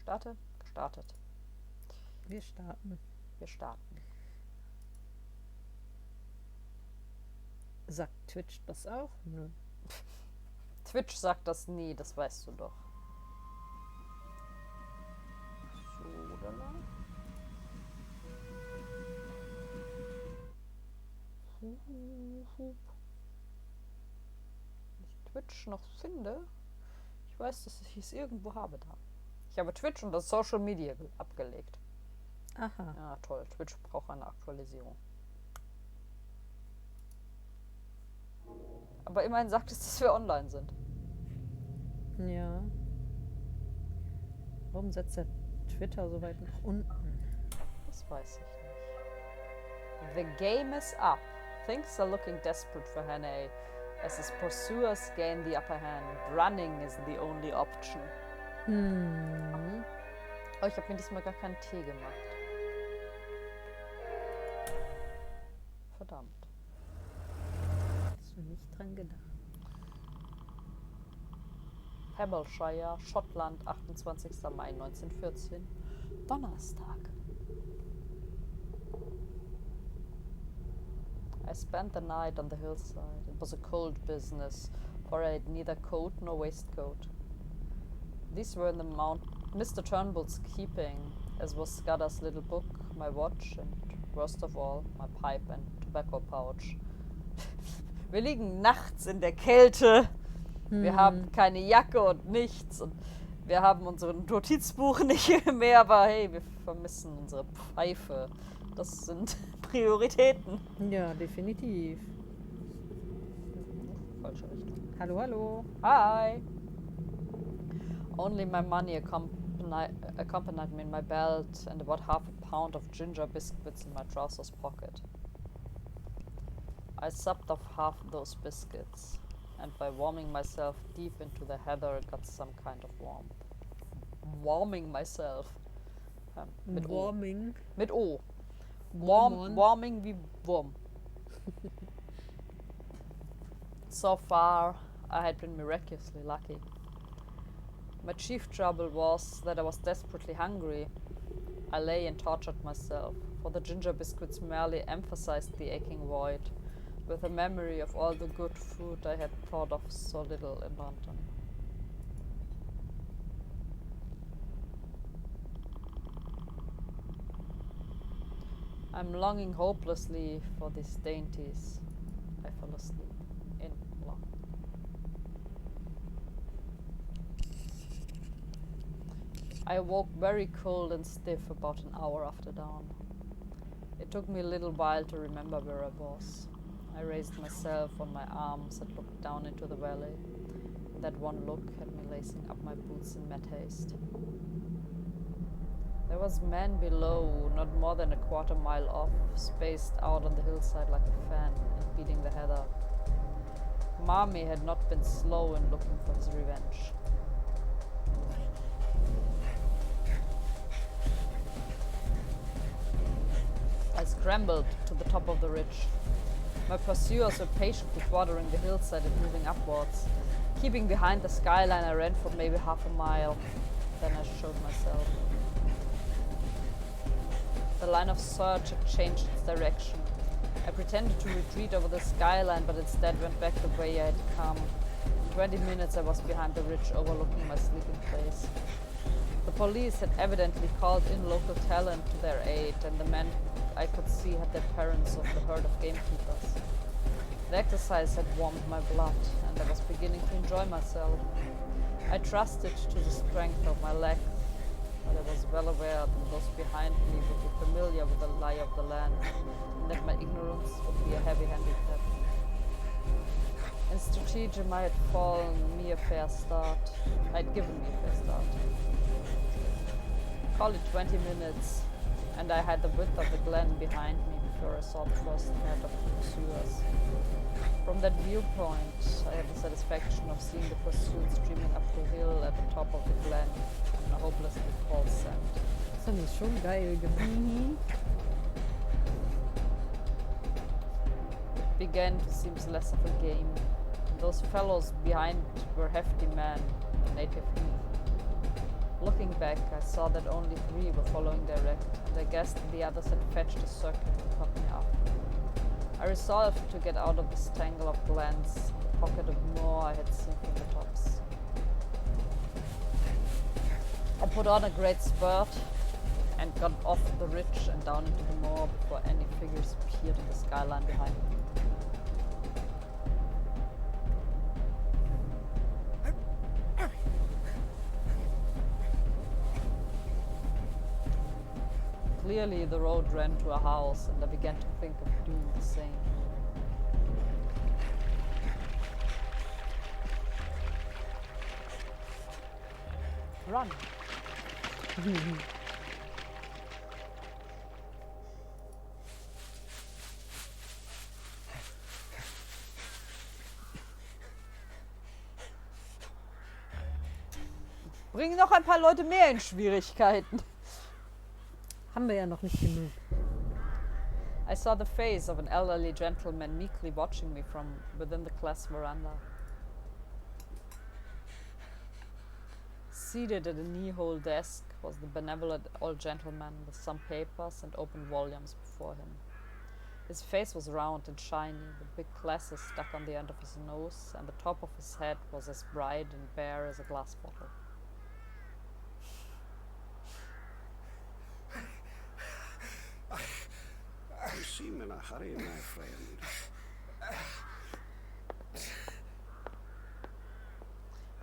Starte? Gestartet. Wir starten. Wir starten. Sagt Twitch das auch? Nö. Twitch sagt das nie, das weißt du doch. So, dann. Wenn ich Twitch noch finde, ich weiß, dass ich es irgendwo habe da. Ich habe Twitch und das Social Media abgelegt. Aha. Ja, toll. Twitch braucht eine Aktualisierung. Aber immerhin sagt es, dass wir online sind. Ja. Warum setzt der Twitter so weit nach unten? Das weiß ich nicht. The game is up. Things are looking desperate for Hannah as his pursuers gain the upper hand. Running is the only option. Oh, ich habe mir diesmal gar keinen Tee gemacht. Verdammt. Hast du nicht dran gedacht? Pembrokeshire, Schottland, 28. Mai 1914. Donnerstag. I spent the night on the hillside. It was a cold business, for I had neither coat nor waistcoat. These were in the Mr. Turnbull's keeping, as was Scudder's little book, my watch, and worst of all, my pipe and tobacco pouch. Wir liegen nachts in der Kälte. Wir haben keine Jacke und nichts. Und wir haben unser Notizbuch nicht mehr, aber hey, wir vermissen unsere Pfeife. Das sind Prioritäten. Ja, definitiv. Falsche Richtung. Hallo, hallo. Hi. Only my money accompanied me in my belt and about half a pound of ginger biscuits in my trousers pocket. I supped off half those biscuits, and by warming myself deep into the heather, got some kind of warmth. Warming myself. Mit O. Warming. Mit O. Warm. Warming wie Wurm. So far, I had been miraculously lucky. My chief trouble was that I was desperately hungry. I lay and tortured myself, for the ginger biscuits merely emphasized the aching void, with a memory of all the good food I had thought of so little in London. I'm longing hopelessly for these dainties. I fell asleep in London. I awoke very cold and stiff about an hour after dawn. It took me a little while to remember where I was. I raised myself on my arms and looked down into the valley. That one look had me lacing up my boots in mad haste. There was man below, not more than a quarter-mile off, spaced out on the hillside like a fan and beating the heather. Marmee had not been slow in looking for his revenge. I scrambled to the top of the ridge. My pursuers were patiently quartering the hillside and moving upwards. Keeping behind the skyline, I ran for maybe half a mile. Then I showed myself. The line of search had changed its direction. I pretended to retreat over the skyline, but instead went back the way I had come. In 20 minutes I was behind the ridge overlooking my sleeping place. The police had evidently called in local talent to their aid, and the men I could see had their parents of the herd of gamekeepers. The exercise had warmed my blood, and I was beginning to enjoy myself. I trusted to the strength of my legs, but I was well aware that those behind me would be familiar with the lie of the land, and that my ignorance would be a heavy handicap. In stratagem I had fallen me a fair start. I had given me a fair start. Call it 20 minutes, and I had the width of the glen behind me before I saw the first net of pursuers. From that viewpoint, I had the satisfaction of seeing the pursuit streaming up the hill at the top of the glen in a hopelessly false scent. Das fand ich schon geil gemacht. It began to seem less of a game. Those fellows behind were hefty men, native heath. Looking back, I saw that only 3 were following direct, and I guessed the others had fetched a circle and cut me up. I resolved to get out of this tangle of glens, the pocket of moor I had seen from the tops. I put on a great spurt and got off the ridge and down into the moor before any figures appeared in the skyline behind me. Clearly the road ran to a house, and I began to think of doing the same. Run! Bring noch ein paar Leute mehr in Schwierigkeiten. Haben wir ja noch nicht genug. I saw the face of an elderly gentleman meekly watching me from within the class veranda. Seated at a knee-hole desk was the benevolent old gentleman with some papers and open volumes before him. His face was round and shiny, with big glasses stuck on the end of his nose, and the top of his head was as bright and bare as a glass bottle. You seem in a hurry, my friend.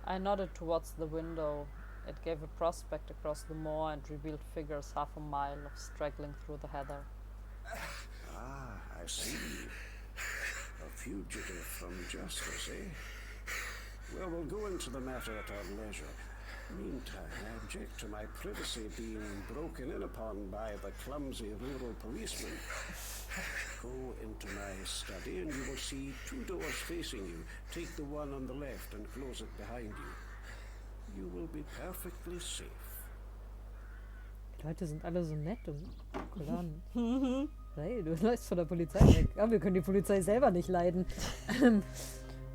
I nodded towards the window. It gave a prospect across the moor and revealed figures half a mile of straggling through the heather. Ah, I see. A fugitive from justice, eh? Well, we'll go into the matter at our leisure. Meantime, I object to my privacy being broken in upon by the clumsy rural policeman. Go into my study and you will see 2 doors facing you. Take the one on the left and close it behind you. You will be perfectly safe. Die Leute sind alle so nett und kulant. Hey, du läufst von der Polizei weg. Aber wir können die Polizei selber nicht leiden.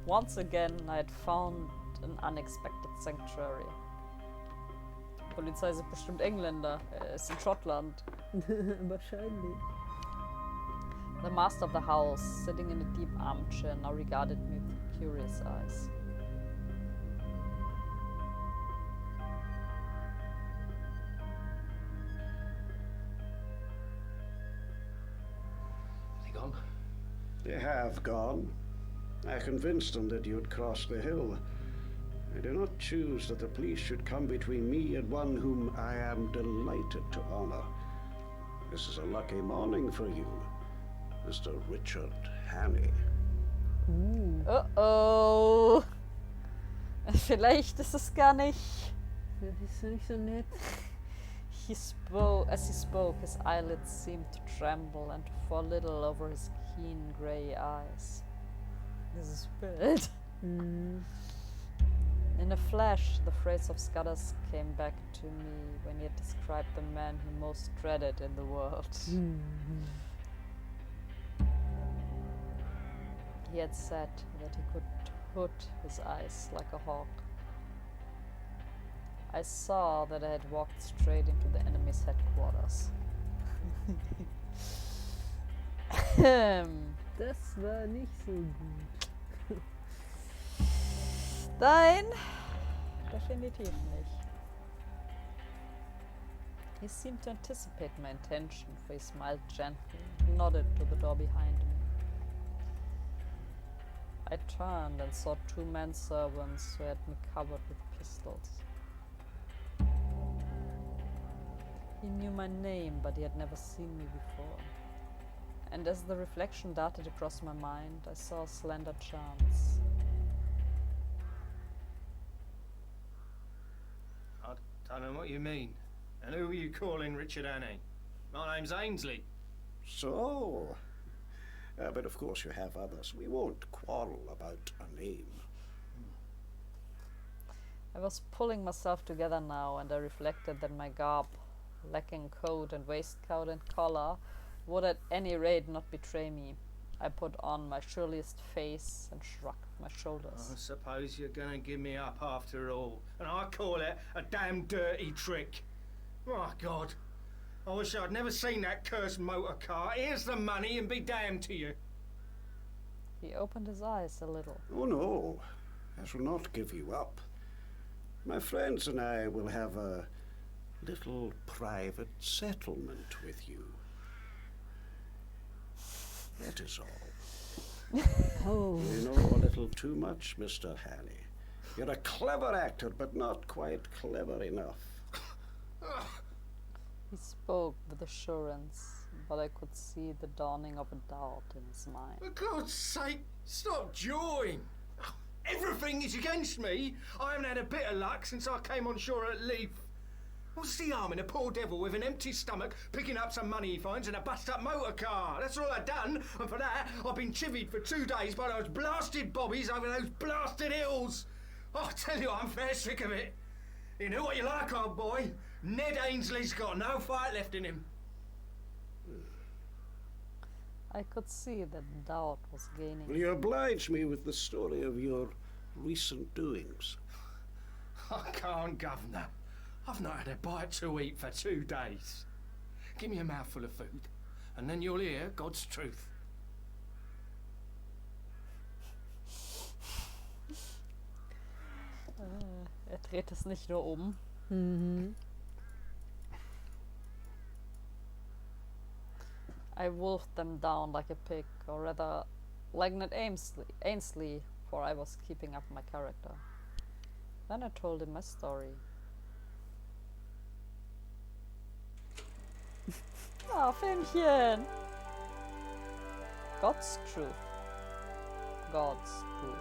Once again, I had found an unexpected sanctuary. Die Polizei sind bestimmt Engländer. Er ist in Schottland. Wahrscheinlich. The master of the house, sitting in a deep armchair, now regarded me with curious eyes. They gone? They have gone. I convinced them that you'd cross the hill. I do not choose that the police should come between me and one whom I am delighted to honor. This is a lucky morning for you, Mr. Richard Haney. Oh. Vielleicht ist es gar nicht. Das ist nicht so nett. As he spoke, his eyelids seemed to tremble and to fall little over his keen grey eyes. This is bad. In a flash, the phrase of Scudder's came back to me when he had described the man he most dreaded in the world. He had said that he could hood his eyes like a hawk. I saw that I had walked straight into the enemy's headquarters. Das war nicht so gut. Nein, definitiv nicht. He seemed to anticipate my intention, for he smiled gently and nodded to the door behind me. I turned and saw 2 menservants who had me covered with pistols. He knew my name, but he had never seen me before. And as the reflection darted across my mind, I saw a slender chance. I don't know what you mean. And who are you calling Richard Haney? My name's Ainsley. So, but of course you have others. We won't quarrel about a name. I was pulling myself together now, and I reflected that my garb, lacking coat and waistcoat and collar, would at any rate not betray me. I put on my surliest face and shrugged my shoulders. I suppose you're gonna give me up after all, and I call it a damn dirty trick. My God, I wish I'd never seen that cursed motor car. Here's the money and be damned to you. He opened his eyes a little. Oh no, I shall not give you up. My friends and I will have a little private settlement with you. That is all. Oh. You know a little too much, Mr. Hanny. You're a clever actor, but not quite clever enough. He spoke with assurance, but I could see the dawning of a doubt in his mind. For God's sake, stop jawing. Everything is against me. I haven't had a bit of luck since I came on shore at Leith. What's the harm in a poor devil with an empty stomach picking up some money he finds in a bust-up motor car? That's all I've done, and for that I've been chivied for 2 days by those blasted bobbies over those blasted hills. I tell you, I'm fair sick of it. You know what you like, old boy? Ned Ainsley's got no fight left in him. I could see that doubt was gaining. Will you oblige me with the story of your recent doings? I can't, Governor. I've not had a bite to eat for 2 days. Give me a mouthful of food, and then you'll hear God's truth. Dreht es nicht nur um. Mhm. I wolfed them down like a pig, or rather, like Ned Ainsley, for I was keeping up my character. Then I told him my story. Ah, Filmchen! God's truth. God's truth.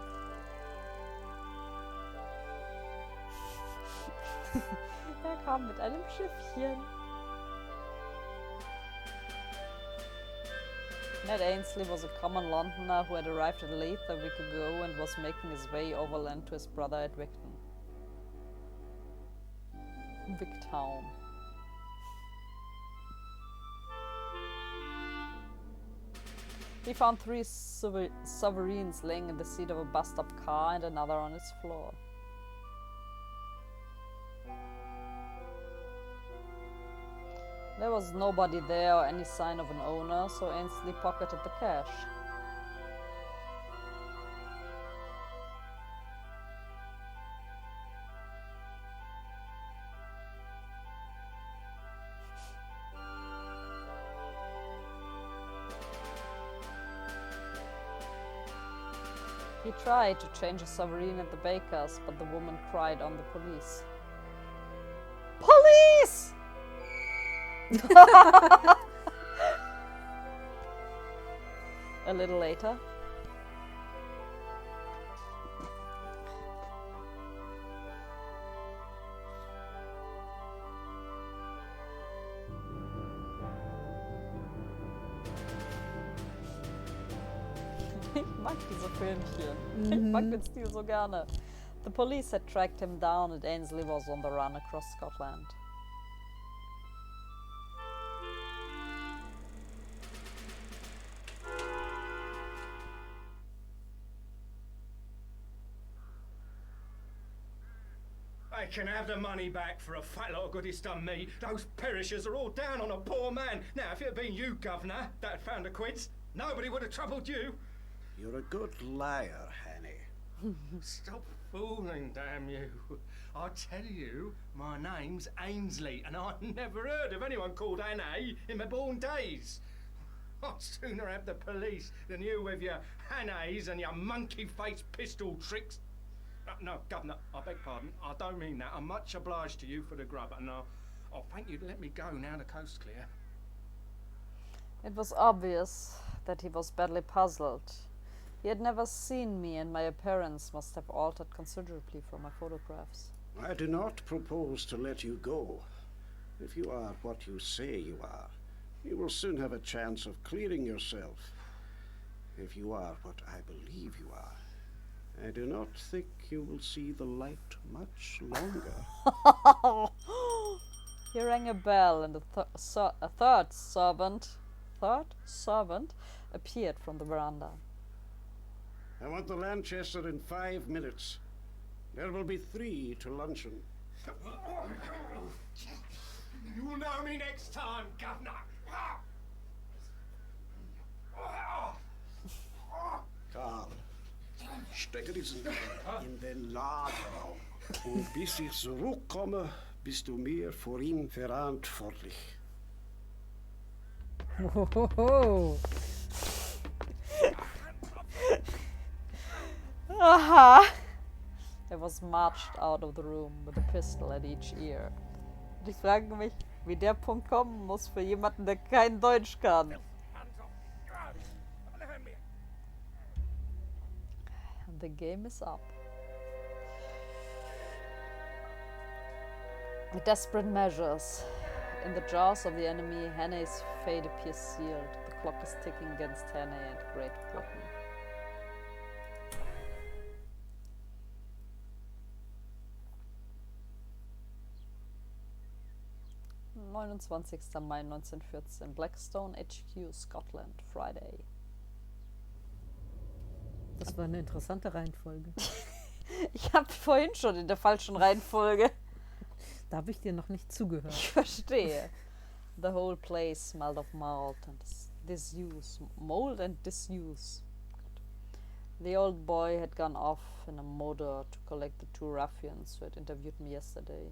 Kam mit einem Schiffchen. Ned Ainsley was a common Londoner who had arrived at Leith a week ago and was making his way overland to his brother at Wigton. Wigtown. He found 3 sovereigns laying in the seat of a bust-up car and another on its floor. There was nobody there or any sign of an owner, so Ainsley pocketed the cash. He tried to change a sovereign at the baker's, but the woman cried on the police. Police! A little later. Ich mag diese Filmchen. Ich mag den Stil so gerne. The police had tracked him down and Ainsley was on the run across Scotland. They can have the money back for a fat lot of good it's done me. Those perishers are all down on a poor man. Now, if it had been you, Governor, that had found the quids, nobody would have troubled you. You're a good liar, Hanny. Stop fooling, damn you. I tell you, my name's Ainsley, and I've never heard of anyone called Annie in my born days. I'd sooner have the police than you with your Hannays and your monkey-faced pistol tricks. No, Governor, I beg pardon. I don't mean that. I'm much obliged to you for the grub, and I'll thank you to let me go now the coast's clear. It was obvious that he was badly puzzled. He had never seen me, and my appearance must have altered considerably from my photographs. I do not propose to let you go. If you are what you say you are, you will soon have a chance of clearing yourself. If you are what I believe you are, I do not think you will see the light much longer. He rang a bell, and a third servant appeared from the veranda. I want the Lanchester in 5 minutes. There will be 3 to luncheon. You'll know me next time, Governor. Karl, stecke diesen in den Lagerraum. Und bis ich zurückkomme, bist du mir vor ihm verantwortlich. Hohoho. Aha! He was marched out of the room with a pistol at each ear. Und ich frage mich, wie der Punkt kommen muss für jemanden, der kein Deutsch kann. And the game is up. With desperate measures. In the jaws of the enemy, Hannah's fate appears sealed. The clock is ticking against Hannah and Great Britain. Mai 1914, Blackstone HQ, Scotland, Friday. Das war eine interessante Reihenfolge. Ich habe vorhin schon in der falschen Reihenfolge. Da habe ich dir noch nicht zugehört. Ich verstehe. The whole place smelled of mold and disuse. Mold and disuse. The old boy had gone off in a motor to collect the 2 ruffians who had interviewed me yesterday.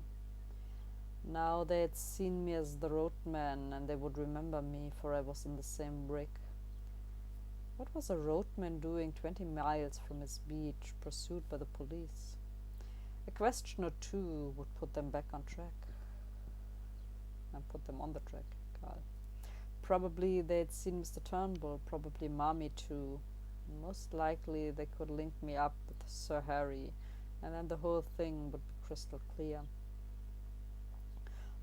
Now they had seen me as the roadman and they would remember me, for I was in the same rig. What was a roadman doing 20 miles from his beach, pursued by the police? A question or 2 would put them back on track. And put them on the track, Carl. Probably they had seen Mr. Turnbull, probably Mommy too. Most likely they could link me up with Sir Harry, and then the whole thing would be crystal clear.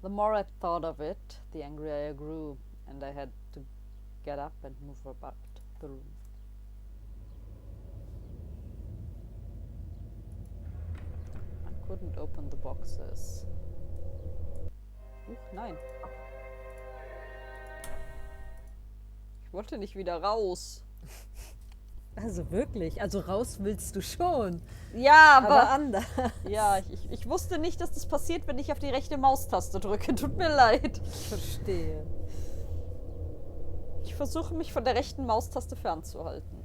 The more I thought of it, the angrier I grew, and I had to get up and move about the room. I couldn't open the boxes. Nein. Ich wollte nicht wieder raus. Also wirklich, also raus willst du schon. Ja, Aber anders. Ja, ich wusste nicht, dass das passiert, wenn ich auf die rechte Maustaste drücke. Tut mir leid. Ich verstehe. Ich versuche mich von der rechten Maustaste fernzuhalten.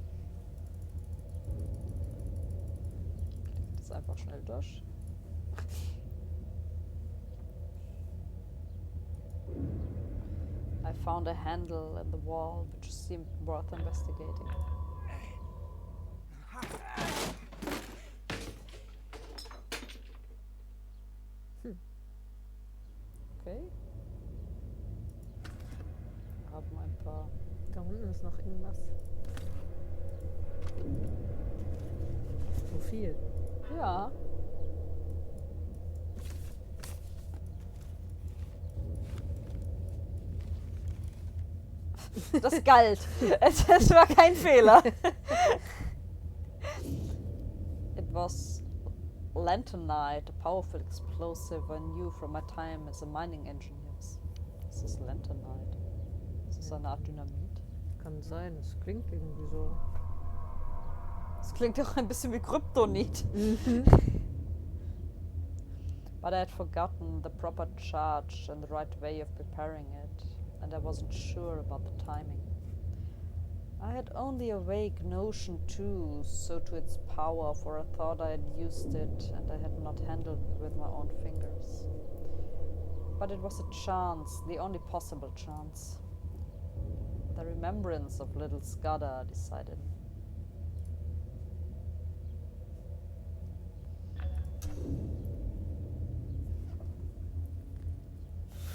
Klickt das einfach schnell durch. I found a handle in the wall which seemed worth investigating. Okay. Wir haben ein paar. Da unten ist noch irgendwas. So viel. Ja. Das galt. Es war kein Fehler. It was lanternite, a powerful explosive I knew from my time as a mining engineer. Das ist lanternite. Das ist eine Art Dynamit. Kann sein, es klingt irgendwie so. Das klingt auch ein bisschen wie Kryptonit. But I had forgotten the proper charge and the right way of preparing it, and I wasn't sure about the timing. I had only a vague notion too, so to its power, for I thought I had used it and I had not handled it with my own fingers. But it was a chance, the only possible chance. The remembrance of little Scudder decided.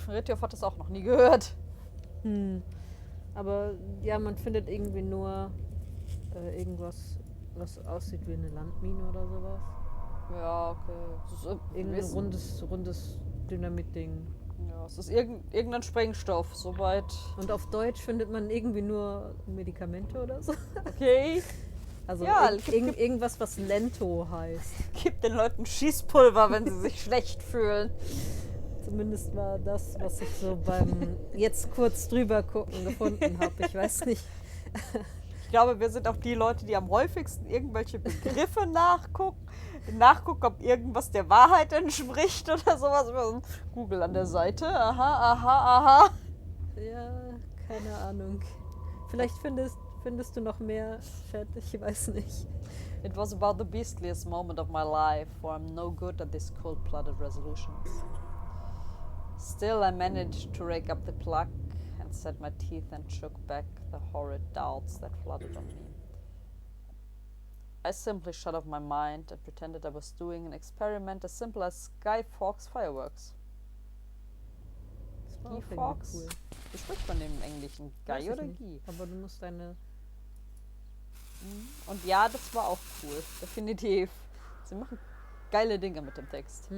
Ritjof hat das auch noch nie gehört. Aber ja, man findet irgendwie nur irgendwas, was aussieht wie eine Landmine oder sowas. Ja, okay. Das ist Irgendein rundes Dynamitding. Ja, es ist irgendein Sprengstoff, soweit. Und auf Deutsch findet man irgendwie nur Medikamente oder so. Okay. Also Ja, irgendwas, was Lento heißt. Gib den Leuten Schießpulver, wenn sie sich schlecht fühlen. Zumindest war das, was ich so beim jetzt kurz drüber gucken gefunden habe. Ich weiß nicht, Ich glaube, wir sind auch die Leute, die am häufigsten irgendwelche Begriffe nachgucken, ob irgendwas der Wahrheit entspricht oder sowas. Über so Google an der Seite. Aha, aha, aha. Ja, keine Ahnung. Vielleicht findest du noch mehr, Chat, ich weiß nicht. It was about the beastliest moment of my life, for I'm no good at these cold-blooded resolutions. Still, I managed to rake up the pluck and set my teeth and shook back the horrid doubts that flooded on me. I simply shut off my mind and pretended I was doing an experiment as simple as Guy Fawkes fireworks. Das war Guy auch irgendwie Fawkes? cool. Wie spricht man im Englischen? Weiß Guy ich oder nicht. Guy? Aber du musst deine... Und ja, das war auch cool. Definitiv. Sie machen geile Dinge mit dem Text.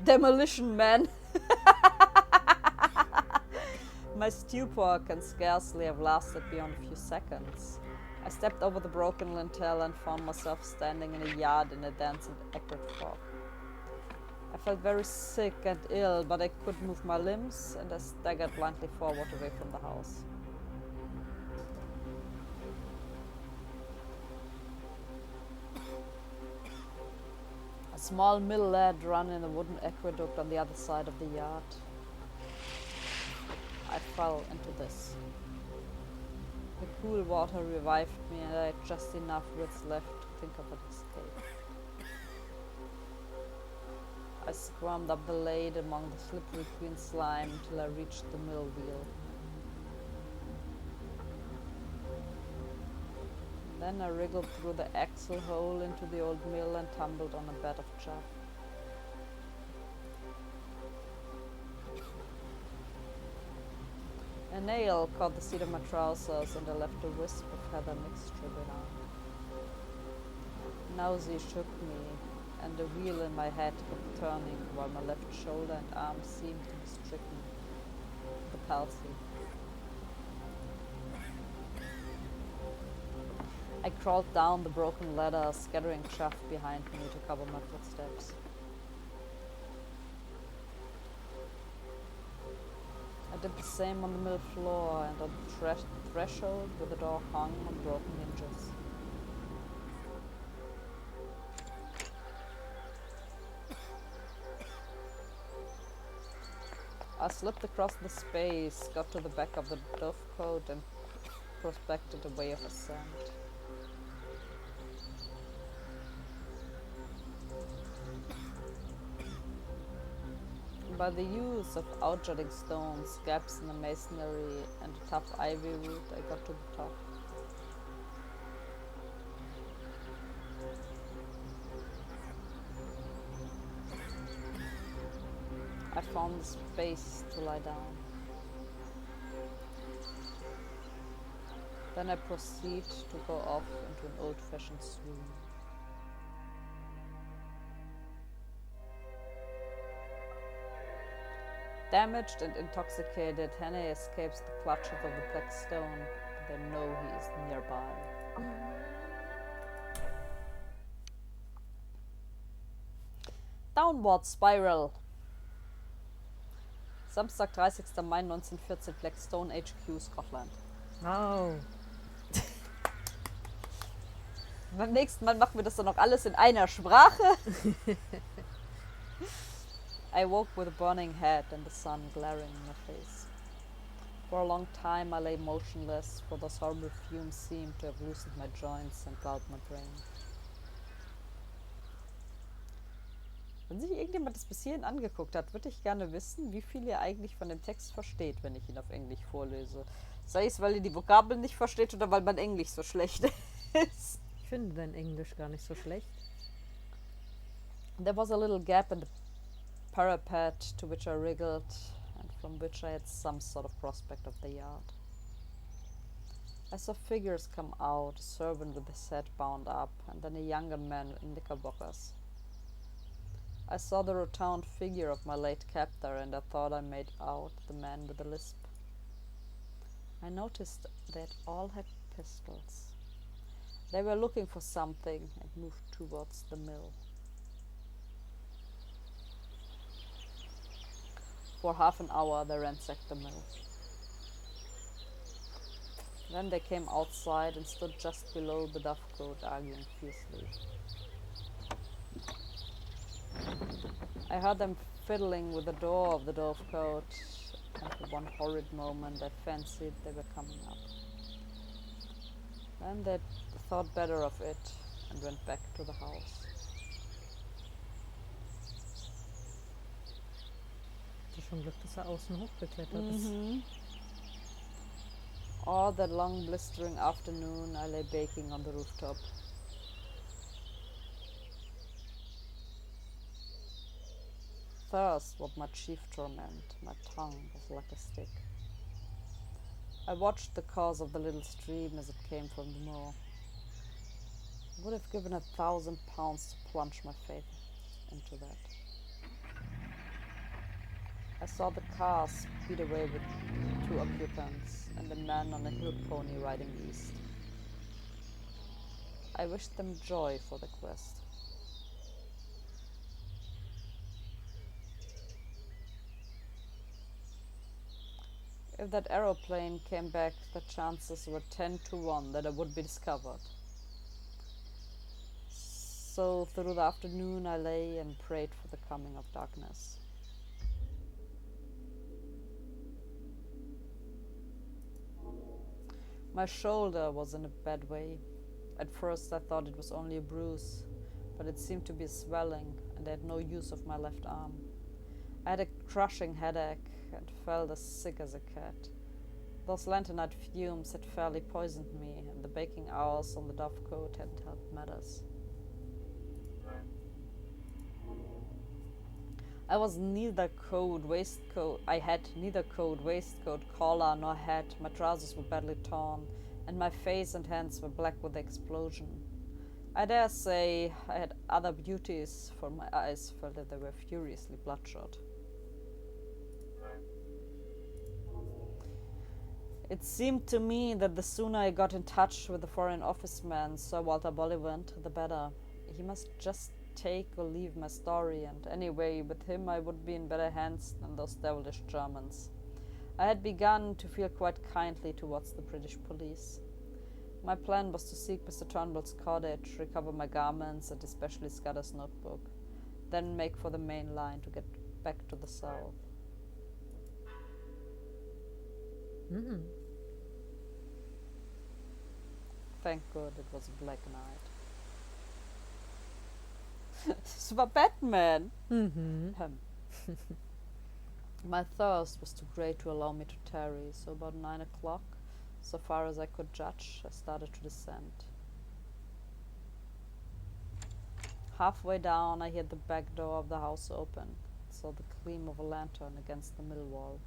Demolition Man. My stupor can scarcely have lasted beyond a few seconds. I stepped over the broken lintel and found myself standing in a yard in a dense and acrid fog. I felt very sick and ill, but I couldn't move my limbs, and I staggered blindly forward away from the house. A small mill lad ran in a wooden aqueduct on the other side of the yard. I fell into this. The cool water revived me, and I had just enough wits left to think of an escape. I squirmed up the lade among the slippery green slime until I reached the mill wheel. Then I wriggled through the axle hole into the old mill and tumbled on a bed of chaff. A nail caught the seat of my trousers and I left a wisp of heather mixture behind. Nausea shook me, and the wheel in my head kept turning while my left shoulder and arm seemed to be stricken with the palsy. I crawled down the broken ladder, scattering chaff behind me to cover my footsteps. I did the same on the mill floor and on the threshold where the door hung on broken hinges. I slipped across the space, got to the back of the dovecote and prospected a way of ascent. By the use of outjutting stones, gaps in the masonry, and a tough ivy root, I got to the top. I found the space to lie down. Then I proceed to go off into an old-fashioned swoon. Damaged and intoxicated, Hannah escapes the clutches of the black stone. They know he is nearby. Downward Spiral. Samstag, 30. Mai 1914, Blackstone HQ, Scotland. Wow. Beim nächsten Mal machen wir das dann noch alles in einer Sprache. I woke with a burning head and the sun glaring in my face. For a long time I lay motionless, for those horrible fumes seemed to have loosened my joints and dulled my brain. Wenn sich irgendjemand das bis hierhin angeguckt hat, würde ich gerne wissen, wie viel ihr eigentlich von dem Text versteht, wenn ich ihn auf Englisch vorlese. Sei es, weil ihr die Vokabeln nicht versteht oder weil mein Englisch so schlecht ist. Ich finde dein Englisch gar nicht so schlecht. There was a little gap in the parapet to which I wriggled and from which I had some sort of prospect of the yard. I saw figures come out, a servant with his head bound up, and then a younger man in knickerbockers. I saw the rotund figure of my late captor, and I thought I made out the man with the lisp. I noticed that all had pistols. They were looking for something and moved towards the mill. For half an hour they ransacked the mill. Then they came outside and stood just below the dovecote, arguing fiercely. I heard them fiddling with the door of the dovecote, and for one horrid moment I fancied they were coming up. Then they thought better of it and went back to the house. Schon Glück, dass außen hochgeklettert ist. All that long blistering afternoon I lay baking on the rooftop. Thirst was my chief torment. My tongue was like a stick. I watched the course of the little stream as it came from the moor. I would have given £1,000 to plunge my faith into that. I saw the car speed away with 2 occupants and a man on a hill pony riding east. I wished them joy for the quest. If that aeroplane came back, the chances were 10 to 1 that I would be discovered. So through the afternoon I lay and prayed for the coming of darkness. My shoulder was in a bad way. At first I thought it was only a bruise, but it seemed to be swelling, and I had no use of my left arm. I had a crushing headache and felt as sick as a cat. Those lanternite fumes had fairly poisoned me, and the baking hours on the dovecote hadn't helped matters. I had neither coat, waistcoat, collar, nor hat. My trousers were badly torn, and my face and hands were black with the explosion. I dare say I had other beauties, for my eyes felt that they were furiously bloodshot. It seemed to me that the sooner I got in touch with the Foreign Office man, Sir Walter Bullivant, the better. He must just take or leave my story, and anyway, with him I would be in better hands than those devilish Germans. I had begun to feel quite kindly towards the British police. My plan was to seek Mr. Turnbull's cottage, recover my garments, and especially Scudder's notebook, then make for the main line to get back to the south. Thank God it was a black night. Es war Batman! My thirst was too great to allow me to tarry, so about 9 o'clock, so far as I could judge, I started to descend. Halfway down, I heard the back door of the house open, saw the gleam of a lantern against the mill wall.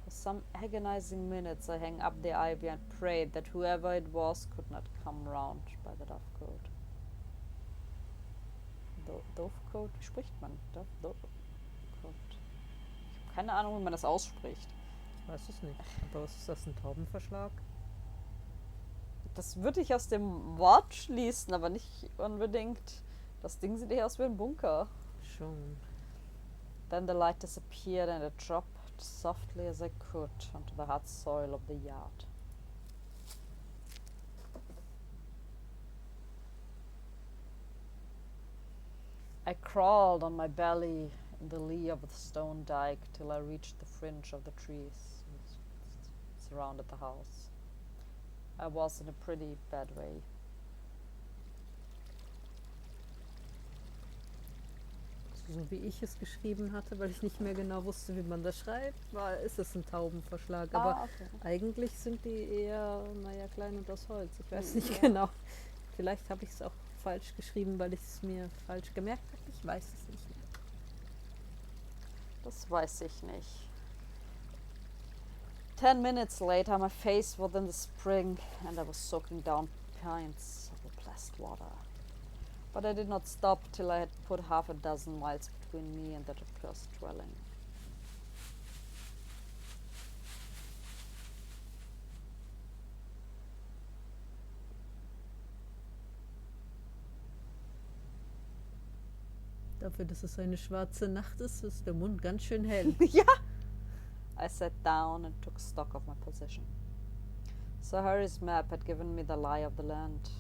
For some agonizing minutes, I hung up the ivy and prayed that whoever it was could not come round by the dovecote. Dovecote? Wie spricht man? Dovecote. Ich habe keine Ahnung, wie man das ausspricht. Ich weiß es nicht. Aber was ist das, ein Taubenverschlag? Das würde ich aus dem Wort schließen, aber nicht unbedingt. Das Ding sieht eher aus wie ein Bunker. Schon. Then the light disappeared and I dropped softly as I could onto the hard soil of the yard. I crawled on my belly in the lee of the stone dike till I reached the fringe of the trees which surrounded the house. I was in a pretty bad way. So wie ich es geschrieben hatte, weil ich nicht mehr genau wusste, wie man das schreibt, ist es ein Taubenverschlag. Aber okay. eigentlich sind die eher, klein und aus Holz. Ich weiß nicht genau. Vielleicht habe ich es auch falsch geschrieben, weil ich es mir falsch gemerkt habe. Ich weiß es nicht mehr. Das weiß ich nicht. 10 minutes later, my face was in the spring and I was soaking down pints of the blessed water. But I did not stop till I had put half a dozen miles between me and that accursed dwelling. Dafür, dass es eine schwarze Nacht ist, ist der Mund ganz schön hell. Ja! I sat down and took stock of my position. Sir Harry's map had given me the lie of the land.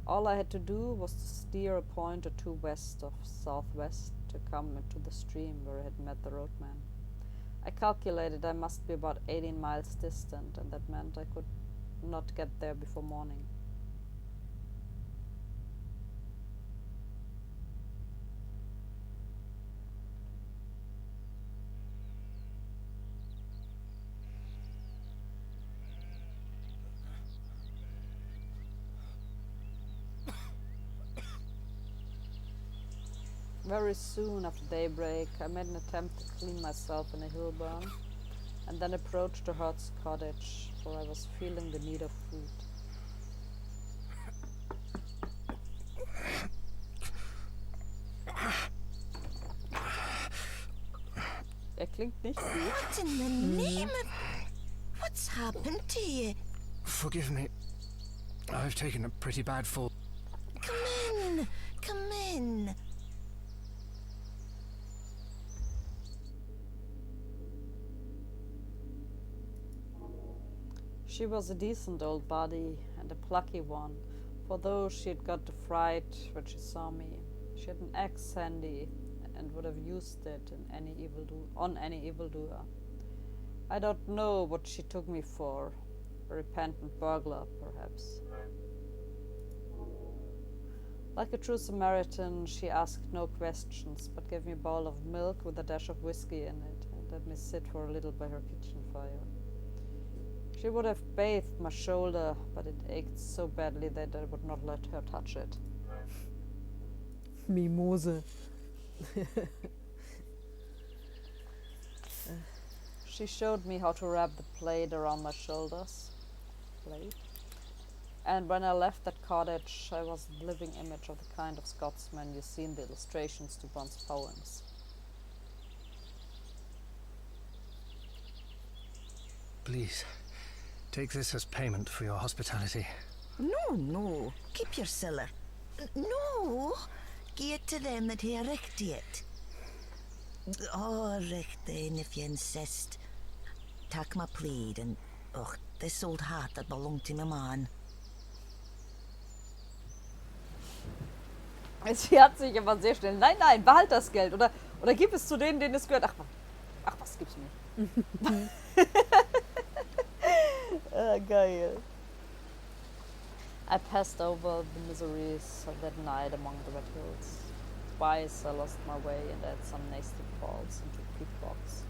All I had to do was to steer a point or two west of southwest to come into the stream where I had met the roadman. I calculated I must be about 18 miles distant, and that meant I could not get there before morning. Very soon after daybreak, I made an attempt to clean myself in a hill burn, and then approached the herd's cottage, for I was feeling the need of food. Klingt nicht gut. What in the name of... What's happened to you? Forgive me. I've taken a pretty bad fall. Come in. Come in. She was a decent old body and a plucky one, for though she had got the fright when she saw me, she had an axe handy and would have used it on any evildoer. I don't know what she took me for, a repentant burglar, perhaps. Like a true Samaritan, she asked no questions, but gave me a bowl of milk with a dash of whiskey in it, and let me sit for a little by her kitchen fire. She would have bathed my shoulder, but it ached so badly that I would not let her touch it. Mimose. She showed me how to wrap the plaid around my shoulders. And when I left that cottage, I was the living image of the kind of Scotsman you see in the illustrations to Bond's poems. Please, take this as payment for your hospitality. No. Keep your siller. No. Give it to them that hae richt it. Oh, richt then if you insist. Take my plaid and, this old hat that belonged to my man. Sie hat sich aber sehr schnell, nein, behalt das Geld oder gib es zu denen, denen es gehört. Ach was gibt's mir? Geil. I passed over the miseries of that night among the red hills. Twice I lost my way and had some nasty falls into pitfalls.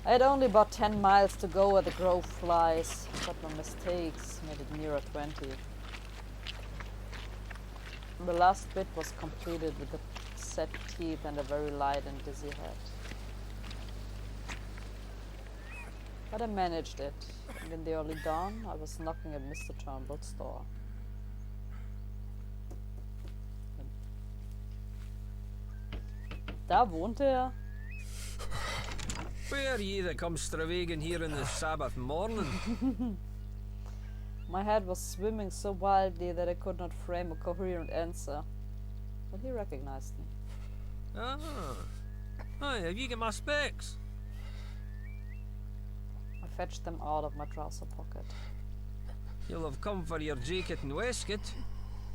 I had only about 10 miles to go where the grove lies, but my mistakes made it nearer 20. The last bit was completed with the set teeth and a very light and dizzy head. But I managed it, and in the early dawn I was knocking at Mr. Turnbull's door. Da wohnte er. Where are ye that comes stravaiging here in the Sabbath morning? My head was swimming so wildly that I could not frame a coherent answer. But he recognized me. Aye, have ye got my specs? I fetched them out of my trouser pocket. You'll have come for your jacket and waistcoat.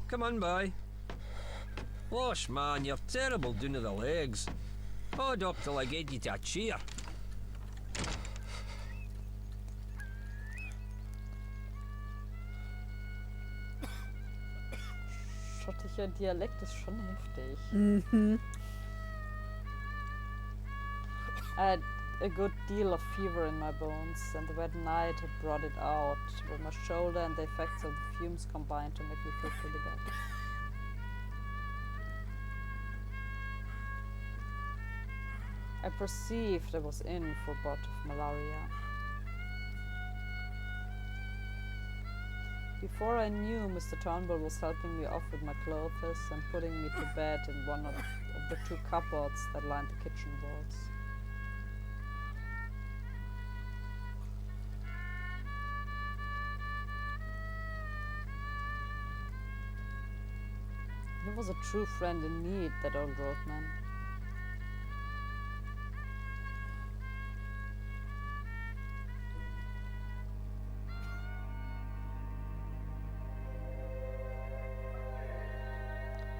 Come on by. Losh, man, you're terrible down to the legs. Hold up till I get you to a chair. Schottischer Dialekt ist schon heftig. I had a good deal of fever in my bones, and the wet night had brought it out, with my shoulder and the effects of the fumes combined to make me feel pretty bad. I perceived I was in for a bout of malaria. Before I knew, Mr. Turnbull was helping me off with my clothes and putting me to bed in one of the two cupboards that lined the kitchen walls. He was a true friend in need, that old roadman.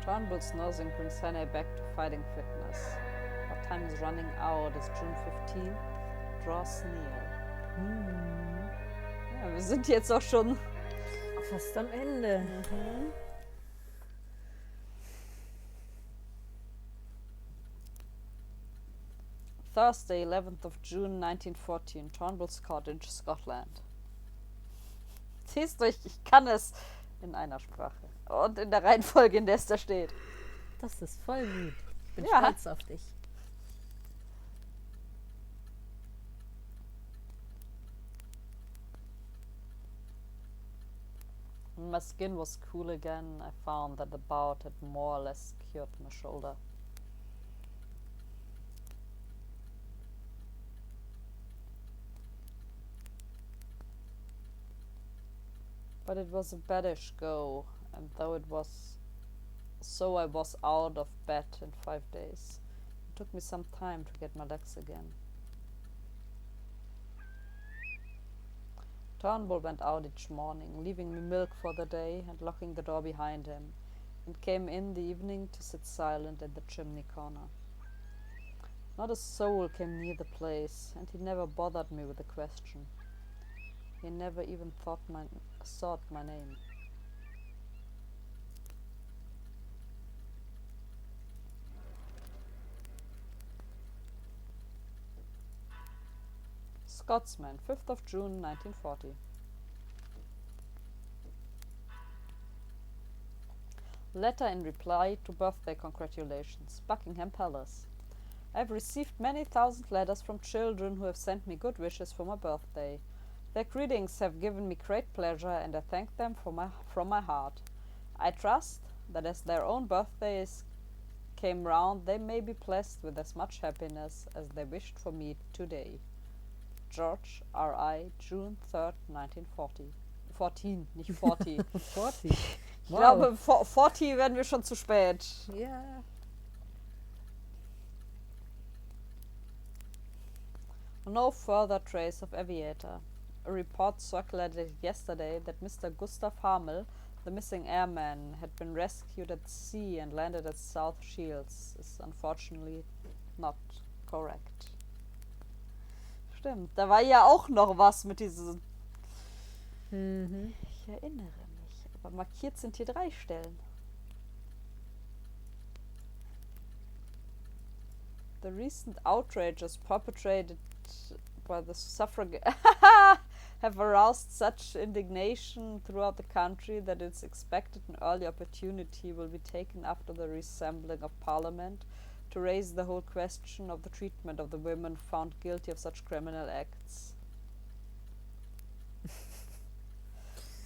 Turnbull's nursing brings Hannah back to fighting fitness. But time is running out as June 15 draws near. Ja, wir sind jetzt auch schon Fast am Ende. Thursday, 11th of June 1914, Turnbull's Cottage, Scotland. Siehst du, ich kann es in einer Sprache. Und in der Reihenfolge, in der es da steht. Das ist voll gut. Ich bin Ja. stolz auf dich. When my skin was cool again, I found that the bout had more or less cured my shoulder. But it was a baddish go, and though it was so, I was out of bed in 5 days. It took me some time to get my legs again. Turnbull went out each morning, leaving me milk for the day and locking the door behind him, and came in the evening to sit silent in the chimney corner. Not a soul came near the place, and he never bothered me with a question. He never even sought my name. Scotsman, 5th of June 1940. Letter in reply to birthday congratulations, Buckingham Palace. I have received many thousand letters from children who have sent me good wishes for my birthday. Their greetings have given me great pleasure, and I thank them from my heart. I trust that as their own birthdays came round, they may be blessed with as much happiness as they wished for me today. George R.I., June 3rd, 1940. 14, nicht 40. 40. Ich glaube, 40 werden wir schon zu spät. Ja. No further trace of Aviator. A report circulated yesterday that Mr. Gustav Hamel, the missing airman, had been rescued at sea and landed at South Shields is unfortunately not correct. Stimmt, da war ja auch noch was mit diesen... Ich erinnere mich, aber markiert sind hier 3 Stellen. The recent outrages perpetrated by the suffragettes have aroused such indignation throughout the country that it's expected an early opportunity will be taken after the reassembling of Parliament to raise the whole question of the treatment of the women found guilty of such criminal acts.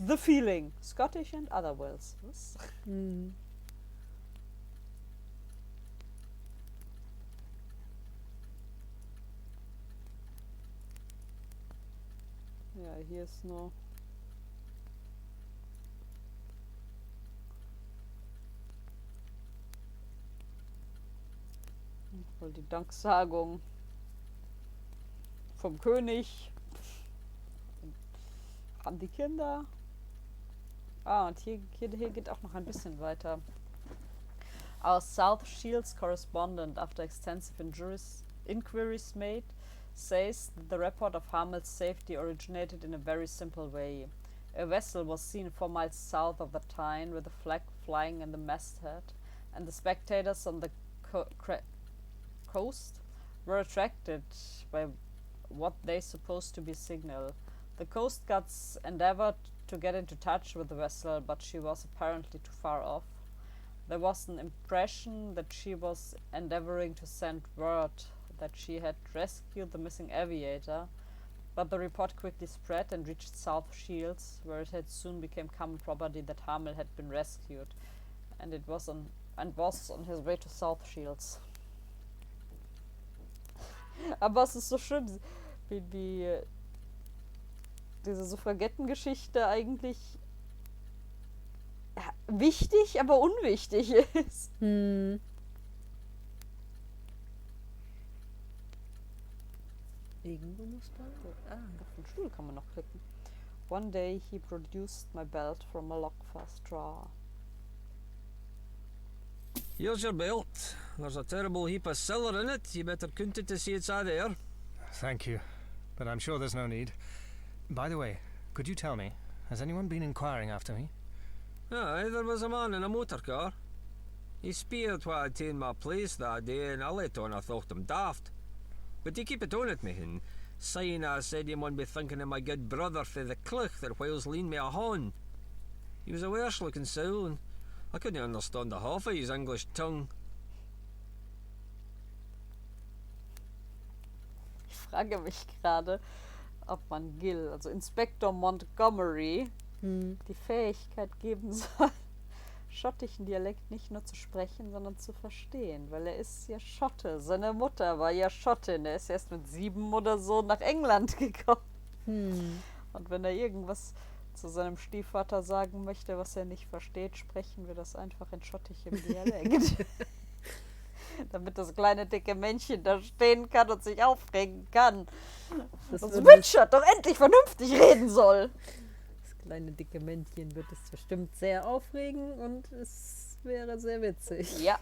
The feeling, Scottish and other wills. Ja, hier ist nur... Wohl die Danksagung vom König an die Kinder. Und hier geht auch noch ein bisschen weiter. Our South Shields correspondent, after extensive inquiries made, says that the report of Hamel's safety originated in a very simple way. A vessel was seen 4 miles south of the Tyne with a flag flying in the masthead, and the spectators on the coast were attracted by what they supposed to be signal. The coast guards endeavored to get into touch with the vessel, but she was apparently too far off. There was an impression that she was endeavoring to send word that she had rescued the missing aviator, but the report quickly spread and reached South Shields, where it had soon become common property that Hamel had been rescued, and was on his way to South Shields. Aber es ist so schön, wie diese Suffragettengeschichte eigentlich wichtig, aber unwichtig ist. Hm. Irgendwo muss da. Auf den Stuhl kann man noch klicken. One day he produced my belt from a lockfast drawer. Here's your belt. There's a terrible heap of silver in it. You better count it to see it's there. Thank you, but I'm sure there's no need. By the way, could you tell me, has anyone been inquiring after me? Aye, there was a man in a motor car. He speared what I'd taken my place that day, and I let on I thought him daft. But he keep it on at me, and saying I said he might be thinking of my good brother for the cliff that whiles leaned me a horn. He was a worse looking soul, and I couldn't understand the half of his English tongue. Ich frage mich gerade, ob man Gil, also Inspektor Montgomery, die Fähigkeit geben soll, schottischen Dialekt nicht nur zu sprechen, sondern zu verstehen, weil er ist ja Schotte. Seine Mutter war ja Schottin. Er ist erst mit 7 oder so nach England gekommen. Und wenn er irgendwas zu seinem Stiefvater sagen möchte, was er nicht versteht, sprechen wir das einfach in schottischem Dialekt. Damit das kleine dicke Männchen da stehen kann und sich aufregen kann. Das Dass würde Richard doch endlich vernünftig reden soll. das kleine dicke Männchen wird es bestimmt sehr aufregen und es wäre sehr witzig. Ja.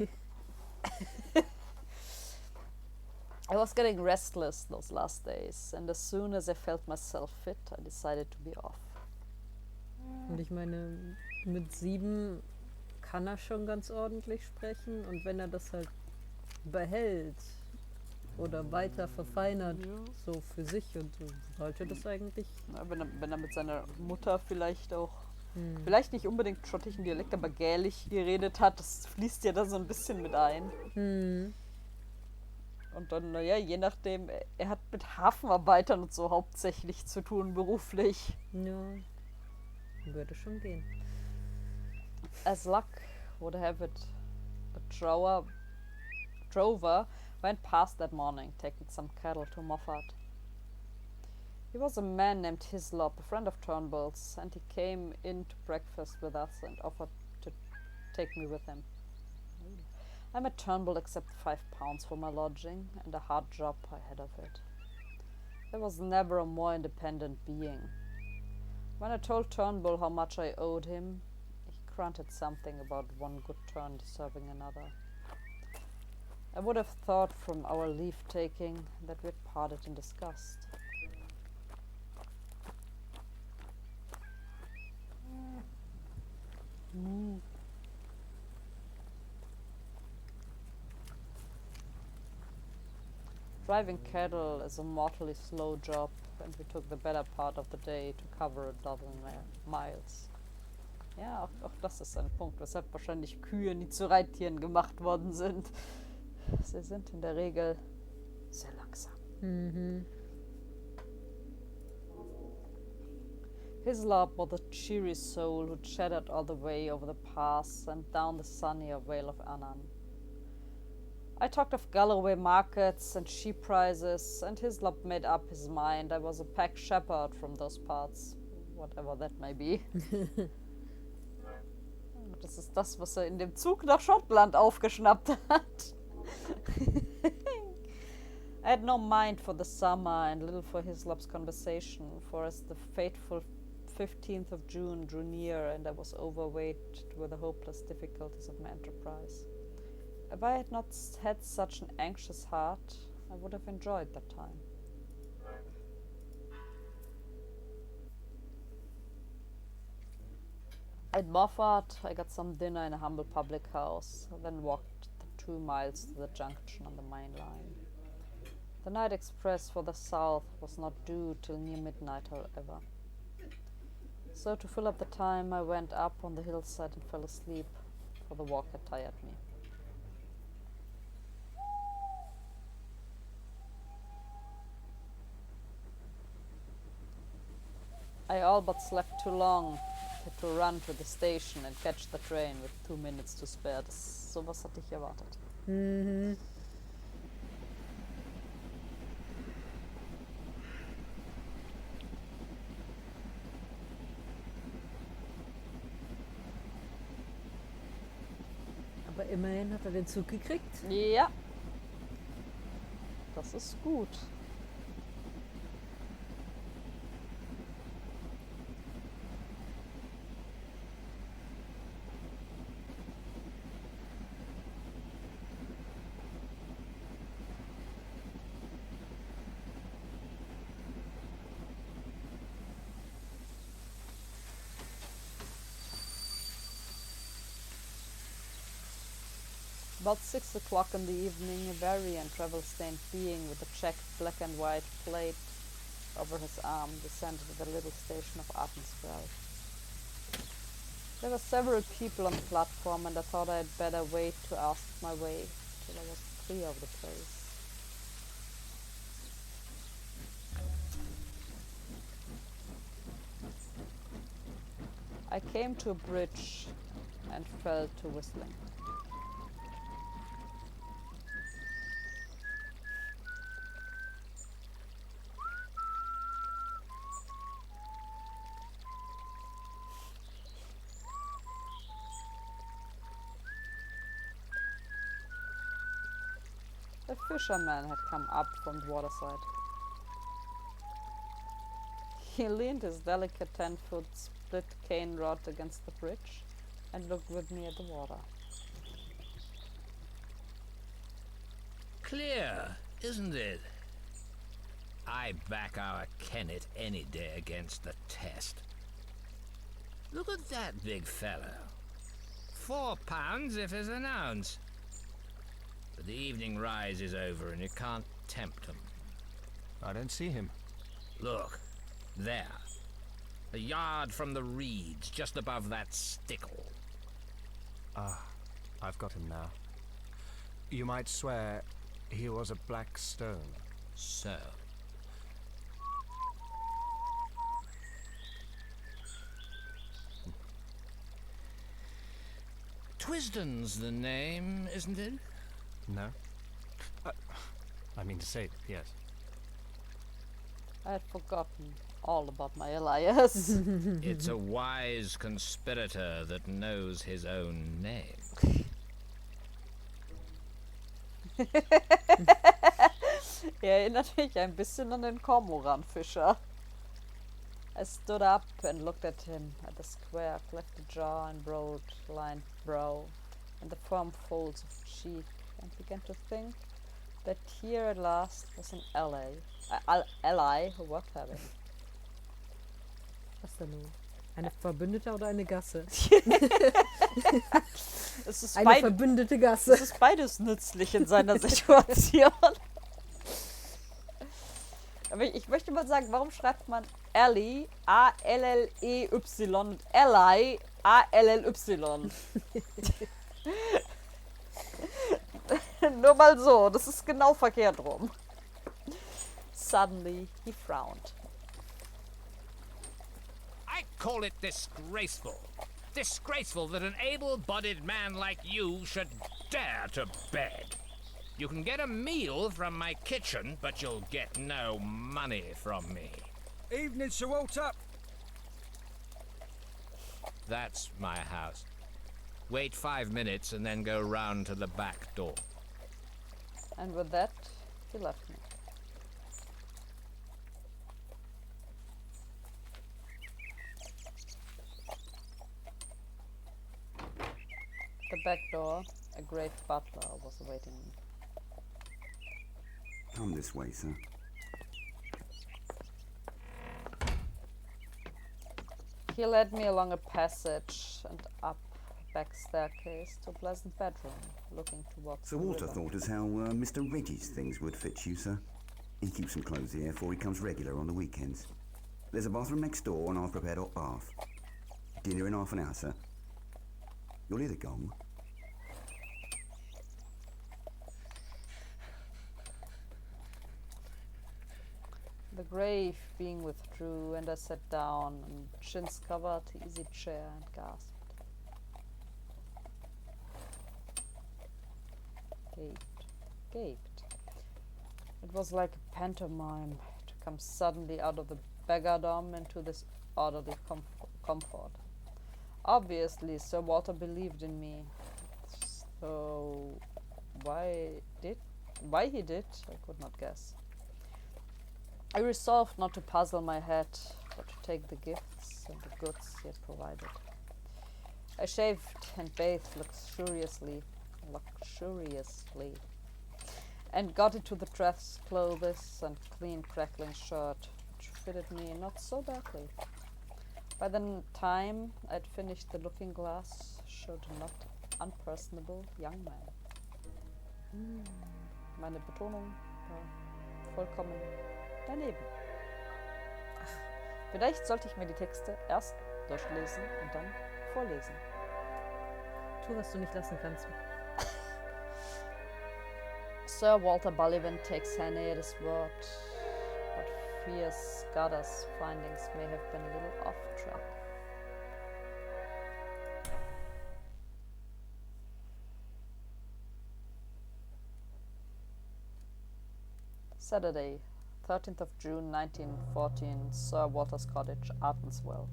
I was getting restless those last days, and as soon as I felt myself fit, I decided to be off. Und ich meine, mit 7 kann er schon ganz ordentlich sprechen und wenn er das halt behält oder weiter verfeinert, so für sich und so, sollte das eigentlich. Ja, wenn er mit seiner Mutter vielleicht auch, vielleicht nicht unbedingt schottischen Dialekt, aber gälisch geredet hat, das fließt ja da so ein bisschen mit ein. Und dann, naja, je nachdem, er hat mit Hafenarbeitern und so hauptsächlich zu tun, beruflich. Ja, würde schon gehen. As luck would have it, the drover went past that morning, taking some cattle to Moffat. He was a man named Hislop, a friend of Turnbull's, and he came in to breakfast with us and offered to take me with him. I made Turnbull accept £5 for my lodging and a hard job I had of it. There was never a more independent being. When I told Turnbull how much I owed him, he grunted something about one good turn deserving another. I would have thought from our leave-taking that we'd parted in disgust. Driving cattle is a mortally slow job, and we took the better part of the day to cover a dozen miles. Ja, auch das ist ein Punkt, weshalb wahrscheinlich Kühe nie zu Reittieren gemacht worden sind. Sie sind in der Regel sehr langsam. Hislop was a cheery soul who chattered all the way over the pass and down the sunnier Vale of Annan. I talked of Galloway markets and sheep prices, and Hislop made up his mind I was a pack shepherd from those parts, whatever that may be. Das ist das, was er in dem Zug nach Schottland aufgeschnappt hat. I had no mind for the summer and little for Hislop's conversation, for as the fateful 15th of June drew near and I was overweight with the hopeless difficulties of my enterprise. If I had not had such an anxious heart, I would have enjoyed that time. At Moffat, I got some dinner in a humble public house, then walked the 2 miles to the junction on the main line. The night express for the south was not due till near midnight, however. So to fill up the time, I went up on the hillside and fell asleep, for the walk had tired me. I all but slept too long. I had to run to the station and catch the train with 2 minutes to spare. Sowas hatte ich erwartet. Aber immerhin hat er den Zug gekriegt. Ja. Das ist gut. About 6 o'clock in the evening, a very and travel-stained being with a checked black and white plate over his arm descended at the little station of Abspann. There were several people on the platform, and I thought I had better wait to ask my way till I was clear of the place. I came to a bridge and fell to whistling. The fisherman had come up from the waterside. He leaned his delicate 10-foot split cane rod against the bridge and looked with me at the water. Clear, isn't it? I back our Kennet any day against the test. Look at that big fellow. 4 pounds if it's an ounce. But the evening rise is over and you can't tempt him. I don't see him. Look, there. A yard from the reeds, just above that stickle. Ah, I've got him now. You might swear he was a black stone. So. Twisden's the name, isn't it? No? I mean to say, yes. I had forgotten all about my alias. It's a wise conspirator that knows his own name. Erinnert mich ein bisschen an den Kormoranfischer. I stood up and looked at him, at the square, clefted jaw and broad-lined brow, and the firm folds of cheek, and began to think that here at last was an ally who worked for him. Was denn nun? Eine Verbündete oder eine Gasse? Es ist Eine verbündete Gasse. Es ist beides nützlich in seiner Situation. Aber ich möchte mal sagen, warum schreibt man Ally, A-L-L-E-Y und Ally, A-L-L-Y? Nur mal so, das ist genau verkehrt rum. Suddenly he frowned. I call it disgraceful. Disgraceful that an able-bodied man like you should dare to beg. You can get a meal from my kitchen, but you'll get no money from me. Evening, Sir Walter. That's my house. Wait 5 minutes and then go round to the back door. And with that, he left me. At the back door, a grave butler was awaiting me. Come this way, sir. He led me along a passage and up a back staircase to a pleasant bedroom, looking towards Sir the Walter river. thought as how Mr. Reggie's things would fit you, sir. He keeps some clothes here, for he comes regular on the weekends. There's a bathroom next door, and I've prepared hot bath. Dinner in half an hour, sir. You'll hear the gong. The grave being withdrew, and I sat down in a chintz-covered easy chair and gasped. Gaped. It was like a pantomime to come suddenly out of the beggardom into this orderly comfort. Obviously, Sir Walter believed in me. Oh, why he did, I could not guess. I resolved not to puzzle my head, but to take the gifts and the goods he had provided. I shaved and bathed luxuriously, and got into the dress clothes and clean crackling shirt, which fitted me not so badly. By the time I'd finished, the looking glass showed a not unpersonable young man. Meine Betonung war vollkommen daneben. Vielleicht sollte ich mir die Texte erst durchlesen und dann vorlesen. Tu, was du nicht lassen kannst. Sir Walter Bullivant takes Hannay at his word, but fears Scudder's findings may have been a little off track. Saturday, 13th of June 1914, Sir Walter's cottage, Artenswell.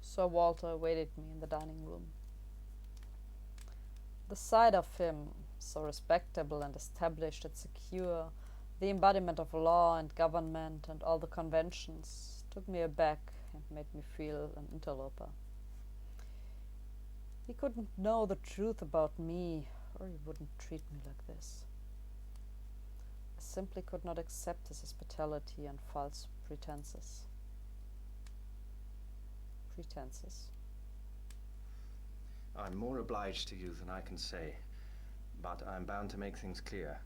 Sir Walter awaited me in the dining room. The sight of him, so respectable and established and secure, the embodiment of law and government and all the conventions, took me aback and made me feel an interloper. He couldn't know the truth about me, or he wouldn't treat me like this. I simply could not accept his hospitality and false pretenses. I'm more obliged to you than I can say, but I'm bound to make things clear.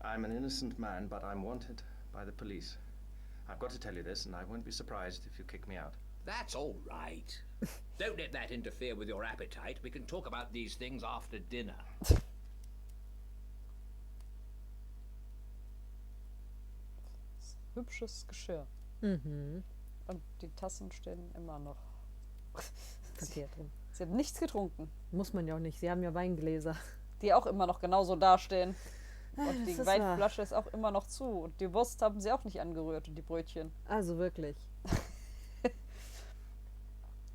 I'm an innocent man, but I'm wanted by the police. I've got to tell you this, and I won't be surprised if you kick me out. That's all right. Don't let that interfere with your appetite. We can talk about these things after dinner. Hübsches Geschirr. Mhm. Und die Tassen stehen immer noch. Verkehrt rum. Sie haben nichts getrunken. Muss man ja auch nicht. Sie haben ja Weingläser. Die auch immer noch genauso dastehen. Und Das die ist Weinflasche ist auch immer noch zu. Und die Wurst haben sie auch nicht angerührt und die Brötchen. Also wirklich.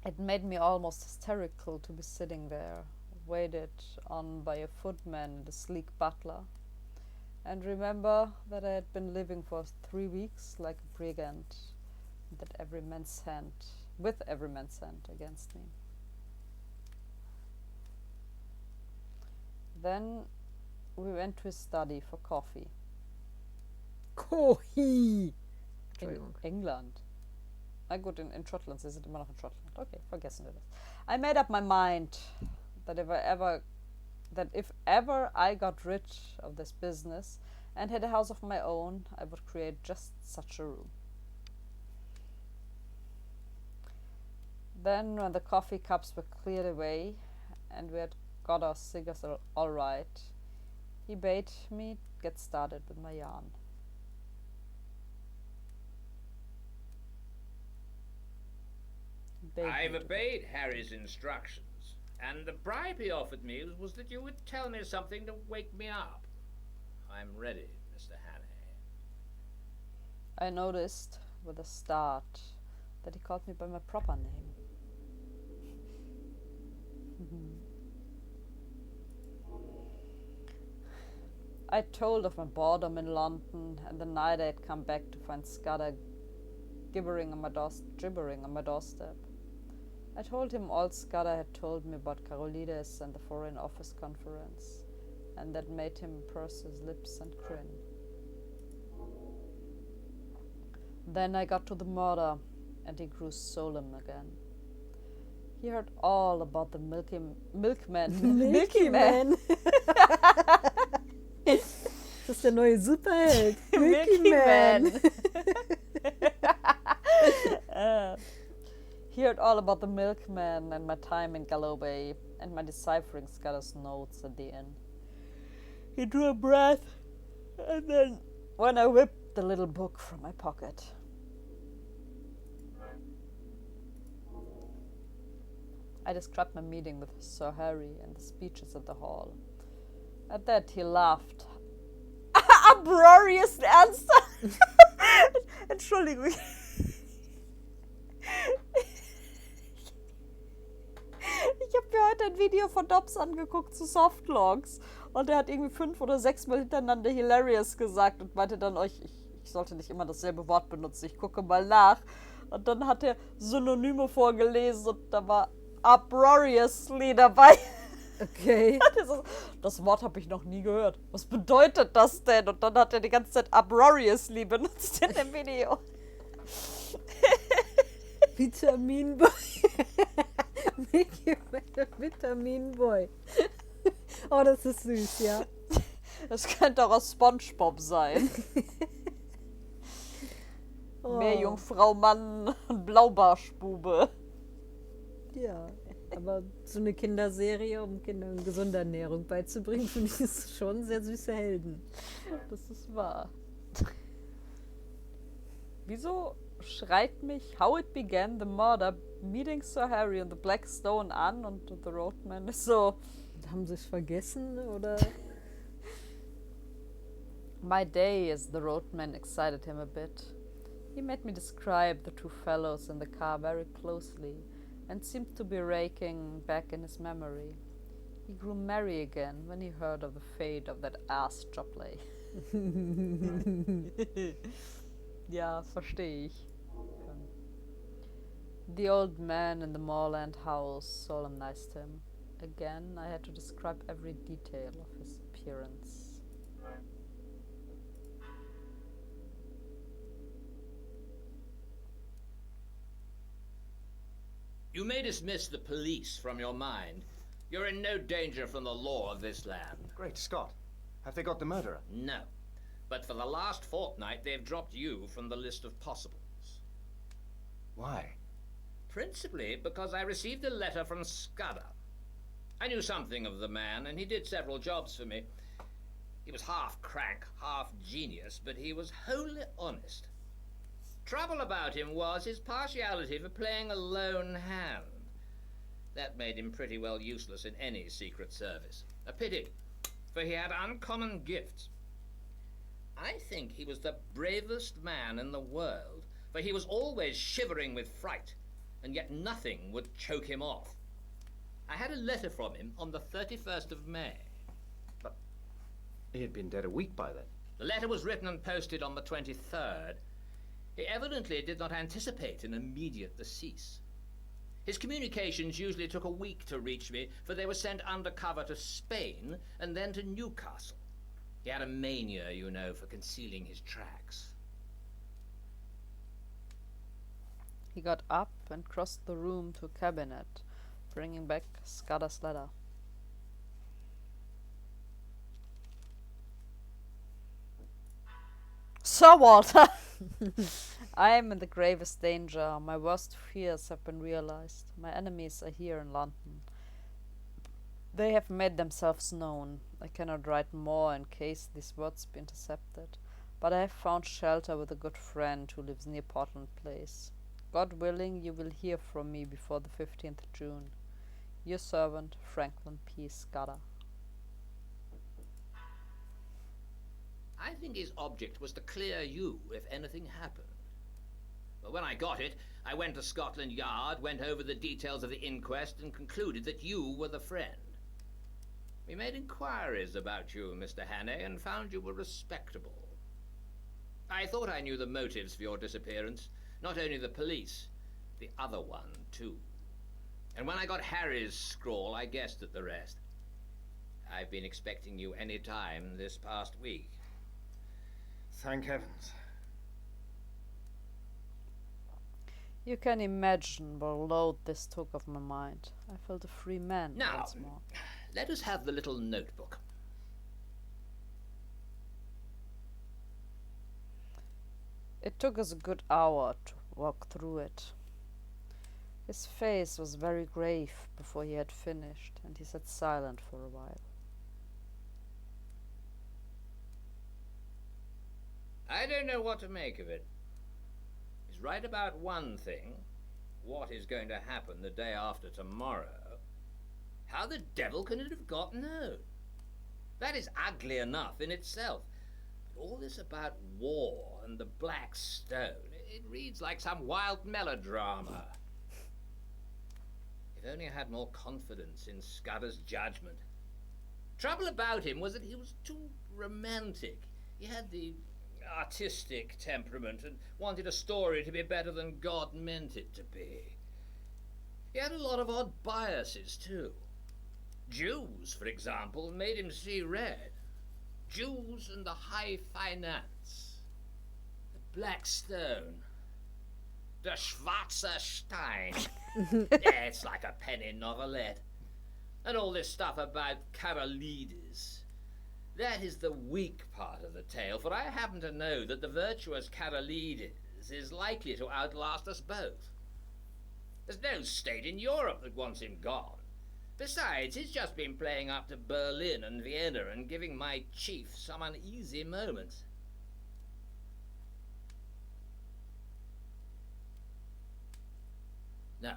It made me almost hysterical to be sitting there, waited on by a footman and a sleek butler, and remember that I had been living for 3 weeks like a brigand, and that with every man's hand against me. Then we went to his study for coffee. Kohi! In England. Na gut, in Schottland. Sie sind immer noch in Schottland. Okay, vergessen wir das. I made up my mind that if ever I got rid of this business and had a house of my own, I would create just such a room. Then, when the coffee cups were cleared away and we had got our cigars all right, he bade me get started with my yarn. I've obeyed Harry's instructions, and the bribe he offered me was that you would tell me something to wake me up. I'm ready, Mr. Hannay. I noticed with a start that he called me by my proper name. I told of my boredom in London and the night I had come back to find Scudder gibbering on my doorstep. I told him all Scudder had told me about Carolides and the Foreign Office Conference, and that made him purse his lips and grin. Then I got to the murder, and he grew solemn again. He heard all about the milkman. Milky Man. Das ist der neue Superheld. Milky Man. He heard all about the milkman and my time in Galloway and my deciphering Scudder's notes at the inn. He drew a breath, and then when I whipped the little book from my pocket. I described my meeting with Sir Harry and the speeches at the hall. At that he laughed. Uproarious answer! Entschuldigung. Ich habe mir heute ein Video von Dobbs angeguckt zu Softlogs und er hat irgendwie 5 oder 6 Mal hintereinander hilarious gesagt und meinte dann euch, ich sollte nicht immer dasselbe Wort benutzen, ich gucke mal nach. Und dann hat er Synonyme vorgelesen und da war uproariously dabei. Okay. Das Wort habe ich noch nie gehört. Was bedeutet das denn? Und dann hat er die ganze Zeit uproariously benutzt in dem Video. Vitaminboy. Vitaminboy. Oh, das ist süß, ja. Das könnte auch aus SpongeBob sein. Oh. Meerjungfrau, Mann, Blaubarschbube. Ja, aber so eine Kinderserie, um Kindern gesunde Ernährung beizubringen, finde ich, ist schon sehr süße Helden. Das ist wahr. Wieso schreit mich How It Began, the Murder, Meeting Sir Harry und the Black Stone an und The Roadman ist so... Haben sie es vergessen, oder? My day as the roadman excited him a bit. He made me describe the two fellows in the car very closely and seemed to be raking back in his memory. He grew merry again when he heard of the fate of that ass Jopley. Ja, verstehe ich. The old man in the moorland house solemnized him. Again, I had to describe every detail of his appearance. You may dismiss the police from your mind. You're in no danger from the law of this land. Great Scott. Have they got the murderer? No. But for the last fortnight, they've dropped you from the list of possibles. Why? Principally because I received a letter from Scudder. I knew something of the man, and he did several jobs for me. He was half crank, half genius, but he was wholly honest. Trouble about him was his partiality for playing a lone hand. That made him pretty well useless in any secret service. A pity, for he had uncommon gifts. I think he was the bravest man in the world, for he was always shivering with fright, and yet nothing would choke him off. I had a letter from him on the 31st of May. But he had been dead a week by then. The letter was written and posted on the 23rd. He evidently did not anticipate an immediate decease. His communications usually took a week to reach me, for they were sent undercover to Spain and then to Newcastle. He had a mania, you know, for concealing his tracks. He got up and crossed the room to a cabinet, bringing back Scudder's letter. Sir Walter! I am in the gravest danger. My worst fears have been realized. My enemies are here in London. They have made themselves known. I cannot write more in case these words be intercepted, but I have found shelter with a good friend who lives near Portland Place. God willing, you will hear from me before the 15th June. Your servant, Franklin P. Scudder. I think his object was to clear you if anything happened. But when I got it, I went to Scotland Yard, went over the details of the inquest, and concluded that you were the friend. We made inquiries about you, Mr. Hannay, and found you were respectable. I thought I knew the motives for your disappearance. Not only the police, the other one, too. And when I got Harry's scrawl, I guessed at the rest. I've been expecting you any time this past week. Thank heavens. You can imagine what a load this took off my mind. I felt a free man Now, once more. let us have the little notebook. It took us a good hour to walk through it. His face was very grave before he had finished, and he sat silent for a while. I don't know what to make of it. He's right about one thing. What is going to happen the day after tomorrow? How the devil can it have got known? That is ugly enough in itself. But all this about war and the Black Stone, It reads like some wild melodrama. If only I had more confidence in Scudder's judgment. Trouble about him was that he was too romantic. He had the artistic temperament and wanted a story to be better than God meant it to be. He had a lot of odd biases, too. Jews, for example, made him see red. Jews and the high finance. The black stone. The Schwarzer Stein. Yeah, it's like a penny novelette. And all this stuff about Carolides. That is the weak part of the tale, for I happen to know that the virtuous Carolides is likely to outlast us both. There's no state in Europe that wants him gone. Besides, he's just been playing up to Berlin and Vienna and giving my chief some uneasy moments. No.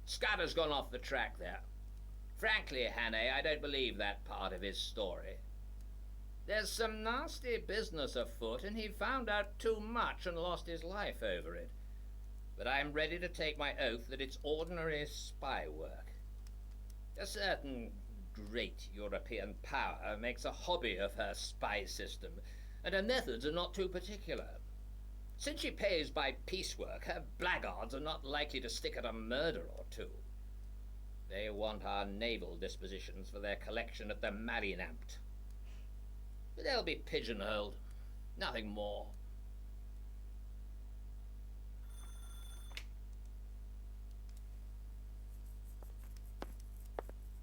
Scudder's gone off the track there. Frankly, Hannay, I don't believe that part of his story. There's some nasty business afoot, and he found out too much and lost his life over it. But I'm ready to take my oath that it's ordinary spy work. A certain great European power makes a hobby of her spy system, and her methods are not too particular. Since she pays by piecework, her blackguards are not likely to stick at a murder or two. They want our naval dispositions for their collection at the Marienamt. But they'll be pigeonholed. Nothing more.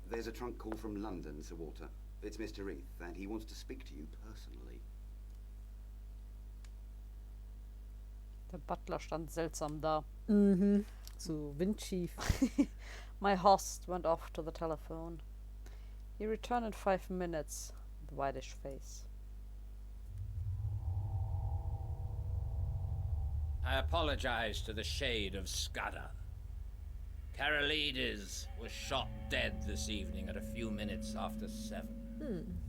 There's a trunk call from London, Sir Walter. It's Mr. Reith, and he wants to speak to you personally. Der Butler stand seltsam da. Mhm. So windschief. My host went off to the telephone. He returned in 5 minutes, with whitish face. I apologize to the shade of Scudder. Carolides was shot dead this evening at a few minutes after 7.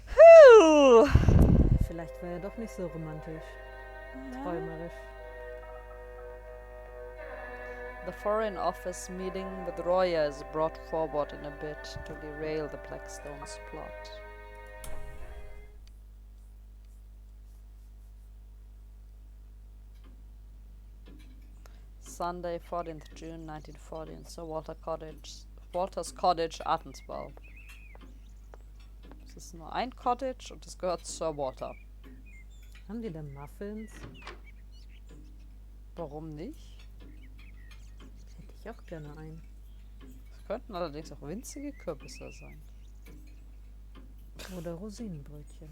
Whew! Vielleicht war er doch nicht so romantisch. Träumerisch. The Foreign Office meeting with Roya is brought forward in a bit to derail the Blackstone's plot. Sunday, 14th June 1914, Sir Walter's Cottage, Artenswell. Es ist nur ein Cottage und es gehört Sir Walter. Haben die da Muffins? Warum nicht? Hätte ich auch gerne einen. Es könnten allerdings auch winzige Kürbisse sein. Oder Rosinenbrötchen.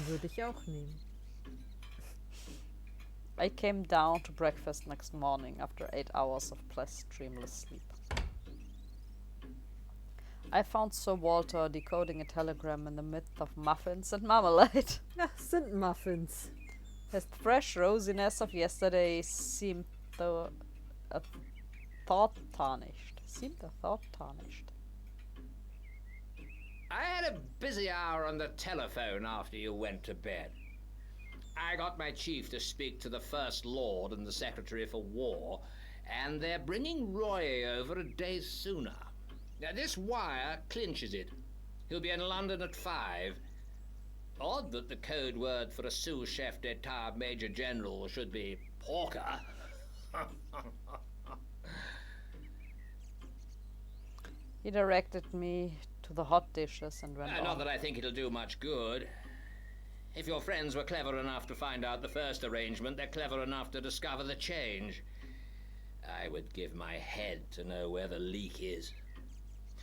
Würde ich auch nehmen. I came down to breakfast next morning after 8 hours of pleasant dreamless sleep. I found Sir Walter decoding a telegram in the midst of muffins and marmalade. Ja, es sind Muffins. His fresh rosiness of yesterday seemed a thought tarnished. I had a busy hour on the telephone after you went to bed. I got my chief to speak to the First Lord and the Secretary for War, and they're bringing Roy over a day sooner. Now, this wire clinches it. He'll be in London at 5. Odd that the code word for a sous chef d'etat major general should be porker. He directed me to the hot dishes and went on. Not that I think it'll do much good. If your friends were clever enough to find out the first arrangement, they're clever enough to discover the change. I would give my head to know where the leak is.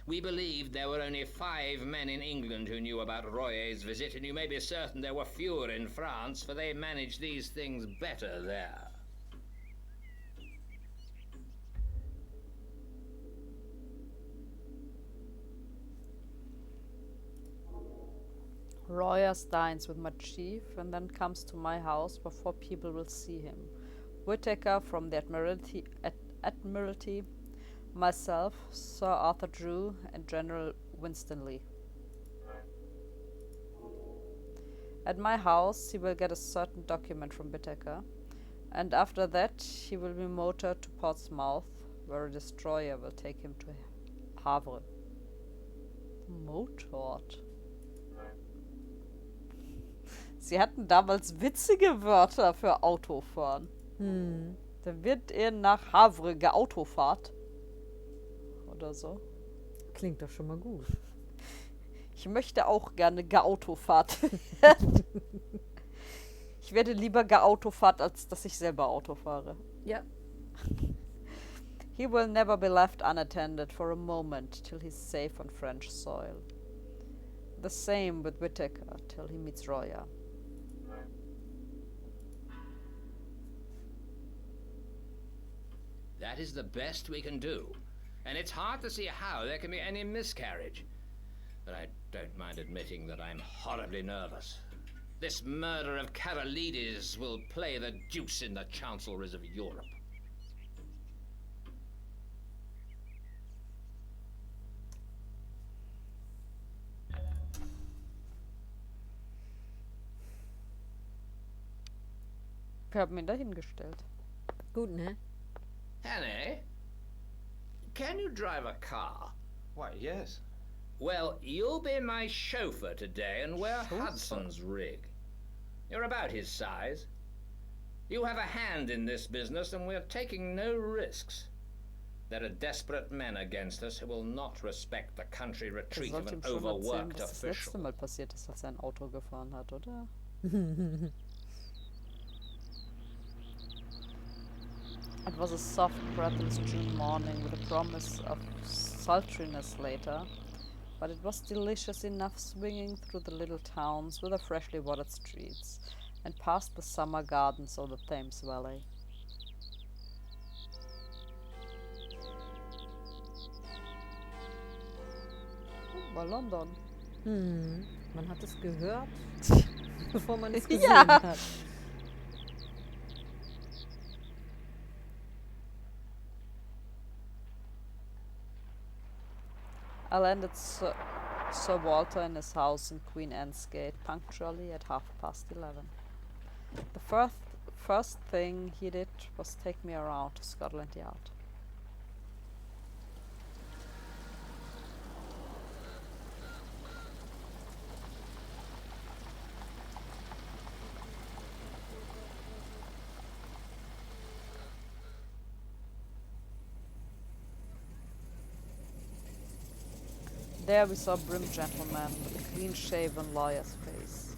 We believed there were only 5 men in England who knew about Royer's visit, and you may be certain there were fewer in France, for they manage these things better there. Royer dines with my chief and then comes to my house where 4 people will see him. Whittaker from the Admiralty, myself, Sir Arthur Drew, and General Winstanley. At my house, he will get a certain document from Bitteker, and after that, he will be motored to Portsmouth, where a destroyer will take him to Havre. Motored. Sie hatten damals witzige Wörter für Autofahren. Dann wird er nach Havre geautofahrt. Oder so. Klingt doch schon mal gut. Ich möchte auch gerne geautofahrt werden. Ich werde lieber geautofahrt, als dass ich selber Auto fahre. Ja. He will never be left unattended for a moment till he's safe on French soil. The same with Whittaker till he meets Roya. That is the best we can do. And it's hard to see how there can be any miscarriage. But I don't mind admitting that I'm horribly nervous. This murder of Karolides will play the deuce in the chancelleries of Europe. Wir haben ihn dahingestellt. Gut, ne? Hannah, can you drive a car? Why, yes. Well, you'll be my chauffeur today and wear Hudson's rig. You're about his size. You have a hand in this business and we're taking no risks. There are desperate men against us who will not respect the country retreat of an overworked Das letzte official. Mal passiert ist, als er ein Auto gefahren hat, oder? It was a soft, breathless June morning with a promise of sultriness later, but it was delicious enough swinging through the little towns with their freshly watered streets and past the summer gardens of the Thames Valley. War London. Man hat es gehört, bevor man es gesehen Ja. hat. I landed Sir Walter in his house in Queen Anne's Gate punctually at 11:30. The first thing he did was take me around to Scotland Yard. There we saw a prim gentleman with a clean-shaven lawyer's face.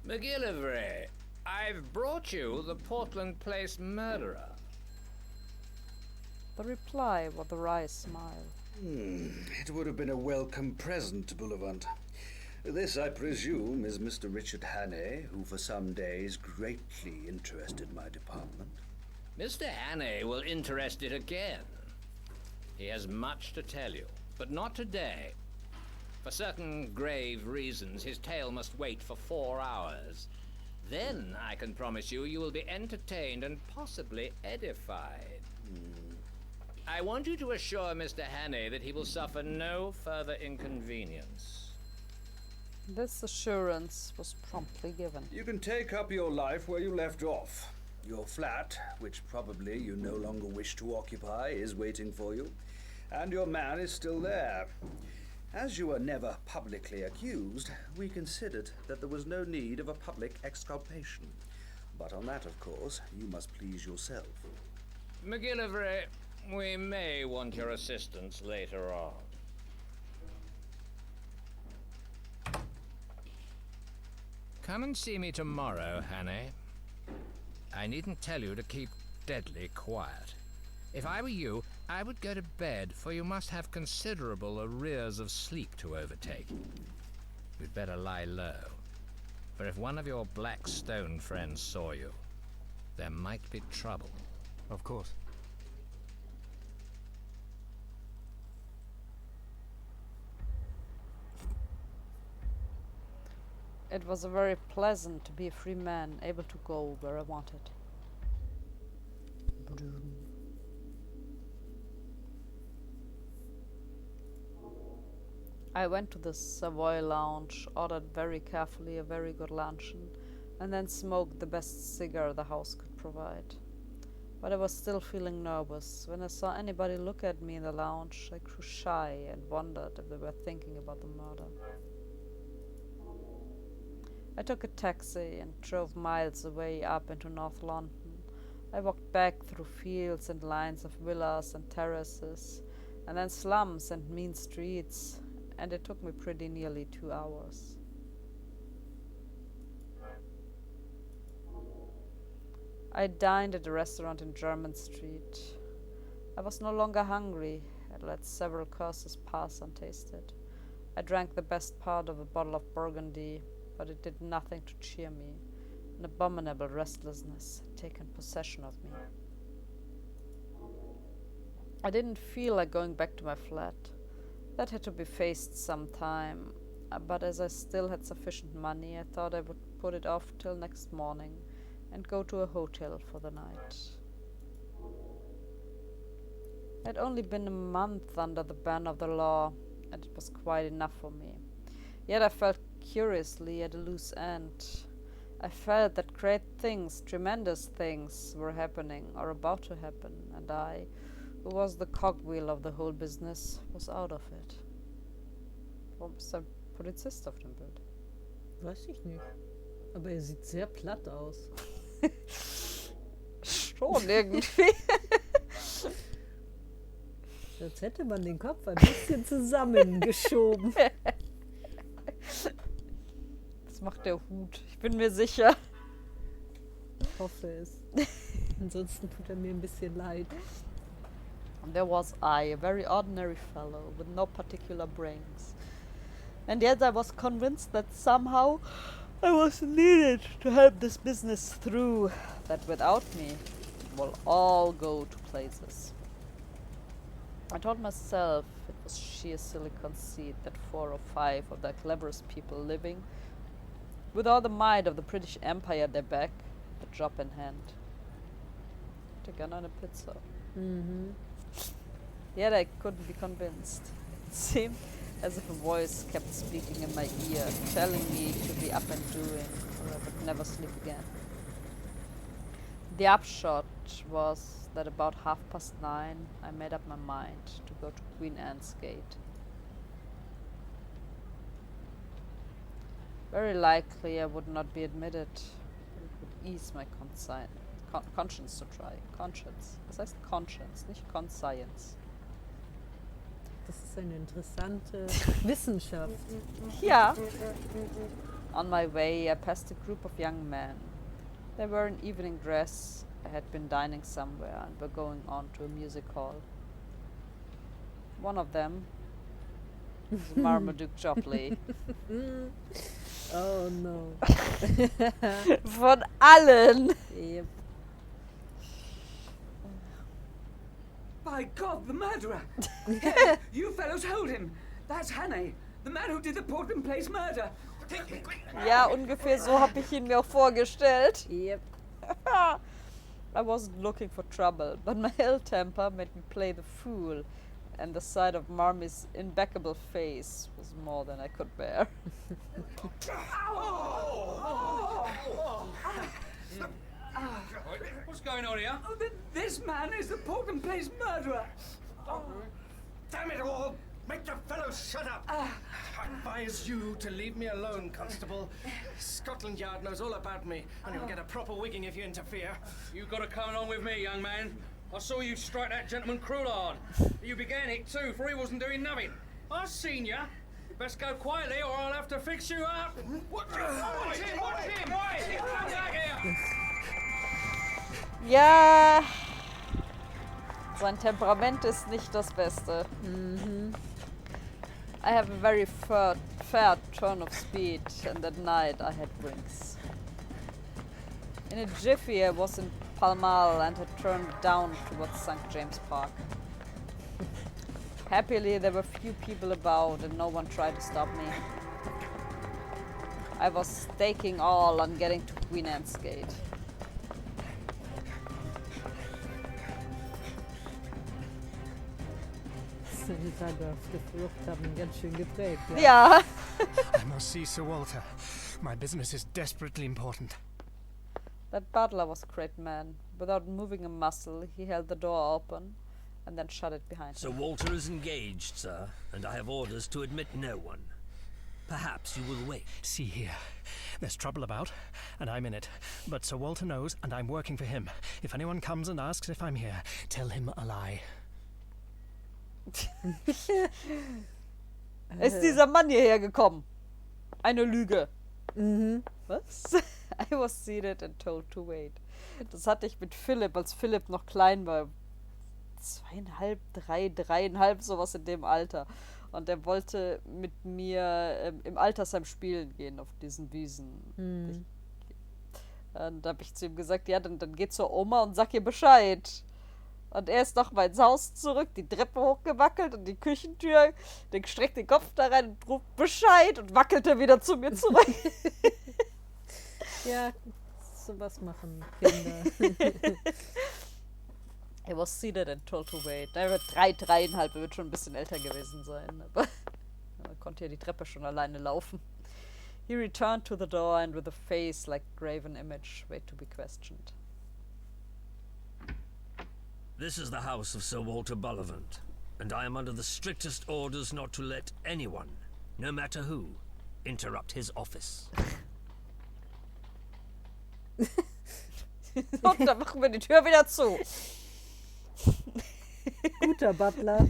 McGillivray, I've brought you the Portland Place murderer. The reply was a wry smile. It would have been a welcome present to Bullivant. This, I presume, is Mr. Richard Hannay, who for some days greatly interested my department. Mr. Hannay will interest it again. He has much to tell you, but not today. For certain grave reasons, his tale must wait for 4 hours. Then, I can promise you, you will be entertained and possibly edified. I want you to assure Mr. Hannay that he will suffer no further inconvenience. This assurance was promptly given. You can take up your life where you left off. Your flat, which probably you no longer wish to occupy, is waiting for you, and your man is still there. As you were never publicly accused, we considered that there was no need of a public exculpation. But on that, of course, you must please yourself. McGillivray, we may want your assistance later on. Come and see me tomorrow, Hannay. I needn't tell you to keep deadly quiet. If I were you, I would go to bed, for you must have considerable arrears of sleep to overtake. You'd better lie low, for if one of your Black Stone friends saw you, there might be trouble. Of course. It was very pleasant to be a free man, able to go where I wanted. I went to the Savoy Lounge, ordered very carefully a very good luncheon, and then smoked the best cigar the house could provide. But I was still feeling nervous. When I saw anybody look at me in the lounge, I grew shy and wondered if they were thinking about the murder. I took a taxi and drove miles away up into North London. I walked back through fields and lines of villas and terraces, and then slums and mean streets, and it took me pretty nearly 2 hours. I dined at a restaurant in Jermyn Street. I was no longer hungry. I let several courses pass untasted. I drank the best part of a bottle of Burgundy, but it did nothing to cheer me. An abominable restlessness had taken possession of me. I didn't feel like going back to my flat. That had to be faced sometime, but as I still had sufficient money, I thought I would put it off till next morning and go to a hotel for the night. I'd only been a month under the ban of the law, and it was quite enough for me. Yet I felt curiously at a loose end. I felt that great things, tremendous things, were happening or about to happen, and I, who was the cogwheel of the whole business, was out of it. Warum ist der Polizist auf dem Bild? Weiß ich nicht. Aber er sieht sehr platt aus. Schon irgendwie. Als hätte man den Kopf ein bisschen zusammengeschoben. Das macht der Hut. Ich bin mir sicher. Ich hoffe es. Ansonsten tut er mir ein bisschen leid. And there was I, a very ordinary fellow with no particular brains. And yet I was convinced that somehow I was needed to help this business through, that without me it will all go to places. I told myself it was sheer silly conceit that 4 or 5 of the cleverest people living, with all the might of the British Empire at their back, the job in hand. Hätte gerne eine Pizza. Yet I couldn't be convinced. It seemed as if a voice kept speaking in my ear, telling me to be up and doing, or I would never sleep again. The upshot was that about 9:30 I made up my mind to go to Queen Anne's Gate. Very likely I would not be admitted, but it would ease my conscience to try. Conscience. Das heißt Conscience, nicht Conscience. Das ist eine interessante Wissenschaft. Yeah. On my way, I passed a group of young men. They were in evening dress. I had been dining somewhere and were going on to a music hall. One of them was Marmaduke Jopley. Oh no. Von allen! Yep. By God, the murderer! Hey, you fellows hold him! That's Hannay, the man who did the Portland Place murder! Ja, ungefähr so habe ich ihn mir auch vorgestellt. Yep. I wasn't looking for trouble, but my ill temper made me play the fool, and the sight of Marmy's impeccable face was more than I could bear. What's going on here? Oh, this man is the Portland Place murderer! Damn it all! Make the fellow shut up! I advise you to leave me alone, Constable. Scotland Yard knows all about me, and you'll get a proper wigging if you interfere. You gotta come along with me, young man. I saw you strike that gentleman cruel hard. You began it too, for he wasn't doing nothing. I seen ya. Best go quietly, or I'll have to fix you up. Watch him! Watch him! Right, come back here! Ja, sein Temperament ist nicht das Beste. I have a very fair turn of speed, and that night I had drinks. In a jiffy I was in Pall Mall and had turned down towards St. James Park. Happily there were few people about and no one tried to stop me. I was staking all on getting to Queen Anne's Gate. Die Tage auf der Flucht haben ihn ganz schön geprägt. Ja. I must see Sir Walter. My business is desperately important. That butler was a great man. Without moving a muscle, he held the door open and then shut it behind Sir him. Walter is engaged, sir, and I have orders to admit no one. Perhaps you will wait. See here. There's trouble about, and I'm in it. But Sir Walter knows, and I'm working for him. If anyone comes and asks if I'm here, tell him a lie. Ist dieser Mann hierher gekommen? Eine Lüge. Mhm. Was? I was seated and told to wait. Das hatte ich mit Philipp, als Philipp noch klein war. 2,5, 3,5, sowas in dem Alter. Und er wollte mit mir im Altersheim spielen gehen auf diesen Wiesen. Mhm. Und da habe ich zu ihm gesagt, ja, dann geh zur Oma und sag ihr Bescheid. Und er ist noch mal ins Haus zurück, die Treppe hochgewackelt und die Küchentür, der streckt den Kopf da rein und ruft Bescheid und wackelte wieder zu mir zurück. Ja, sowas machen Kinder. I was seated and told to wait. Er wird 3,5, er wird schon ein bisschen älter gewesen sein. Aber er konnte ja die Treppe schon alleine laufen. He returned to the door and with a face like a graven image, wait to be questioned. This is the house of Sir Walter Bullivant, and I am under the strictest orders not to let anyone, no matter who, interrupt his office. Und dann machen wir die Tür wieder zu. Guter Butler.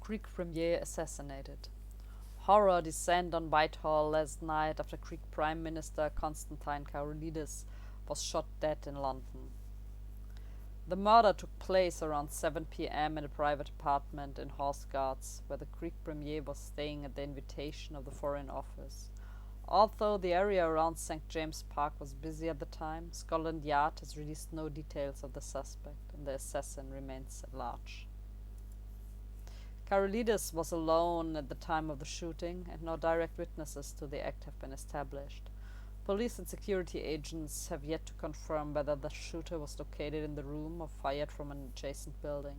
Greek premier assassinated. Horror descended on Whitehall last night after Greek Prime Minister Constantine Karolidis was shot dead in London. The murder took place around 7 p.m. in a private apartment in Horse Guards, where the Greek premier was staying at the invitation of the Foreign Office. Although the area around St. James Park was busy at the time, Scotland Yard has released no details of the suspect, and the assassin remains at large. Karolidis was alone at the time of the shooting, and no direct witnesses to the act have been established. Police and security agents have yet to confirm whether the shooter was located in the room or fired from an adjacent building.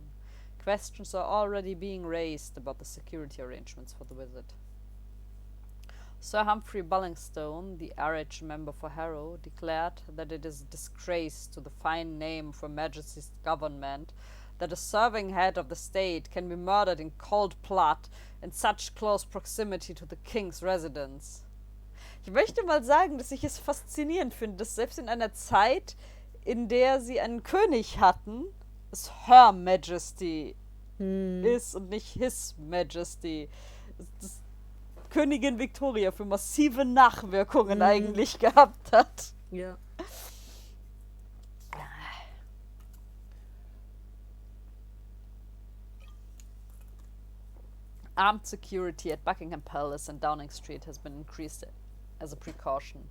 Questions are already being raised about the security arrangements for the visit. Sir Humphrey Bullingstone, the RH member for Harrow, declared that it is a disgrace to the fine name of Her Majesty's government that a serving head of the state can be murdered in cold blood in such close proximity to the king's residence. Ich möchte mal sagen, dass ich es faszinierend finde, dass selbst in einer Zeit, in der sie einen König hatten, es Her Majesty ist und nicht His Majesty. Das Königin Victoria für massive Nachwirkungen eigentlich gehabt hat. Ja. Armed security at Buckingham Palace and Downing Street has been increased as a precaution.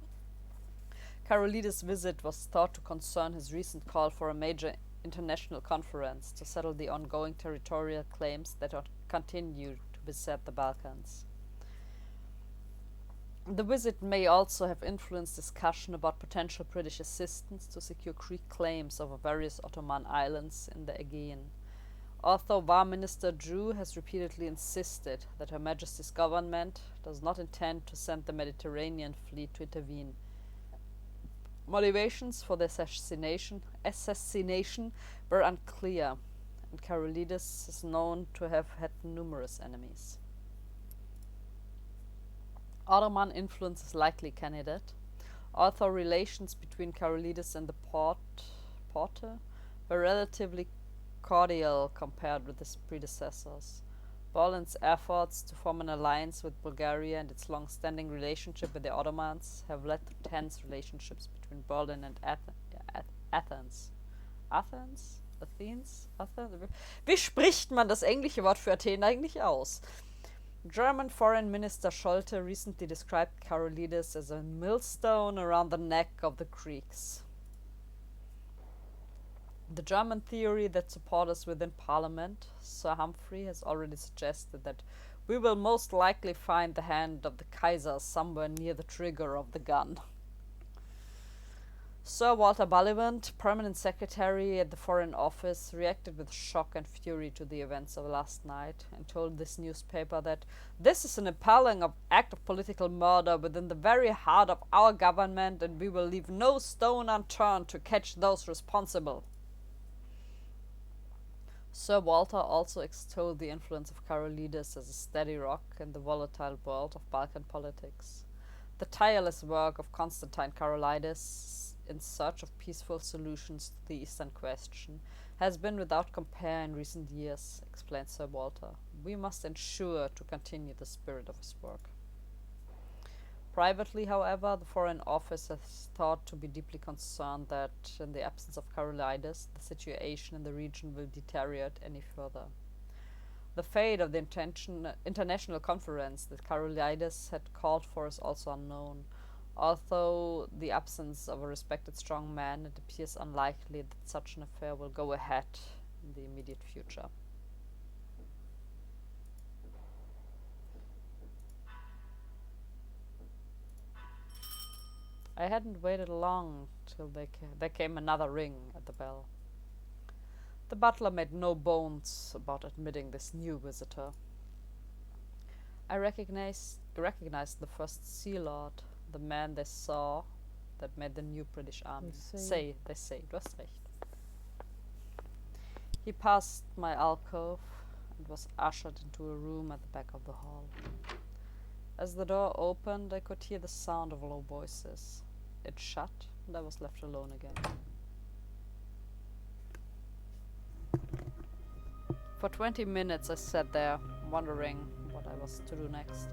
Karolidis' visit was thought to concern his recent call for a major international conference to settle the ongoing territorial claims that continue to beset the Balkans. The visit may also have influenced discussion about potential British assistance to secure Greek claims over various Ottoman islands in the Aegean. Although War Minister Drew has repeatedly insisted that Her Majesty's government does not intend to send the Mediterranean fleet to intervene. Motivations for the assassination were unclear, and Karolidis is known to have had numerous enemies. Ottoman influence is likely candidate, although relations between Karolidis and the Porte were relatively cordial compared with his predecessors. Boleyn's efforts to form an alliance with Bulgaria and its long-standing relationship with the Ottomans have led to tense relationships between Berlin and Athens. Athens? Wie spricht man das englische Wort für Athen eigentlich aus? German Foreign Minister Scholte recently described Karolidis as a millstone around the neck of the Greeks. The German theory that supporters within Parliament, Sir Humphrey, has already suggested that We will most likely find the hand of the Kaiser somewhere near the trigger of the gun. Sir Walter Bullivant, permanent secretary at the Foreign Office, reacted with shock and fury to the events of last night and told this newspaper that this is an appalling act of political murder within the very heart of our government, and we will leave no stone unturned to catch those responsible. Sir Walter also extolled the influence of Karolidis as a steady rock in the volatile world of Balkan politics. The tireless work of Constantine Karolidis in search of peaceful solutions to the Eastern question has been without compare in recent years, explained Sir Walter. We must ensure to continue the spirit of his work. Privately, however, the Foreign Office has thought to be deeply concerned that, in the absence of Karolidis, the situation in the region will deteriorate any further. The fate of the international conference that Karolidis had called for is also unknown. Although the absence of a respected strong man, it appears unlikely that such an affair will go ahead in the immediate future. I hadn't waited long till there came another ring at the bell. The butler made no bones about admitting this new visitor. I recognized the first Sea Lord, the man they saw that made the new British army. They say, du hast recht. He passed my alcove and was ushered into a room at the back of the hall. As the door opened, I could hear the sound of low voices. It shut, and I was left alone again. For 20 minutes I sat there, wondering what I was to do next.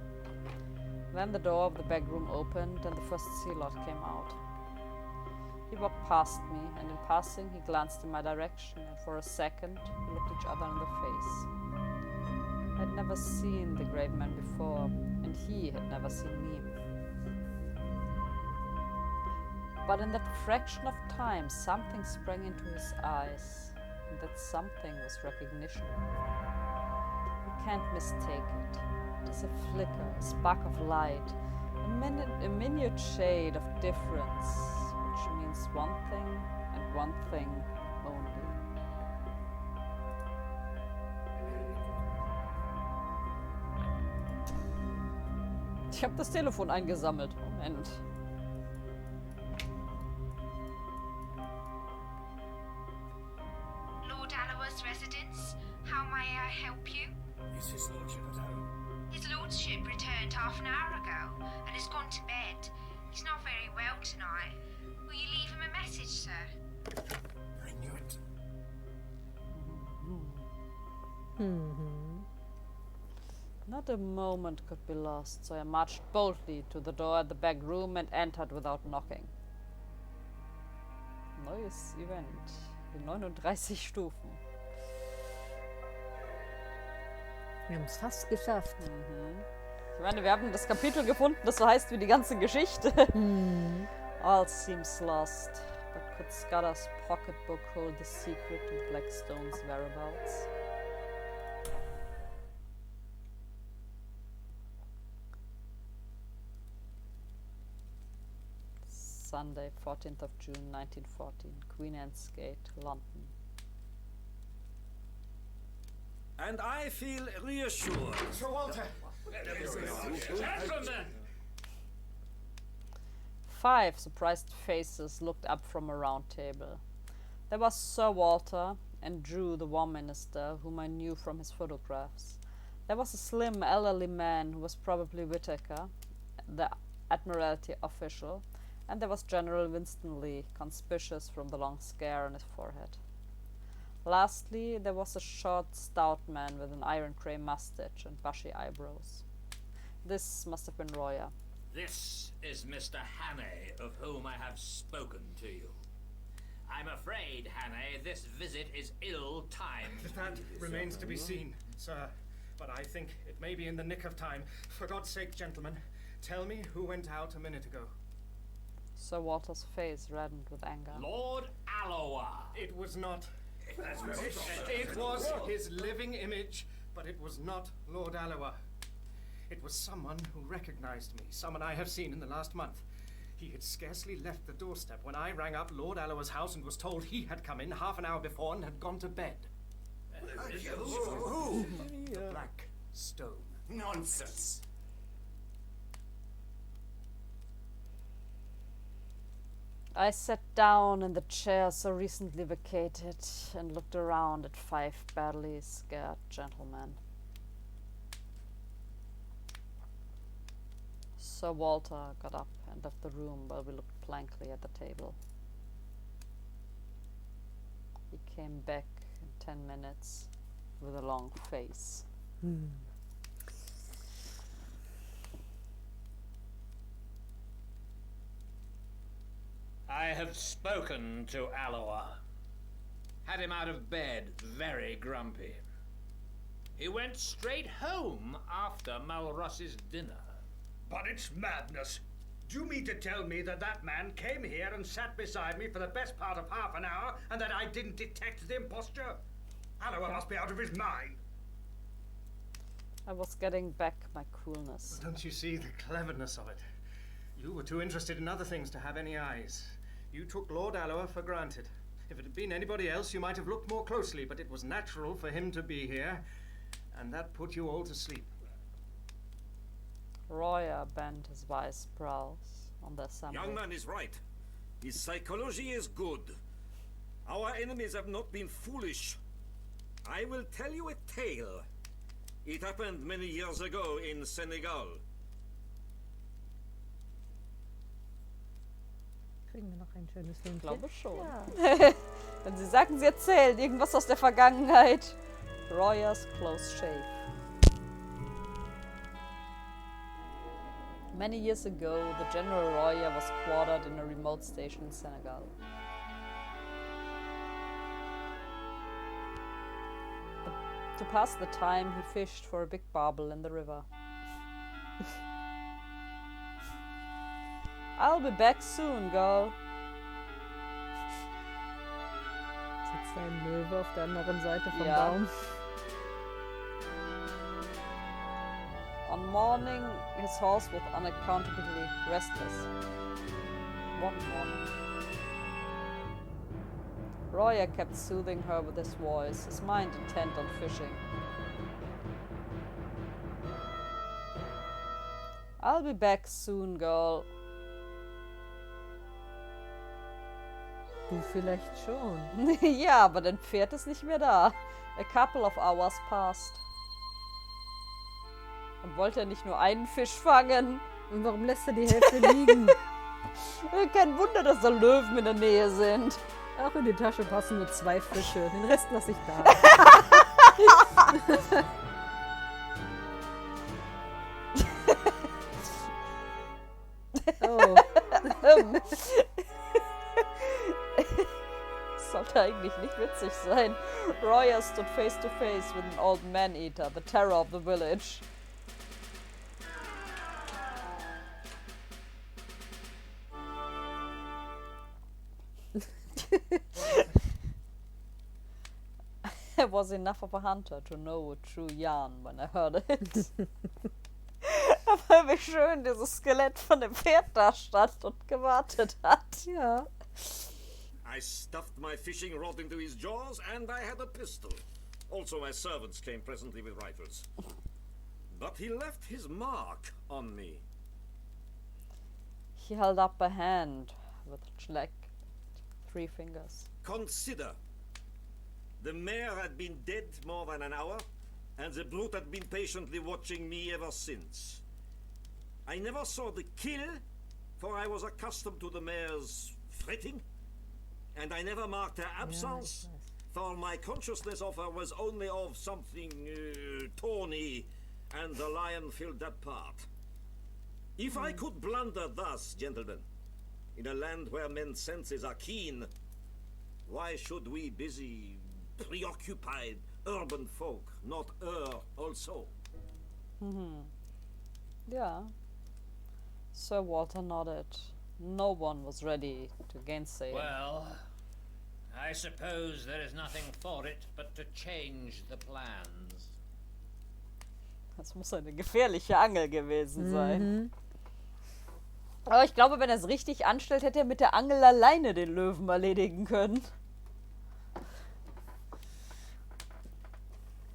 Then the door of the back room opened and the first Sea Lord came out. He walked past me, and in passing he glanced in my direction, and for a second we looked each other in the face. I had never seen the great man before, and he had never seen me. But in that fraction of time something sprang into his eyes, and that something was recognition. You can't mistake it. It is a flicker, a spark of light, a minute shade of difference, which means one thing and one thing only. Ich habe das Telefon eingesammelt. Moment. Lord Allowa's residence. How may I help you? Is his lordship at home? His lordship returned half an hour ago and has gone to bed. He's not very well tonight. Will you leave him a message, sir? I knew it. Not a moment could be lost, so I marched boldly to the door at the back room and entered without knocking. Neues Event. Die 39 Stufen. Wir haben es fast geschafft. Ich meine, wir haben das Kapitel gefunden, das so heißt wie die ganze Geschichte. All seems lost, but could Scudder's pocketbook hold the secret to Blackstone's whereabouts? Sunday, 14th of June, 1914, Queen Anne's Gate, London. And I feel reassured. Sir Walter! Gentlemen! 5 surprised faces looked up from a round table. There was Sir Walter and Drew, the War Minister, whom I knew from his photographs. There was a slim, elderly man who was probably Whittaker, the Admiralty official, and there was General Winstanley, conspicuous from the long scar on his forehead. Lastly, there was a short, stout man with an iron grey moustache and bushy eyebrows. This must have been Roya. This is Mr. Hannay, of whom I have spoken to you. I'm afraid, Hannay, this visit is ill-timed. That remains to be seen, sir. But I think it may be in the nick of time. For God's sake, gentlemen, tell me who went out a minute ago. Sir Walter's face reddened with anger. Lord Allowa. It was not. It was his living image, but it was not Lord Allowa. It was someone who recognized me, someone I have seen in the last month. He had scarcely left the doorstep when I rang up Lord Alloa's house and was told he had come in half an hour before and had gone to bed. Who? The Black Stone. Nonsense. I sat down in the chair so recently vacated and looked around at 5 badly scared gentlemen. Sir Walter got up and left the room while we looked blankly at the table. He came back in 10 minutes with a long face. I have spoken to Alloa. Had him out of bed, very grumpy. He went straight home after Malross's dinner. But it's madness. Do you mean to tell me that that man came here and sat beside me for the best part of half an hour and that I didn't detect the imposture? Alloa must be out of his mind. I was getting back my coolness. Don't you see the cleverness of it? You were too interested in other things to have any eyes. You took Lord Alloa for granted. If it had been anybody else, you might have looked more closely, but it was natural for him to be here, and that put you all to sleep. Roya bent his wise brows on the assembly. Young man is right. His psychology is good. Our enemies have not been foolish. I will tell you a tale. It happened many years ago in Senegal. Kriegen wir noch ein schönes Filmchen? Ich glaube schon. Ja. Wenn Sie sagen, Sie erzählen irgendwas aus der Vergangenheit. Royas close shave. Many years ago, the General Roya was quartered in a remote station in Senegal. To pass the time, he fished for a big barbel in the river. I'll be back soon, girl. Sitzt ein Löwe auf der anderen Seite vom Ja. Baum. On morning, his horse was unaccountably restless. One morning. Roya kept soothing her with his voice, his mind intent on fishing. I'll be back soon, girl. Du vielleicht schon. Ja, aber dein Pferd ist nicht mehr da. A couple of hours passed. Und wollte er nicht nur einen Fisch fangen? Und warum lässt er die Hälfte liegen? Kein Wunder, dass da Löwen in der Nähe sind. Auch in die Tasche passen nur 2 Fische. Den Rest lasse ich da. Oh. Sollte eigentlich nicht witzig sein. Roya stood face to face with an old man-eater, the terror of the village. I was enough of a hunter to know a true yarn when I heard it. Aber wie schön dieses Skelett von dem Pferd da stand und gewartet hat. Ja. I stuffed my fishing rod into his jaws and I had a pistol. Also my servants came presently with rifles. But he left his mark on me. He held up a hand with like 3 fingers. Consider. The mare had been dead more than an hour, and the brute had been patiently watching me ever since. I never saw the kill, for I was accustomed to the mare's fretting, and I never marked her absence, for my consciousness of her was only of something tawny, and the lion filled that part. If I could blunder thus, gentlemen, in a land where men's senses are keen, why should we busy, preoccupied urban folk not err also? Yeah. Sir Walter nodded. No one was ready to gainsay him. Well, I suppose there is nothing for it but to change the plans. Das muss eine gefährliche Angel gewesen sein. Aber ich glaube, wenn er es richtig anstellt, hätte er mit der Angel alleine den Löwen erledigen können.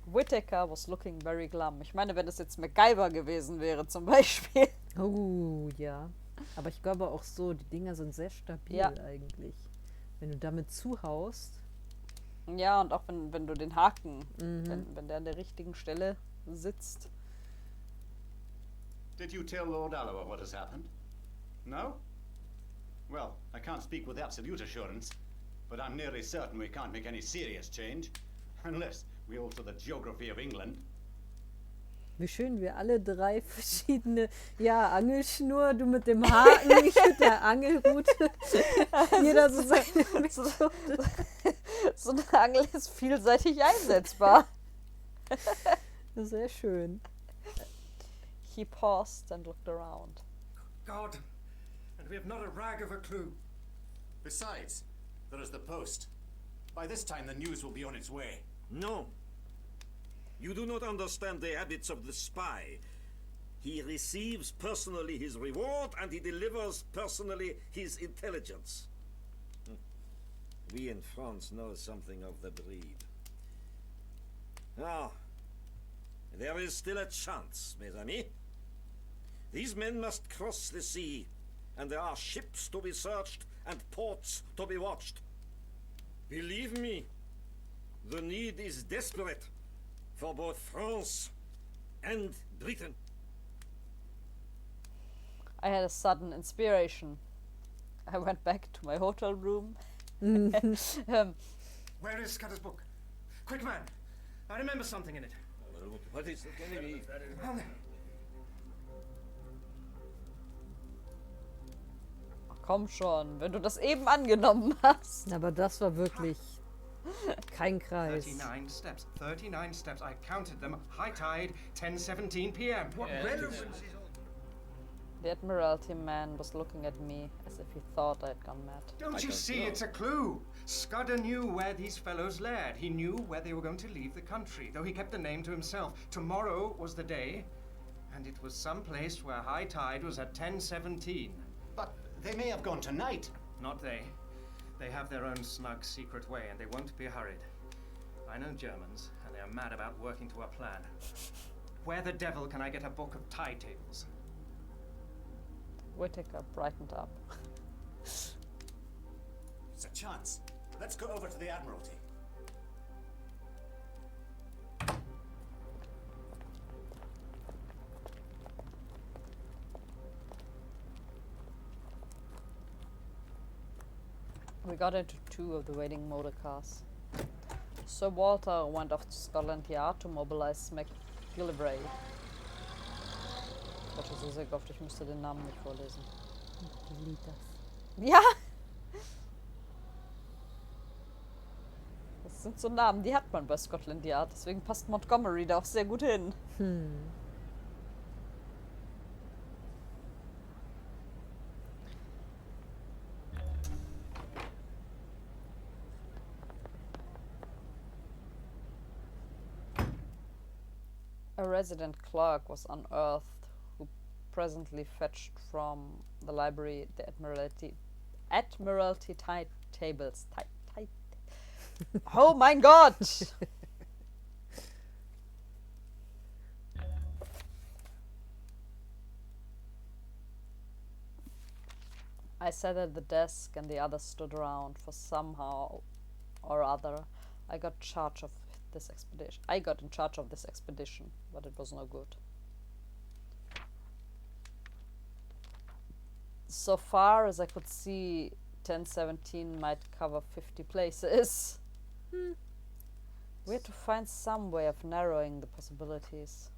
Whittaker was looking very glum. Ich meine, wenn es jetzt MacGyver gewesen wäre zum Beispiel. Oh, ja. Aber ich glaube auch so, die Dinger sind sehr stabil eigentlich. Wenn du damit zuhaust. Ja, und auch wenn du den Haken, wenn der an der richtigen Stelle sitzt. Did you tell Lord Alloa what has happened? No? Well, I can't speak with absolute assurance, but I'm nearly certain we can't make any serious change, unless we alter the geography of England. Wie schön wir alle drei verschiedene, Angelschnur, du mit dem Haken, ich mit der Angelrute. Jeder so seine Methode. So eine Angel ist vielseitig einsetzbar. Sehr schön. He paused and looked around. God, and we have not a rag of a clue. Besides, there is the post. By this time the news will be on its way. No. You do not understand the habits of the spy. He receives personally his reward and he delivers personally his intelligence. We in France know something of the breed. Now, there is still a chance, mes amis. These men must cross the sea, and there are ships to be searched and ports to be watched. Believe me, the need is desperate for both France and Britain. I had a sudden inspiration. I went back to my hotel room. Where is Scudder's book? Quick, man! I remember something in it. What is it going to be? Komm schon, wenn du das eben angenommen hast. Aber das war wirklich kein Kreis. 39 steps. 39 steps. I counted them. High tide, 10:17 p.m. What relevance is all? The Admiralty man was looking at me as if he thought I'd gone mad. Don't you see? It's a clue. Scudder knew where these fellows laired. He knew where they were going to leave the country, though he kept the name to himself. Tomorrow was the day, and it was some place where high tide was at 10:17. But they may have gone tonight. Not they. They have their own snug, secret way, and they won't be hurried. I know Germans, and they are mad about working to a plan. Where the devil can I get a book of tide tables? Whittaker brightened up. It's a chance. Let's go over to the Admiralty. We got into two of the waiting motor cars. Sir Walter went off to Scotland Yard to mobilize MacGillivray. Ich hatte so sehr gehofft, ich müsste den Namen nicht vorlesen. Ja! Das sind so Namen, die hat man bei Scotland Yard. Deswegen passt Montgomery da auch sehr gut hin. A resident clerk was unearthed, who presently fetched from the library the Admiralty tide tables. Oh mein Gott! I sat at the desk and the others stood around, for somehow or other I got in charge of this expedition, but it was no good. So far as I could see, 1017 might cover 50 places. We had to find some way of narrowing the possibilities.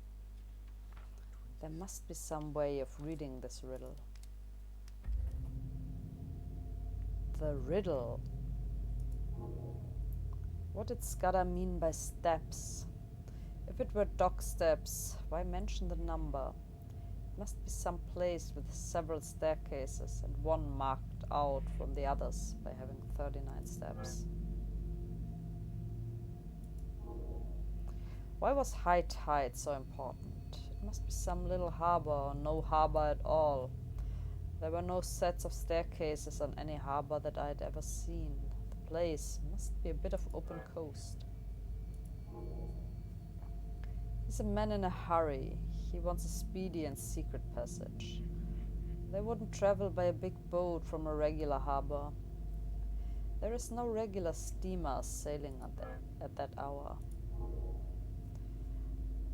There must be some way of reading this riddle. The riddle. What did Scudder mean by steps? If it were dock steps, why mention the number? It must be some place with several staircases and one marked out from the others by having 39 steps. Why was high tide so important? Must be some little harbor or no harbor at all. There were no sets of staircases on any harbor that I'd ever seen. The place must be a bit of open coast. He's a man in a hurry. He wants a speedy and secret passage. They wouldn't travel by a big boat from a regular harbor. There is no regular steamer sailing at that hour.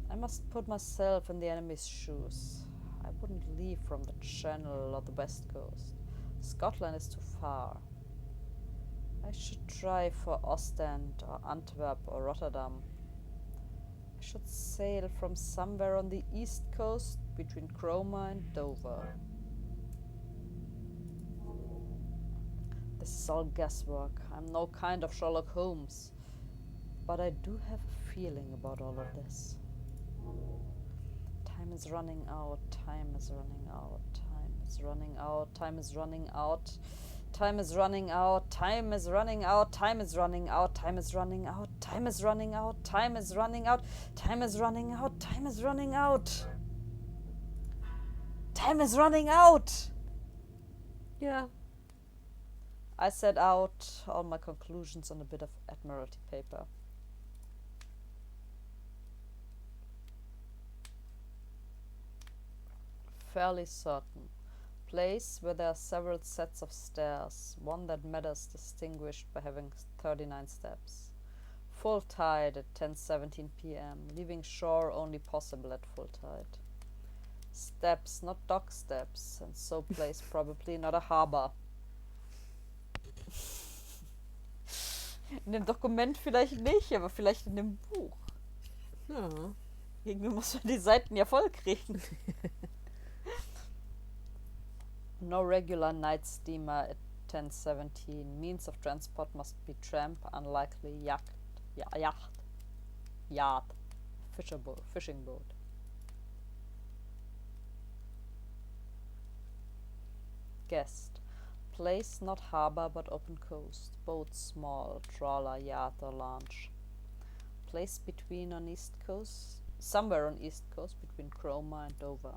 I must put myself in the enemy's shoes. I wouldn't leave from the Channel or the West Coast. Scotland is too far. I should try for Ostend or Antwerp or Rotterdam. I should sail from somewhere on the east coast between Cromer and Dover. This is all guesswork. I'm no kind of Sherlock Holmes. But I do have a feeling about all of this. Time is running out, time is running out, time is running out, time is running out, time is running out, time is running out, time is running out, time is running out, time is running out, time is running out, time is running out, time is running out. Time is running out! Yeah. I set out all my conclusions on a bit of Admiralty paper. Fairly certain. Place where there are several sets of stairs, one that matters distinguished by having 39 steps. Full tide at 10:17 p.m., leaving shore only possible at full tide. Steps, not dock steps, and so place probably not a harbor. In dem Dokument vielleicht nicht, aber vielleicht in dem Buch. Ja. Irgendwie muss man die Seiten ja voll kriegen. No regular night steamer at 10:17. Means of transport must be tramp, unlikely yacht, fishing boat. Guest. Place not harbor but open coast. Boat small, trawler, yacht or launch. Place between on east coast, somewhere on east coast between Cromer and Dover.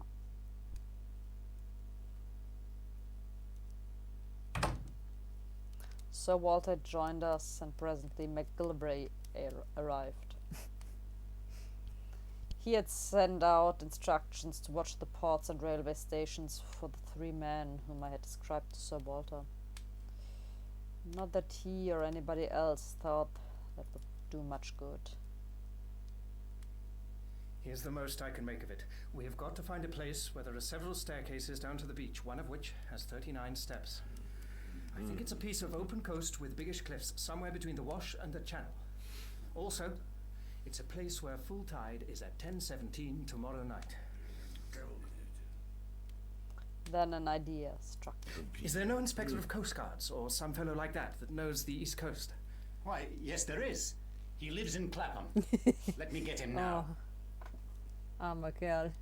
Sir Walter joined us, and presently MacGillivray arrived. He had sent out instructions to watch the ports and railway stations for the 3 men whom I had described to Sir Walter. Not that he or anybody else thought that would do much good. Here's the most I can make of it. We have got to find a place where there are several staircases down to the beach, one of which has 39 steps. I think it's a piece of open coast with biggish cliffs, somewhere between the Wash and the Channel. Also, it's a place where full tide is at 10:17 tomorrow night. Then an idea struck me. Is there no inspector of Coast Guards or some fellow like that knows the East Coast? Why, yes, there is. He lives in Clapham. Let me get him now. Armer Kerl.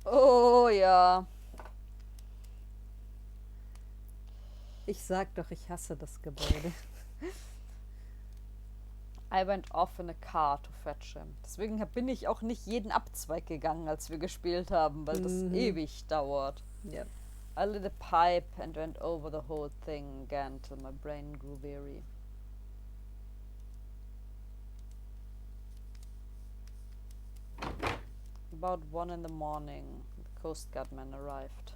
Oh ja. Ich sag doch, ich hasse das Gebäude. I went off in a car to fetch him. Deswegen bin ich auch nicht jeden Abzweig gegangen, als wir gespielt haben, weil das ewig dauert. Yep. I lit a pipe and went over the whole thing again till my brain grew weary. About 1 in the morning, the Coast Guard man arrived.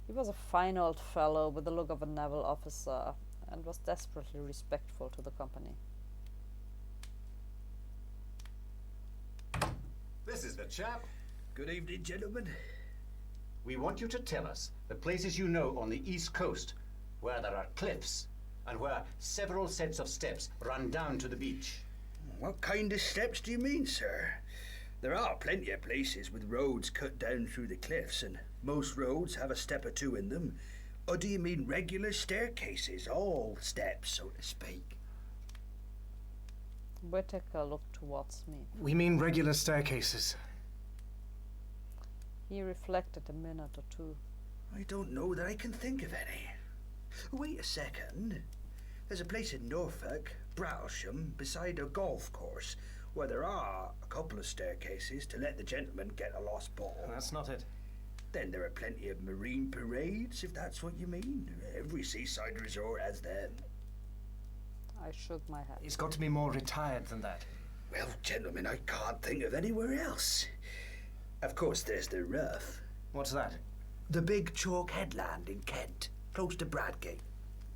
He was a fine old fellow with the look of a naval officer and was desperately respectful to the company. This is the chap. Good evening, gentlemen. We want you to tell us the places you know on the East Coast where there are cliffs and where several sets of steps run down to the beach. What kind of steps do you mean, sir? There are plenty of places with roads cut down through the cliffs, and most roads have a step or 2 in them. Or do you mean regular staircases, all steps, so to speak? Whittaker looked towards me. We mean regular staircases. He reflected a minute or 2. I don't know that I can think of any. Wait a second. There's a place in Norfolk, Brattlesham, beside a golf course, Well, there are a couple of staircases to let the gentleman get a lost ball. That's not it. Then there are plenty of marine parades, if that's what you mean. Every seaside resort has them. I shook my head. It's got to be more retired than that. Well, gentlemen, I can't think of anywhere else. Of course, there's the Rough. What's that? The big chalk headland in Kent, close to Bradgate.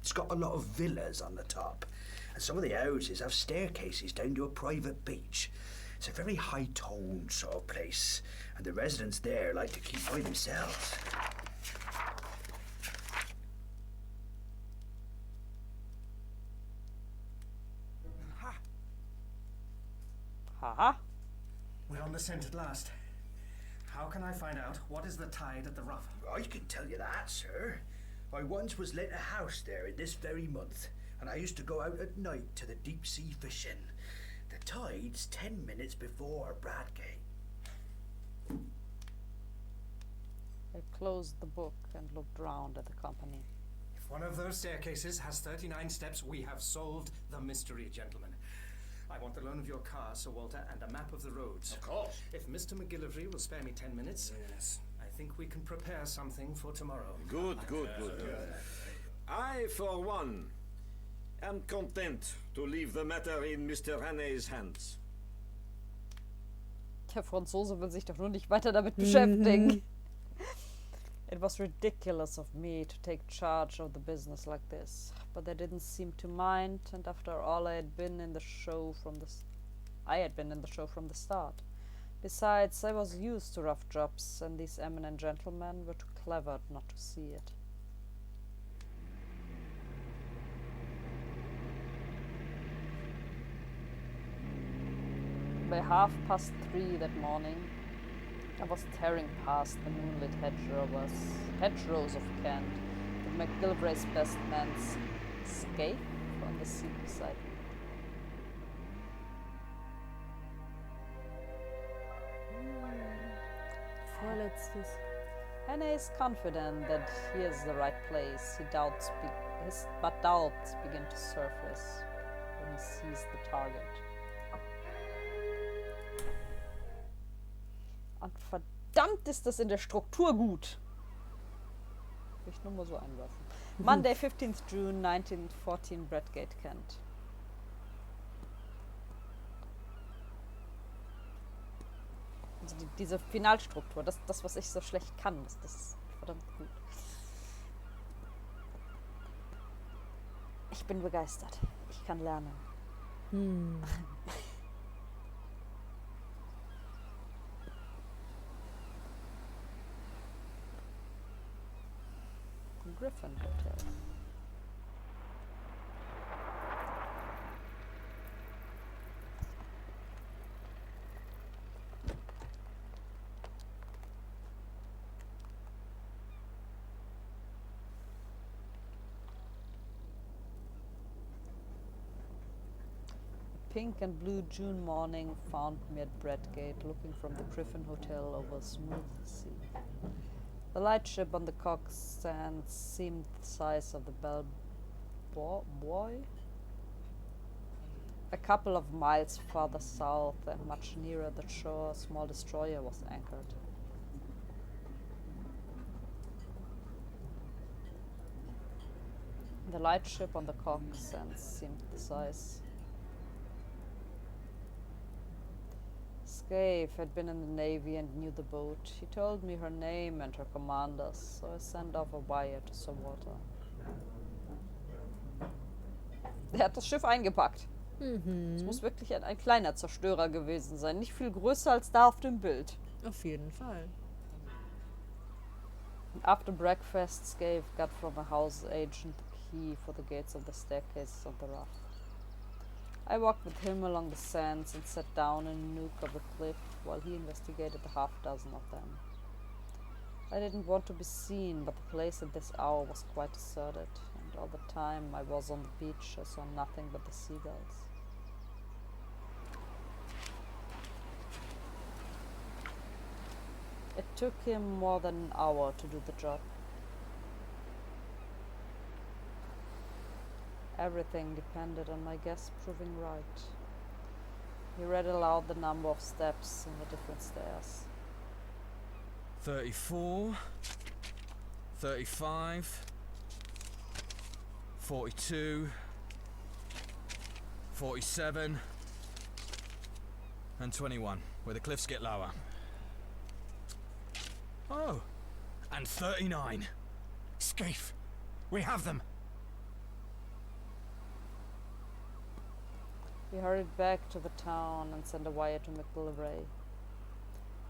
It's got a lot of villas on the top, and some of the houses have staircases down to a private beach. It's a very high-toned sort of place, and the residents there like to keep by themselves. Haha. We're on the scent at last. How can I find out what is the tide at the Rough? I can tell you that, sir. I once was let a house there in this very month, and I used to go out at night to the deep sea fishing. The tide's 10 minutes before Bradgate. I closed the book and looked round at the company. If one of those staircases has 39 steps, we have solved the mystery, gentlemen. I want the loan of your car, Sir Walter, and a map of the roads. Of course. If Mr. McGillivray will spare me 10 minutes, Yes. I think we can prepare something for tomorrow. Good. I, for one, am content to leave the matter in Mr. Hannay's hands. Der Franzose will sich doch nur nicht weiter damit beschäftigen. It was ridiculous of me to take charge of the business like this, but they didn't seem to mind, and after all I had been in the show from the start. Besides, I was used to rough jobs, and these eminent gentlemen were too clever not to see it. By 3:30 that morning, I was tearing past the moonlit hedgerows of Kent, with McGillivray's best man's escape on the seat beside me. Vorletztes. Hannay is confident that he is the right place. But doubts begin to surface when he sees the target. Und verdammt ist das in der Struktur gut. Will ich nur mal so einwerfen. Monday, 15th June 1914, Bradgate, Kent. Also diese Finalstruktur, das, was ich so schlecht kann, das ist verdammt gut. Ich bin begeistert. Ich kann lernen. Griffin Hotel. Pink and blue June morning found me at Bradgate, looking from the Griffin Hotel over a smooth sea. The lightship on the cock's stand seemed the size of the Bell Buoy. A couple of miles farther south and much nearer the shore, a small destroyer was anchored. The lightship on the cock's end seemed the size. Scaife had been in the Navy and knew the boat. He told me her name and her commanders, so I sent off a wire to Sir Walter. Er hat das Schiff eingepackt. Es muss wirklich ein kleiner Zerstörer gewesen sein. Nicht viel größer als da auf dem Bild. Auf jeden Fall. After breakfast, Scaife got from a house agent the key for the gates of the staircases on the Rough. I walked with him along the sands and sat down in a nook of the cliff while he investigated the half-dozen of them. I didn't want to be seen, but the place at this hour was quite deserted, and all the time I was on the beach I saw nothing but the seagulls. It took him more than an hour to do the job. Everything depended on my guess proving right. He read aloud the number of steps in the different stairs. 34, 35, 42, 47, and 21, where the cliffs get lower. Oh, and 39. Scaife, we have them. We hurried back to the town and sent a wire to McGillivray.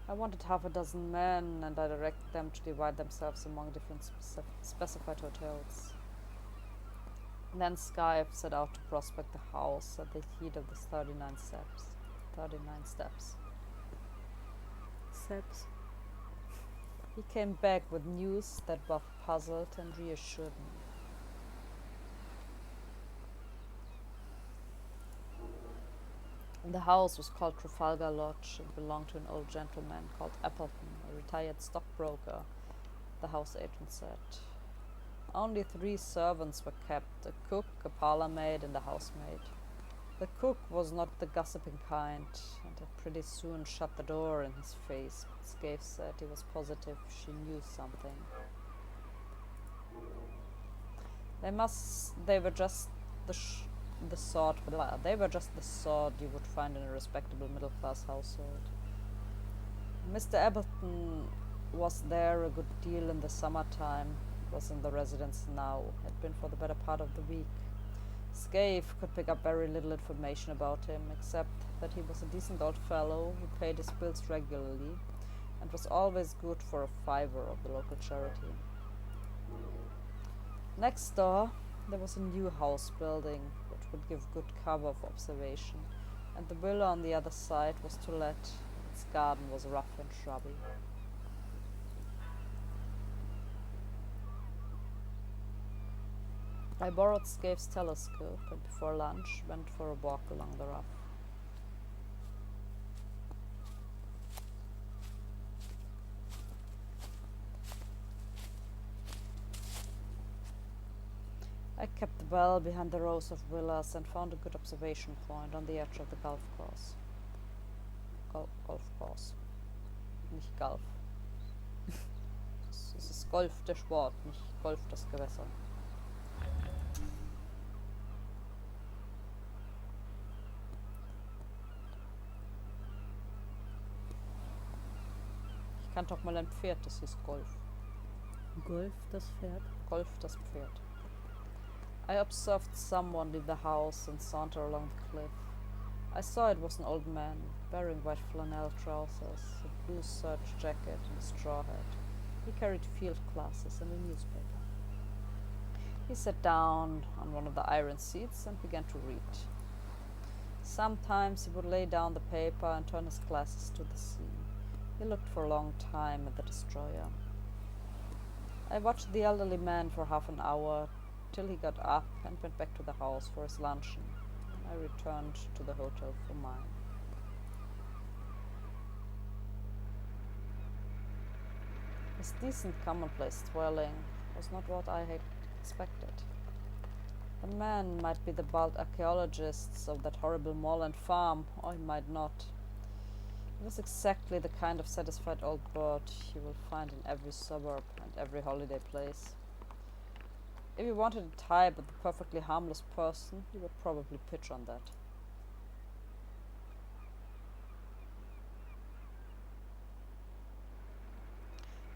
I wanted half a dozen men, and I directed them to divide themselves among different specified hotels. And then Scaife set out to prospect the house at the heat of the 39 steps. 39 steps. Steps. He came back with news that both puzzled and reassured me. The house was called Trafalgar Lodge and belonged to an old gentleman called Appleton, a retired stockbroker, the house agent said. Only 3 servants were kept, a cook, a parlour maid, and a housemaid. The cook was not the gossiping kind, and had pretty soon shut the door in his face, but Scaife said he was positive she knew something. They were just the sort you would find in a respectable middle-class household. Mr. Appleton was there a good deal in the summertime, was in the residence now, had been for the better part of the week. Scaife could pick up very little information about him, except that he was a decent old fellow who paid his bills regularly, and was always good for a fiver of the local charity. Next door, there was a new house building, which would give good cover of observation, and the villa on the other side was to let. Its garden was rough and shrubby. I borrowed Scaife's telescope and before lunch went for a walk along the rough. I kept well behind the rows of villas and found a good observation point on the edge of the golf course. Golf course. Nicht Golf. Es ist Golf der Sport, nicht Golf das Gewässer. Ich kannte auch mal ein Pferd, das hieß Golf. Golf, das Pferd? Golf, das Pferd. I observed someone leave the house and saunter along the cliff. I saw it was an old man, wearing white flannel trousers, a blue serge jacket and a straw hat. He carried field glasses and a newspaper. He sat down on one of the iron seats and began to read. Sometimes he would lay down the paper and turn his glasses to the sea. He looked for a long time at the destroyer. I watched the elderly man for half an hour, till he got up and went back to the house for his luncheon. I returned to the hotel for mine. His decent commonplace dwelling was not what I had expected. The man might be the bald archaeologists of that horrible moorland farm, or he might not. He was exactly the kind of satisfied old bird you will find in every suburb and every holiday place. If you wanted a type of the perfectly harmless person, you would probably pitch on that.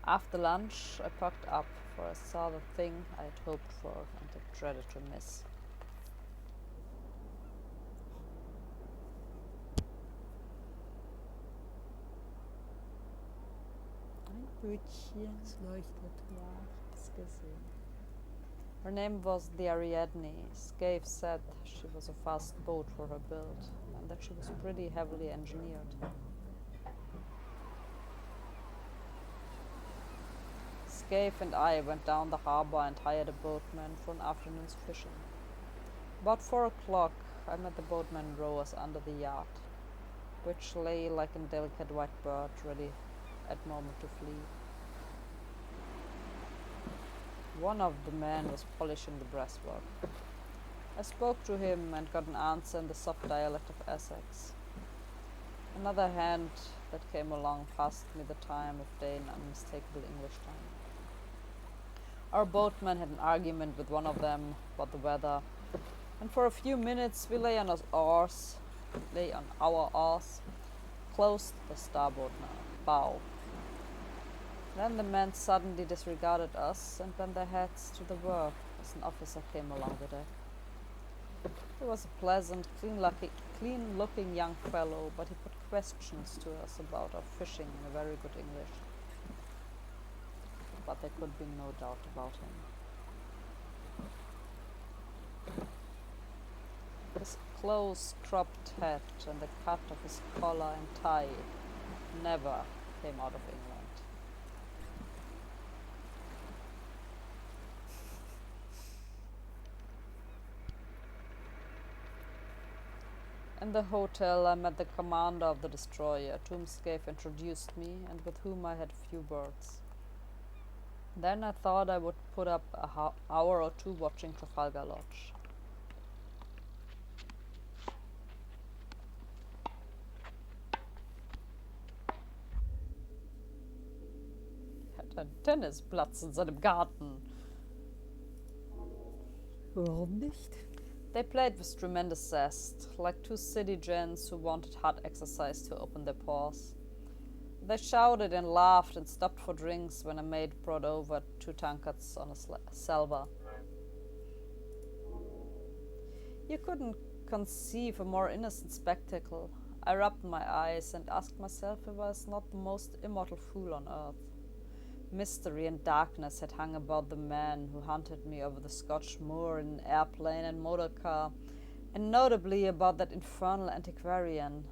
After lunch, I packed up, for I saw the thing I had hoped for and had dreaded to miss. Ein Bötchen. Es leuchtet. Ja, ich hab's gesehen. Her name was the Ariadne. Scaife said she was a fast boat for her build, and that she was pretty heavily engineered. Scaife and I went down the harbour and hired a boatman for an afternoon's fishing. About 4 o'clock, I met the boatman rowers under the yacht, which lay like a delicate white bird ready at moment to flee. One of the men was polishing the brasswork. I spoke to him and got an answer in the soft dialect of Essex. Another hand that came along passed me the time of day in unmistakable English time. Our boatman had an argument with one of them about the weather, and for a few minutes we lay on our oars, close to the starboard bow. Then the men suddenly disregarded us and bent their heads to the work as an officer came along the deck. He was a pleasant, clean-looking young fellow, but he put questions to us about our fishing in a very good English. But there could be no doubt about him. His close cropped hat and the cut of his collar and tie never came out of England. In the hotel I met the commander of the destroyer, to whom Scaife introduced me and with whom I had few words. Then I thought I would put up an hour or two watching Trafalgar Lodge. Er hat einen Tennisplatz in seinem Garten. Warum nicht? They played with tremendous zest, like two city gents who wanted hot exercise to open their pores. They shouted and laughed and stopped for drinks when a maid brought over 2 tankards on a salver. You couldn't conceive a more innocent spectacle. I rubbed my eyes and asked myself if I was not the most immortal fool on earth. Mystery and darkness had hung about the man who hunted me over the Scotch moor in an airplane and motor car, and notably about that infernal antiquarian.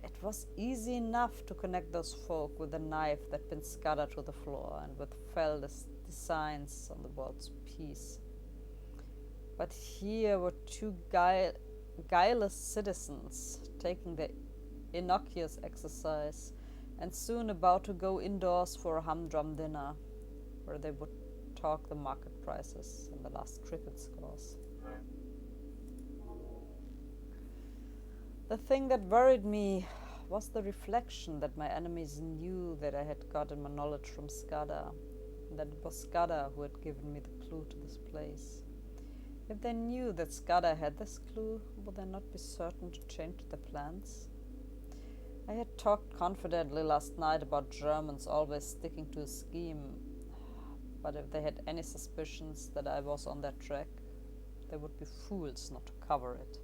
It was easy enough to connect those folk with a knife that been scattered to the floor and with fell designs on the world's peace. But here were 2 guileless citizens taking their innocuous exercise and soon about to go indoors for a humdrum dinner, where they would talk the market prices and the last cricket scores. The thing that worried me was the reflection that my enemies knew that I had gotten my knowledge from Skada, and that it was Skada who had given me the clue to this place. If they knew that Skada had this clue, would they not be certain to change their plans? I had talked confidently last night about Germans always sticking to a scheme, but if they had any suspicions that I was on their track, they would be fools not to cover it.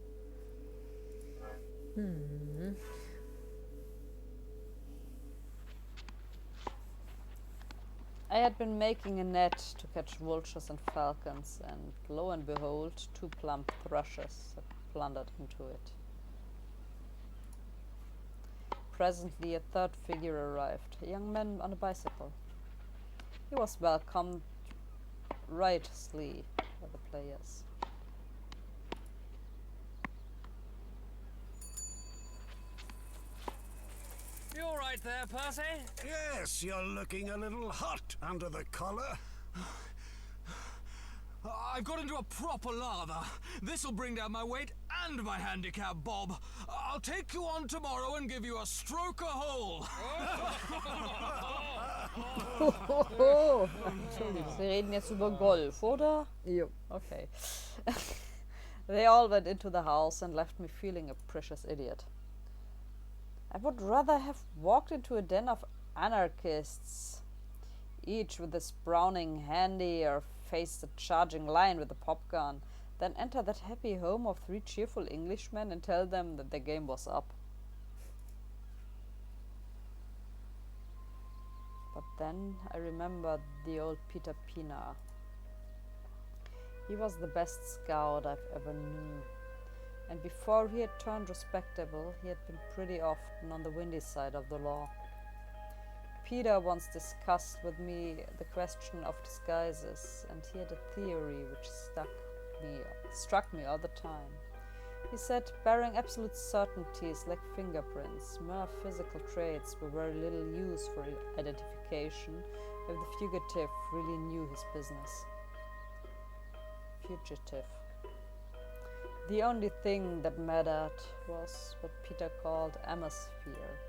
I had been making a net to catch vultures and falcons, and lo and behold, 2 plump thrushes had plundered into it. Presently a 3rd figure arrived, a young man on a bicycle. He was welcomed righteously by the players. You all right there, Percy? Yes, you're looking a little hot under the collar. I've got into a proper lather. This'll bring down my weight and my handicap, Bob. I'll take you on tomorrow and give you a stroke a hole. Entschuldigung, wir reden jetzt über Golf, oder? Jo. Okay. They all went into the house and left me feeling a precious idiot. I would rather have walked into a den of anarchists, each with his Browning handy, or faced a charging lion with a popgun, than enter that happy home of 3 cheerful Englishmen and tell them that their game was up. But then I remembered the old Peter Pienaar. He was the best scout I've ever knew, and before he had turned respectable, he had been pretty often on the windy side of the law. Peter once discussed with me the question of disguises, and he had a theory which struck me all the time. He said, barring absolute certainties like fingerprints, mere physical traits were very little use for identification if the fugitive really knew his business. Fugitive. The only thing that mattered was what Peter called atmosphere.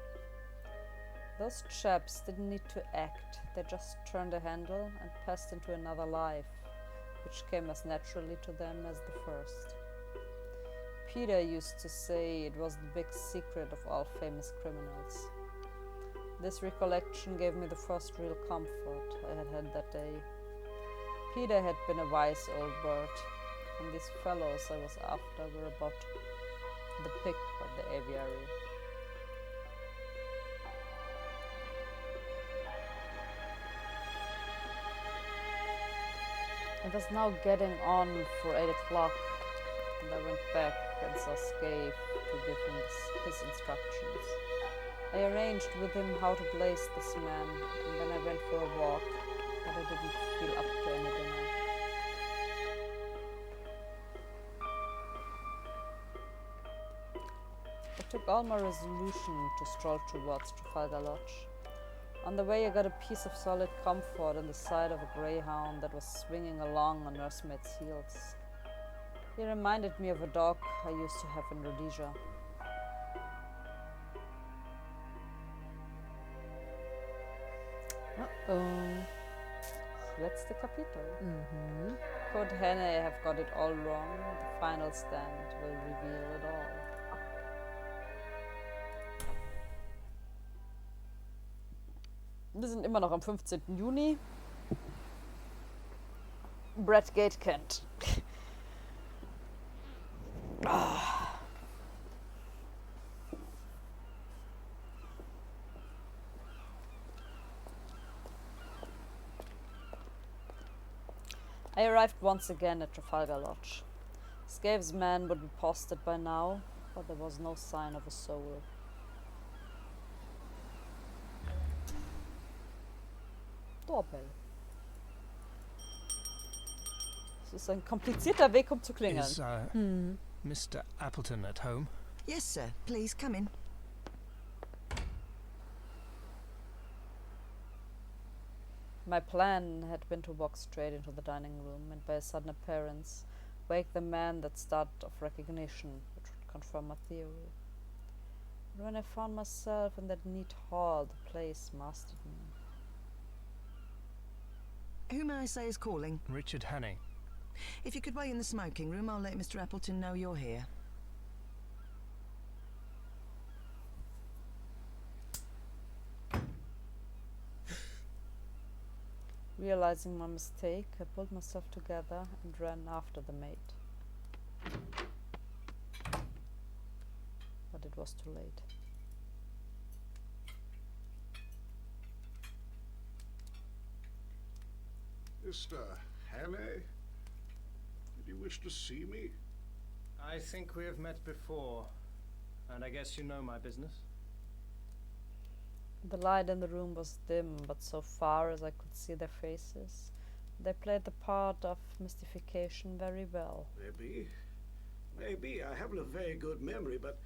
Those chaps didn't need to act, they just turned a handle and passed into another life, which came as naturally to them as the first. Peter used to say it was the big secret of all famous criminals. This recollection gave me the first real comfort I had had that day. Peter had been a wise old bird, and these fellows I was after were about the pick of the aviary. It was now getting on for 8 o'clock, and I went back and saw Scave to give him his instructions. I arranged with him how to place this man, and then I went for a walk, but I didn't feel up to any dinner. I took all my resolution to stroll towards Trafalgar Lodge. On the way I got a piece of solid comfort in the sight of a greyhound that was swinging along on nursemaid's heels. He reminded me of a dog I used to have in Rhodesia. Letzte Kapitel. Could Hannah have got it all wrong? The final stand will reveal it all. Wir sind immer noch am 15. Juni. Bradgate, Kent. I arrived once again at Trafalgar Lodge. Scave's men would be posted by now, but there was no sign of a soul. Doorbell. Es ist ein komplizierter Weg, um zu klingeln. Is Mr. Appleton at home? Yes, sir. Please come in. My plan had been to walk straight into the dining room and by a sudden appearance wake the man that start of recognition, which would confirm my theory. But when I found myself in that neat hall, the place mastered me. Who may I say is calling? Richard Hannay. If you could wait in the smoking room, I'll let Mr. Appleton know you're here. Realizing my mistake, I pulled myself together and ran after the maid. But it was too late. Mr. Hannay? Did you wish to see me? I think we have met before, and I guess you know my business. The light in the room was dim, but so far as I could see their faces, they played the part of mystification very well. Maybe. I haven't a very good memory, but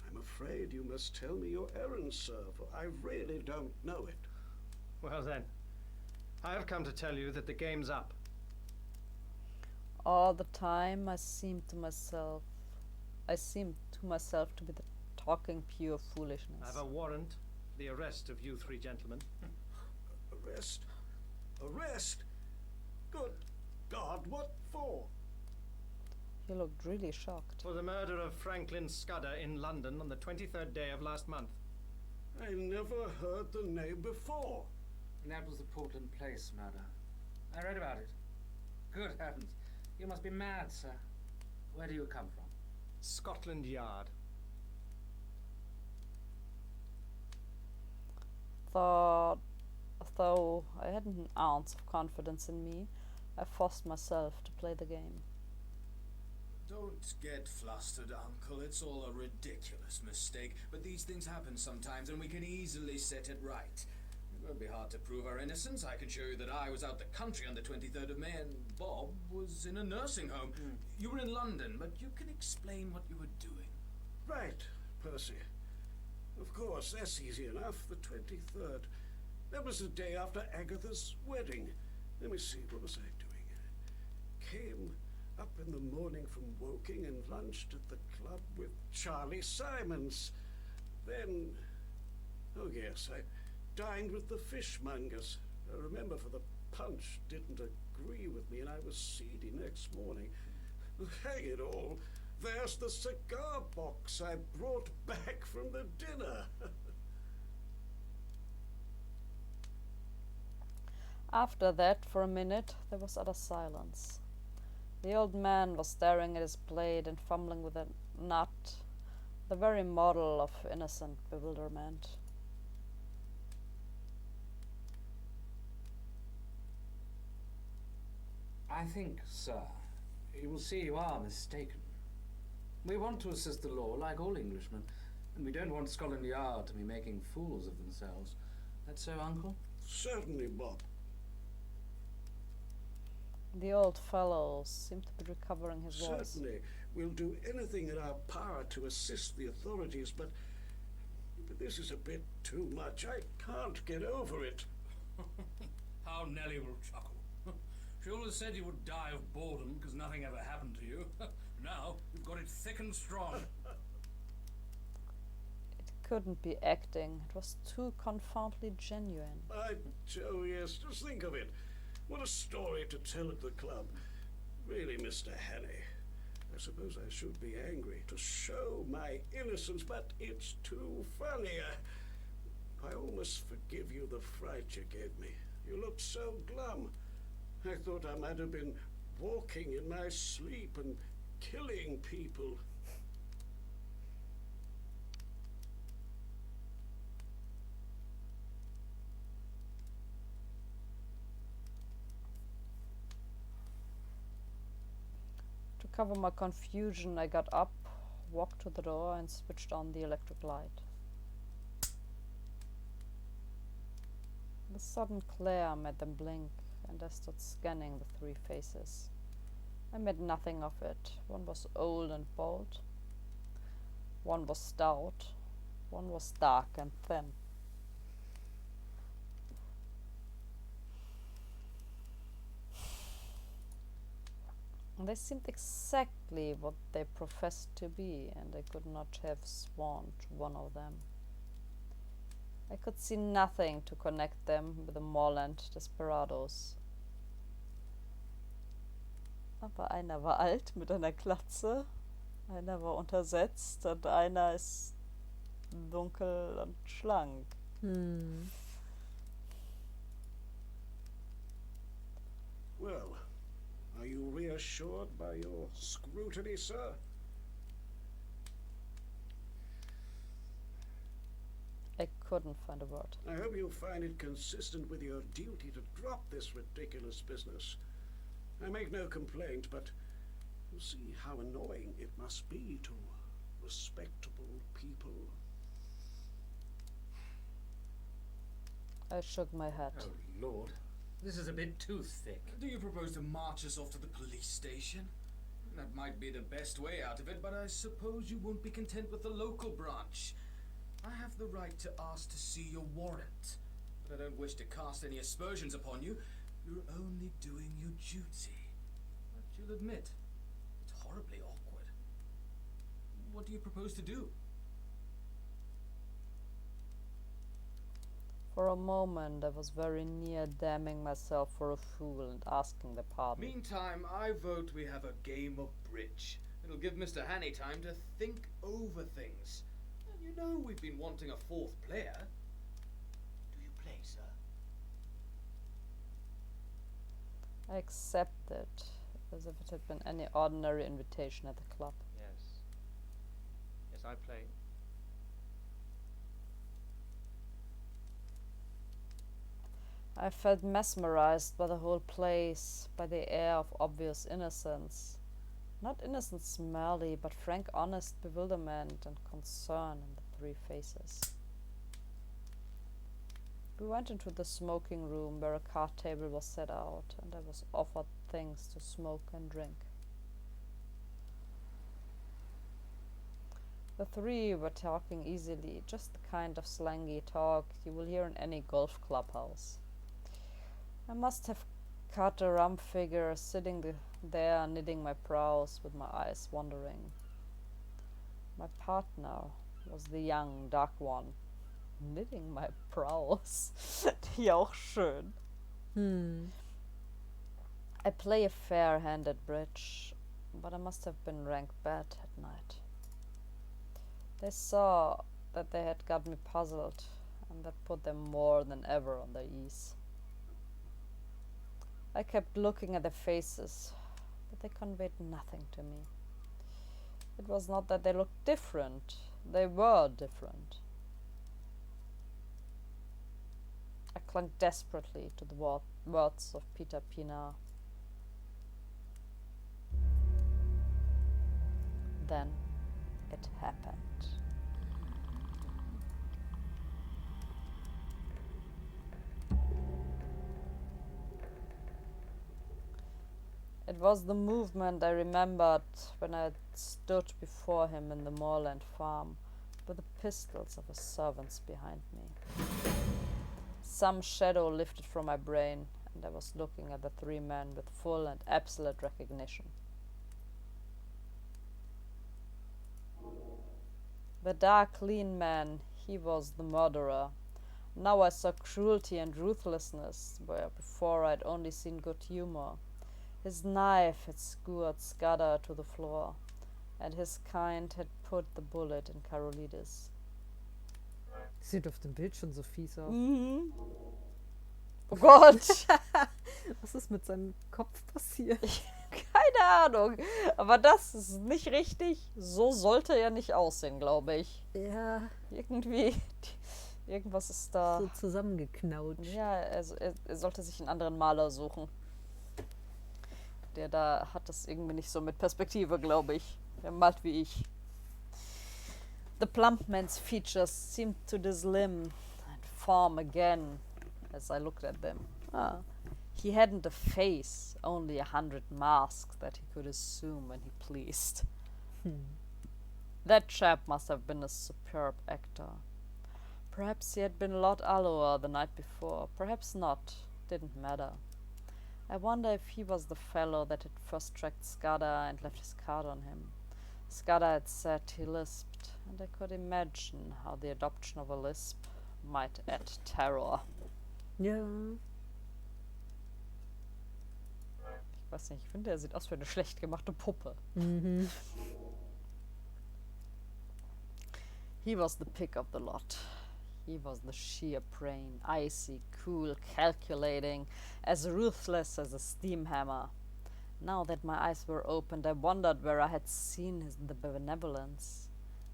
I'm afraid you must tell me your errand, sir, for I really don't know it. Well then, I have come to tell you that the game's up. All the time I seemed to myself to be talking pure foolishness. I have a warrant for the arrest of you three gentlemen. Arrest? Arrest? Good God, what for? You looked really shocked. For the murder of Franklin Scudder in London on the 23rd day of last month. I never heard the name before. And that was the Portland Place murder. I read about it. Good heavens. You must be mad, sir. Where do you come from? Scotland Yard. Though I hadn't an ounce of confidence in me, I forced myself to play the game. Don't get flustered, Uncle. It's all a ridiculous mistake, but these things happen sometimes and we can easily set it right. It won't be hard to prove our innocence. I can show you that I was out the country on the 23rd of May and Bob was in a nursing home. You were in London, but you can explain what you were doing. Right, Percy. Of course, that's easy enough. The 23rd. That was the day after Agatha's wedding. Let me see, what was I doing? Came Up in the morning from Woking and lunched at the club with Charlie Simons. Then, oh yes, I dined with the fishmongers. I remember for the punch didn't agree with me and I was seedy next morning. Hang it all, there's the cigar box I brought back from the dinner. After that, for a minute, there was utter silence. The old man was staring at his plate and fumbling with a nut, the very model of innocent bewilderment. I think, sir, you will see you are mistaken. We want to assist the law like all Englishmen, and we don't want Scotland Yard to be making fools of themselves. That so, Uncle? Certainly, Bob. The old fellow seemed to be recovering his voice. Certainly. We'll do anything in our power to assist the authorities, but this is a bit too much. I can't get over it. How Nellie will chuckle. She always said you would die of boredom because nothing ever happened to you. Now you've got it thick and strong. It couldn't be acting. It was too confoundedly genuine. By Joe, yes, just think of it. What a story to tell at the club. Really, Mr. Hannay, I suppose I should be angry to show my innocence, but it's too funny. I almost forgive you the fright you gave me. You looked so glum. I thought I might have been walking in my sleep and killing people. To cover my confusion, I got up, walked to the door and switched on the electric light. The sudden glare made them blink, and I stood scanning the three faces. I made nothing of it. One was old and bald. One was stout. One was dark and thin. They seemed exactly what they professed to be, and I could not have sworn to one of them. I could see nothing to connect them with the Moorland Desperados. Aber einer war alt mit einer Glatze, einer war untersetzt und einer ist dunkel und schlank. Well, are you reassured by your scrutiny, sir? I couldn't find a word. I hope you'll find it consistent with your duty to drop this ridiculous business. I make no complaint, but you see how annoying it must be to respectable people. I shook my head. Oh, Lord. This is a bit too thick. Do you propose to march us off to the police station? That might be the best way out of it, but I suppose you won't be content with the local branch. I have the right to ask to see your warrant, but I don't wish to cast any aspersions upon you. You're only doing your duty. But you'll admit, it's horribly awkward. What do you propose to do? For a moment, I was very near damning myself for a fool and asking their pardon. Meantime, I vote we have a game of bridge. It'll give Mr. Hannay time to think over things. And you know we've been wanting a fourth player. Do you play, sir? I accepted, as if it had been any ordinary invitation at the club. Yes. Yes, I play. I felt mesmerized by the whole place, by the air of obvious innocence. Not innocence merely, but frank honest bewilderment and concern in the three faces. We went into the smoking room where a card table was set out, and I was offered things to smoke and drink. The three were talking easily, just the kind of slangy talk you will hear in any golf clubhouse. I must have caught a rump figure sitting there knitting my brows with my eyes wandering. My partner was the young, dark one. Knitting my brows. Die auch schön. I play a fair hand at bridge, but I must have been ranked bad at night. They saw that they had got me puzzled, and that put them more than ever on their ease. I kept looking at their faces, but they conveyed nothing to me. It was not that they looked different, they were different. I clung desperately to the words of Peter Pienaar. Then it happened. It was the movement I remembered when I stood before him in the moorland farm, with the pistols of his servants behind me. Some shadow lifted from my brain, and I was looking at the three men with full and absolute recognition. The dark, lean man, he was the murderer. Now I saw cruelty and ruthlessness, where before I'd only seen good humor. His knife had skewered Skada to the floor, and his kind had put the bullet in Karolides. Sieht auf dem Bild schon so fies aus. Mhm. Oh Gott! Was ist mit seinem Kopf passiert? Keine Ahnung. Aber das ist nicht richtig. So sollte er nicht aussehen, glaube ich. Ja. Irgendwie. Irgendwas ist da. So zusammengeknautscht. Ja, also er sollte sich einen anderen Maler suchen. Der da hat das irgendwie nicht so mit Perspektive, glaube ich. Der malt wie ich. The plump man's features seemed to dislimn and form again as I looked at them. He hadn't a face, only 100 masks that he could assume when he pleased. That chap must have been a superb actor. Perhaps he had been Lord Alloa the night before, perhaps not, didn't matter. I wonder if he was the fellow that had first tracked Skada and left his card on him. Skada had said he lisped, and I could imagine how the adoption of a lisp might add terror. Ja. Ich weiß nicht, ich finde, er sieht aus wie eine schlecht gemachte Puppe. Mhm. He was the pick of the lot. He was the sheer brain, icy, cool, calculating, as ruthless as a steam hammer. Now that my eyes were opened, I wondered where I had seen the benevolence.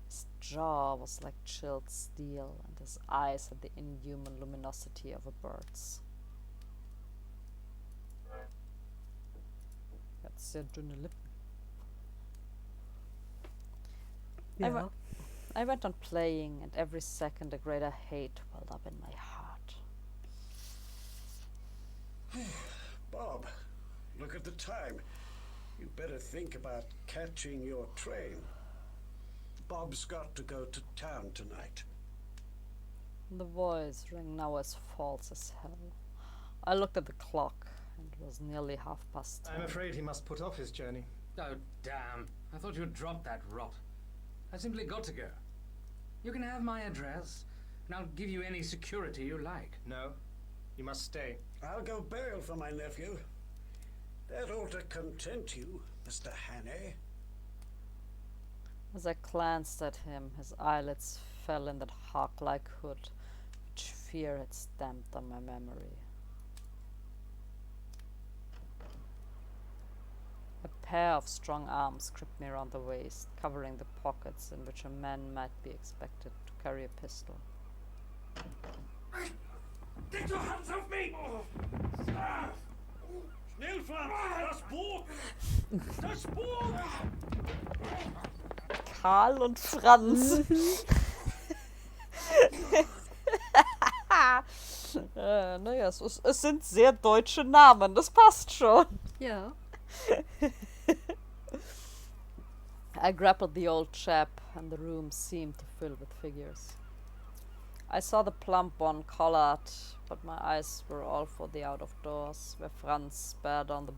His jaw was like chilled steel, and his eyes had the inhuman luminosity of a bird's. Er hat sehr dünne Lippen. Ja. I went on playing, and every second a greater hate welled up in my heart. Bob, look at the time. You'd better think about catching your train. Bob's got to go to town tonight. The voice rang now as false as hell. I looked at the clock, and it was nearly 10:30. I'm afraid he must put off his journey. Oh, damn. I thought you'd drop that rot. I simply got to go. You can have my address, and I'll give you any security you like. No, you must stay. I'll go bail for my nephew. That ought to content you, Mr. Hannay. As I glanced at him, his eyelids fell in that hawk-like hood which fear had stamped on my memory. A pair of strong arms gripped me around the waist, covering the pockets in which a man might be expected to carry a pistol. Get your hands off me! Schnell, Franz! Das Boot! Das Boot! Karl und Franz. Naja, es sind sehr deutsche Namen, das passt schon. Ja. I grappled the old chap, and the room seemed to fill with figures. I saw the plump one collared, but my eyes were all for the out of doors, where Franz sped on the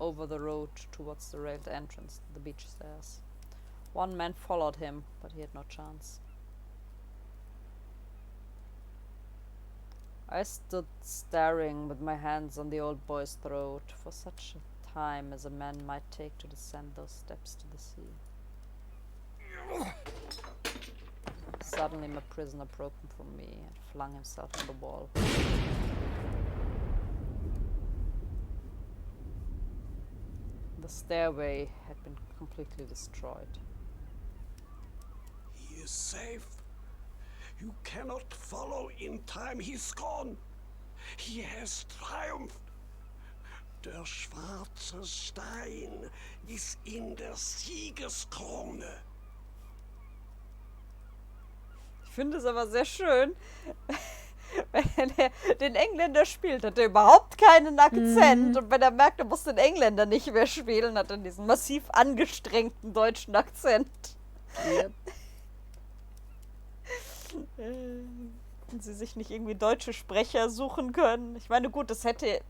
over the road towards the railed entrance to the beach stairs. One man followed him, but he had no chance. I stood staring with my hands on the old boy's throat for such a time as a man might take to descend those steps to the sea. Suddenly my prisoner broke from me and flung himself on the wall. The stairway had been completely destroyed. He is safe. You cannot follow in time. He's gone. He has triumphed. Der schwarze Stein ist in der Siegeskrone. Ich finde es aber sehr schön, wenn er den Engländer spielt, hat er überhaupt keinen Akzent. Und wenn er merkt, er muss den Engländer nicht mehr spielen, hat er diesen massiv angestrengten deutschen Akzent. Yep. Wenn sie sich nicht irgendwie deutsche Sprecher suchen können. Ich meine, gut, das hätte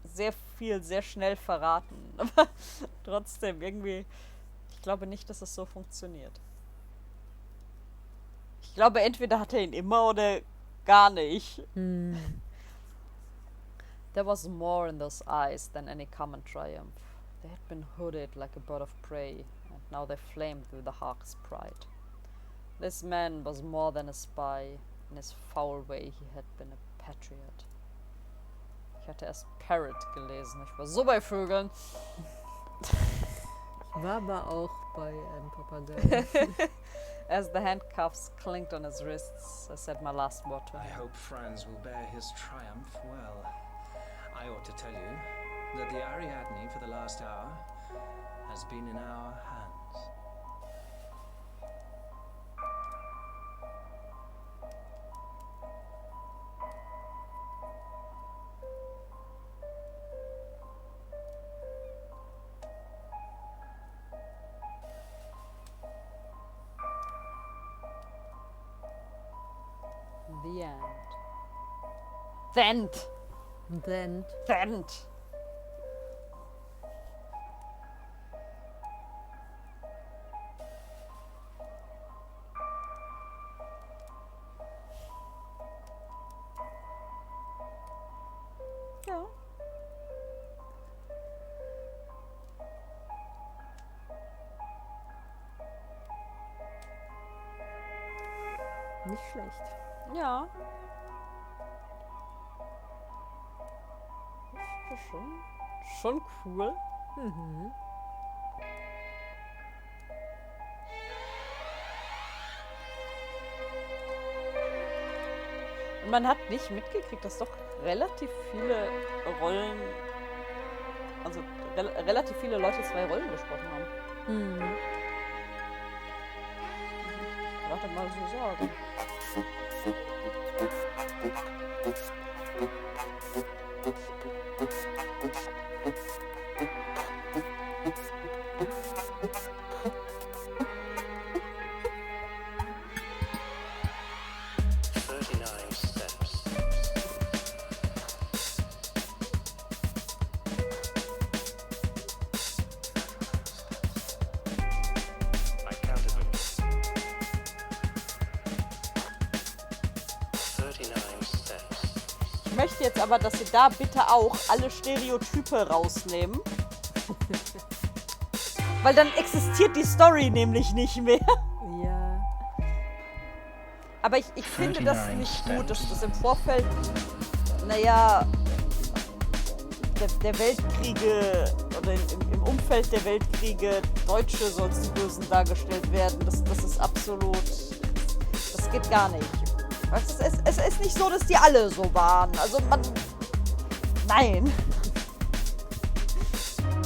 sehr viel, sehr schnell verraten. Aber trotzdem, irgendwie, ich glaube nicht, dass es so funktioniert. Ich glaube, entweder hat er ihn immer oder gar nicht. There was more in those eyes than any common triumph. They had been hooded like a bird of prey, and now they flamed with the hawk's pride. This man was more than a spy. In his foul way, he had been a patriot. Ich hatte erst Parrot gelesen. Ich war so bei Vögeln. Ich war aber auch bei einem Papagei. As the handcuffs clinked on his wrists, I said my last word to him. I hope Franz will bear his triumph well. I ought to tell you that the Ariadne for the last hour has been in our hands. The end. The end. Then. The end. Ja. Nicht schlecht. Ja. Das ist schon cool. Mhm. Und man hat nicht mitgekriegt, dass doch relativ viele Rollen, also relativ viele Leute 2 Rollen gesprochen haben. Mhm. Ich wollte mal so sagen. Ich möchte jetzt aber, dass Sie da bitte auch alle Stereotype rausnehmen. Weil dann existiert die Story nämlich nicht mehr. Ja. Aber ich finde das nicht gut, dass das im Vorfeld, naja, der Weltkriege oder im Umfeld der Weltkriege Deutsche so als die Bösen dargestellt werden. Das ist absolut, das geht gar nicht. Es ist nicht so, dass die alle so waren. Also nein.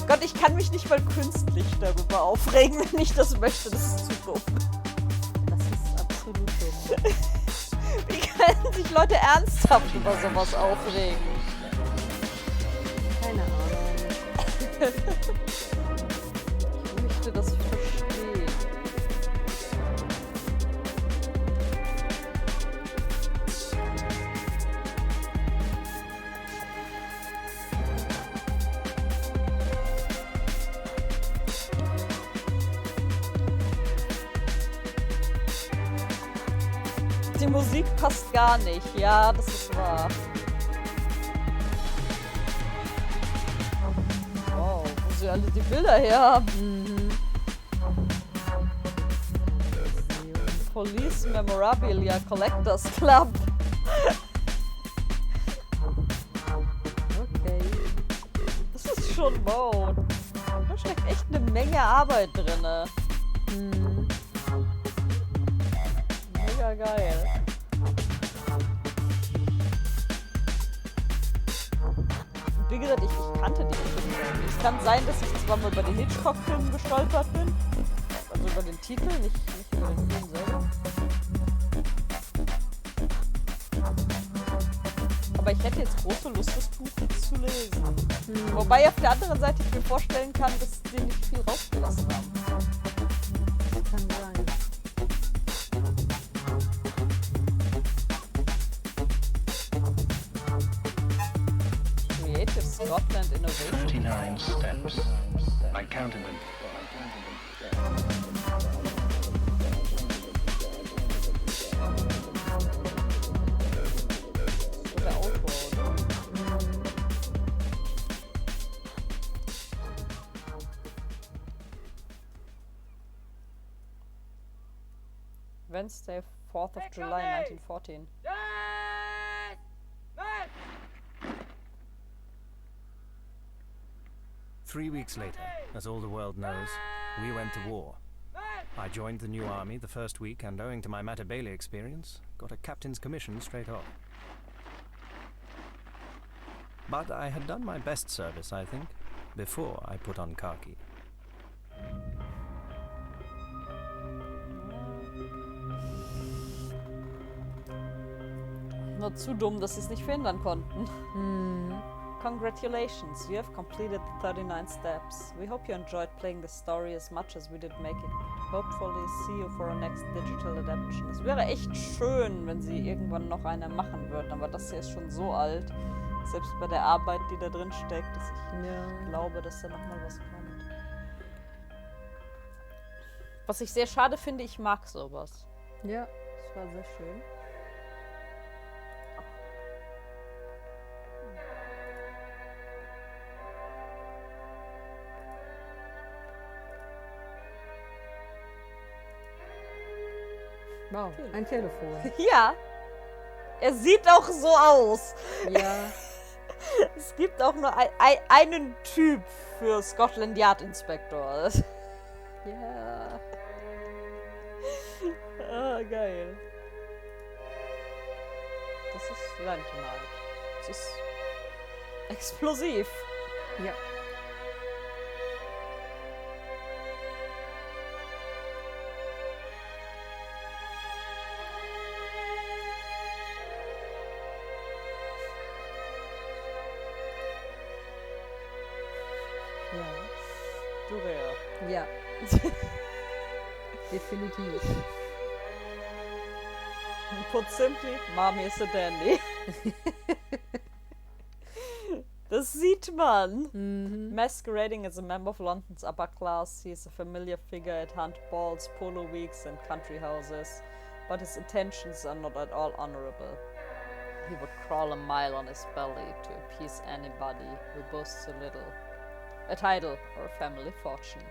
Gott, ich kann mich nicht mal künstlich darüber aufregen, wenn ich das möchte. Das ist zu dumm. Das ist absolut dumm. Wie können sich Leute ernsthaft über sowas aufregen? Keine Ahnung. Ich möchte das verstehen. die Musik passt gar nicht. Ja, das ist wahr. Wow, wo sie alle die Bilder her haben. Police Memorabilia Collectors Club. Okay. Das ist schon wow. Da steckt echt eine Menge Arbeit drin. Mega geil. Wie gesagt, ich kannte die Filme. Es kann sein, dass ich zwar mal bei den Hitchcock-Filmen gestolpert bin. Also über den Titel, nicht über den Film selber. Aber ich hätte jetzt große Lust, das Buch zu lesen. Wobei auf der anderen Seite ich mir vorstellen kann, dass die nicht viel rausgelassen haben. Kann sein. Creative Scotland Innovation. 59 steps. I counted them. Der Autor, oder? Wednesday, 4th of July, 1914. 3 weeks later, as all the world knows, we went to war. I joined the new army the first week and, owing to my Matabele experience, got a captain's commission straight off. But I had done my best service, I think, before I put on khaki. Nur zu dumm, dass sie es nicht verhindern konnten. Congratulations, you have completed the 39 steps. We hope you enjoyed playing the story as much as we did making it. Hopefully see you for our next digital adaptation. Es wäre echt schön, wenn sie irgendwann noch eine machen würden, aber das hier ist schon so alt. Selbst bei der Arbeit, die da drin steckt, dass ich glaube, dass da nochmal was kommt. Was ich sehr schade finde, ich mag sowas. Ja, das war sehr schön. Wow, ein Telefon. Ja, er sieht auch so aus. Ja. Es gibt auch nur einen Typ für Scotland Yard Inspector. Ja. Ah, geil. Das ist Landtonight. Das ist explosiv. Ja. Ja. Definitiv. Put simply, Mommy is a dandy. Das sieht man. Masquerading as a member of London's upper class, he is a familiar figure at hunt balls, polo weeks and country houses, but his intentions are not at all honorable. He would crawl a mile on his belly to appease anybody who boasts a title or a family fortune.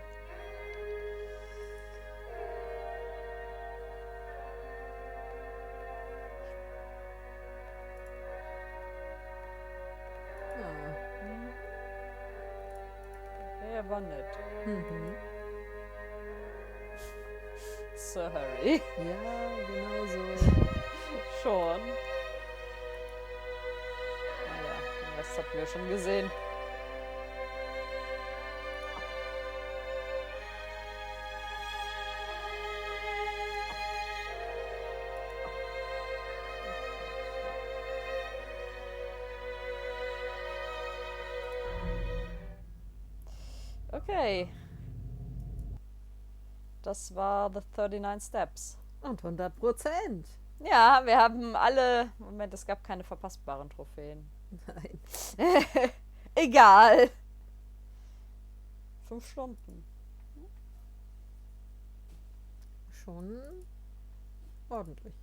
Er war nett. Sir Harry. Ja, genau so. Schon. Naja, den Rest hatten wir schon gesehen. Okay. Das war The 39 Steps. Und 100%. Ja, wir haben alle... Moment, es gab keine verpassbaren Trophäen. Nein. Egal. 5 Stunden. Schon ordentlich.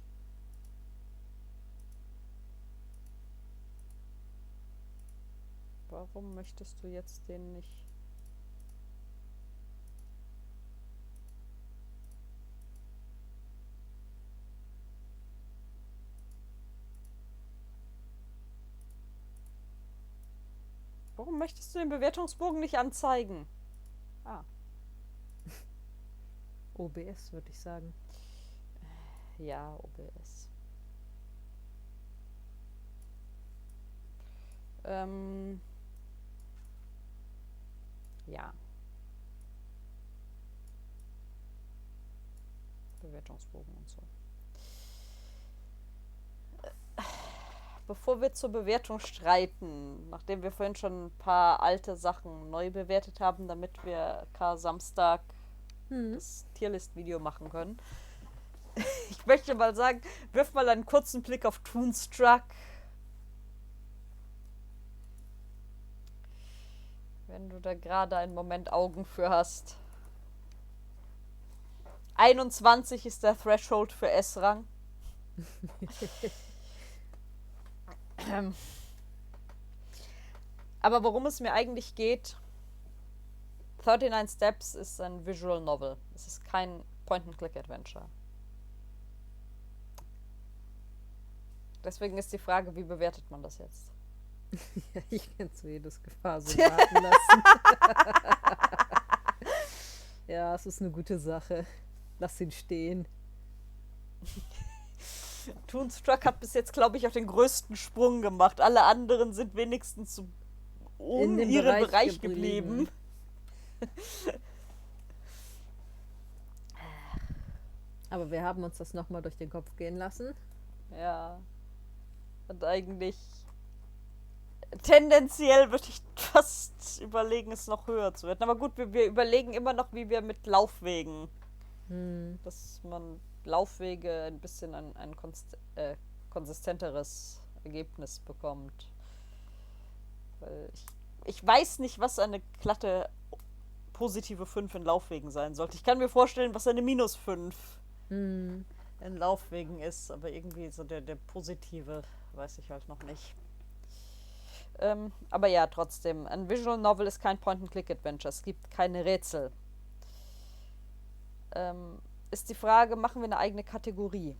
Warum möchtest du jetzt den nicht? Warum möchtest du den Bewertungsbogen nicht anzeigen? Ah. OBS, würde ich sagen. Ja, OBS. Ja. Bewertungsbogen und so. Bevor wir zur Bewertung streiten, nachdem wir vorhin schon ein paar alte Sachen neu bewertet haben, damit wir Samstag das Tierlist-Video machen können. Ich möchte mal sagen, wirf mal einen kurzen Blick auf Toonstruck. Wenn du da gerade einen Moment Augen für hast. 21 ist der Threshold für S-Rang. Aber worum es mir eigentlich geht, 39 Steps ist ein Visual Novel. Es ist kein Point-and-Click-Adventure. Deswegen ist die Frage, wie bewertet man das jetzt? Ja, ich kann zu jedes Gefahr so warten lassen. Ja, es ist eine gute Sache. Lass ihn stehen. Toonstruck hat bis jetzt, glaube ich, auch den größten Sprung gemacht. Alle anderen sind wenigstens so in ihren Bereich geblieben. Aber wir haben uns das nochmal durch den Kopf gehen lassen. Ja. Und eigentlich tendenziell würde ich fast überlegen, es noch höher zu werden. Aber gut, wir überlegen immer noch, wie wir mit Laufwegen, dass man Laufwege ein bisschen ein konsistenteres Ergebnis bekommt. Weil ich weiß nicht, was eine glatte positive 5 in Laufwegen sein sollte. Ich kann mir vorstellen, was eine minus 5 in Laufwegen ist, aber irgendwie so der positive weiß ich halt noch nicht. Aber ja, trotzdem, ein Visual Novel ist kein Point-and-Click-Adventure. Es gibt keine Rätsel. Ist die Frage, machen wir eine eigene Kategorie?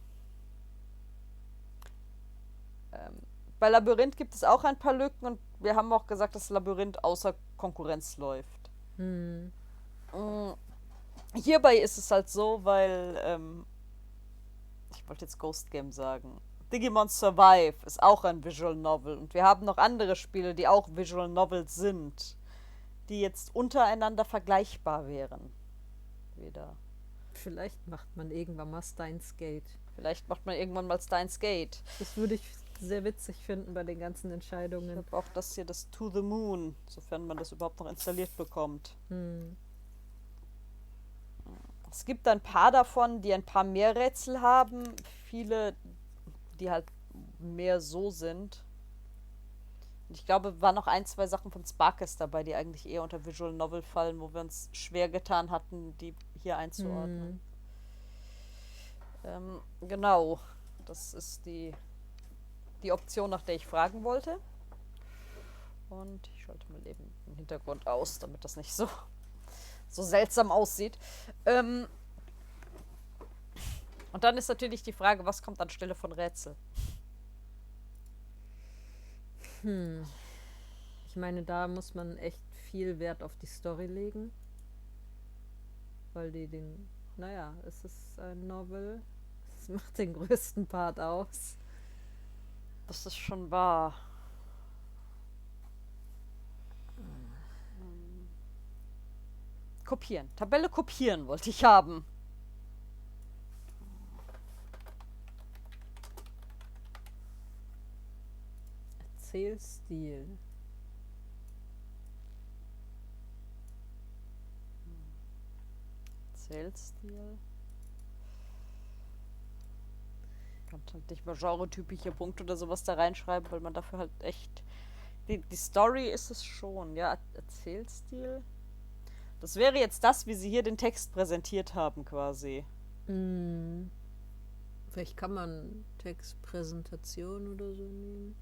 Bei Labyrinth gibt es auch ein paar Lücken und wir haben auch gesagt, dass Labyrinth außer Konkurrenz läuft. Hierbei ist es halt so, weil ich wollte jetzt Ghost Game sagen. Digimon Survive ist auch ein Visual Novel und wir haben noch andere Spiele, die auch Visual Novels sind, die jetzt untereinander vergleichbar wären. Wieder. Vielleicht macht man irgendwann mal Steins Gate. Vielleicht macht man irgendwann mal Steins Gate. Das würde ich sehr witzig finden bei den ganzen Entscheidungen. Ich habe auch das hier, das To the Moon, sofern man das überhaupt noch installiert bekommt. Es gibt ein paar davon, die ein paar mehr Rätsel haben. Viele, die halt mehr so sind. Und ich glaube, waren noch ein, zwei Sachen von Sparkus dabei, die eigentlich eher unter Visual Novel fallen, wo wir uns schwer getan hatten, die hier einzuordnen. Genau. Das ist die Option, nach der ich fragen wollte. Und ich schalte mal eben den Hintergrund aus, damit das nicht so seltsam aussieht. Und dann ist natürlich die Frage, was kommt anstelle von Rätsel? Ich meine, da muss man echt viel Wert auf die Story legen. Weil es ist ein Novel. Es macht den größten Part aus. Das ist schon wahr. Kopieren. Tabelle kopieren wollte ich haben. Erzählstil. Erzählstil. Ich kann halt nicht mal genre-typische Punkte oder sowas da reinschreiben, weil man dafür halt echt... Die Story ist es schon, ja. Erzählstil. Das wäre jetzt das, wie sie hier den Text präsentiert haben, quasi. Vielleicht kann man Textpräsentation oder so nehmen.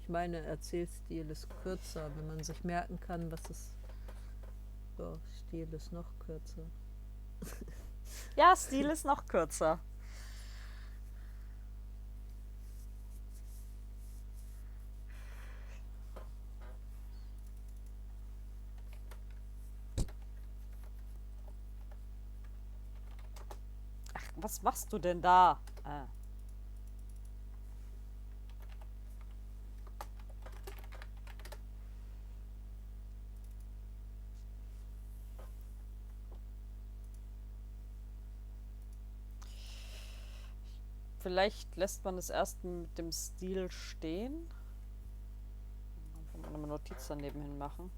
Ich meine, Erzählstil ist kürzer, wenn man sich merken kann, was es... So, Stil ist noch kürzer. Ja, Stil ist noch kürzer. Ach, was machst du denn da? Ah. Vielleicht lässt man es erst mit dem Stil stehen. Einfach mal eine Notiz daneben hin machen.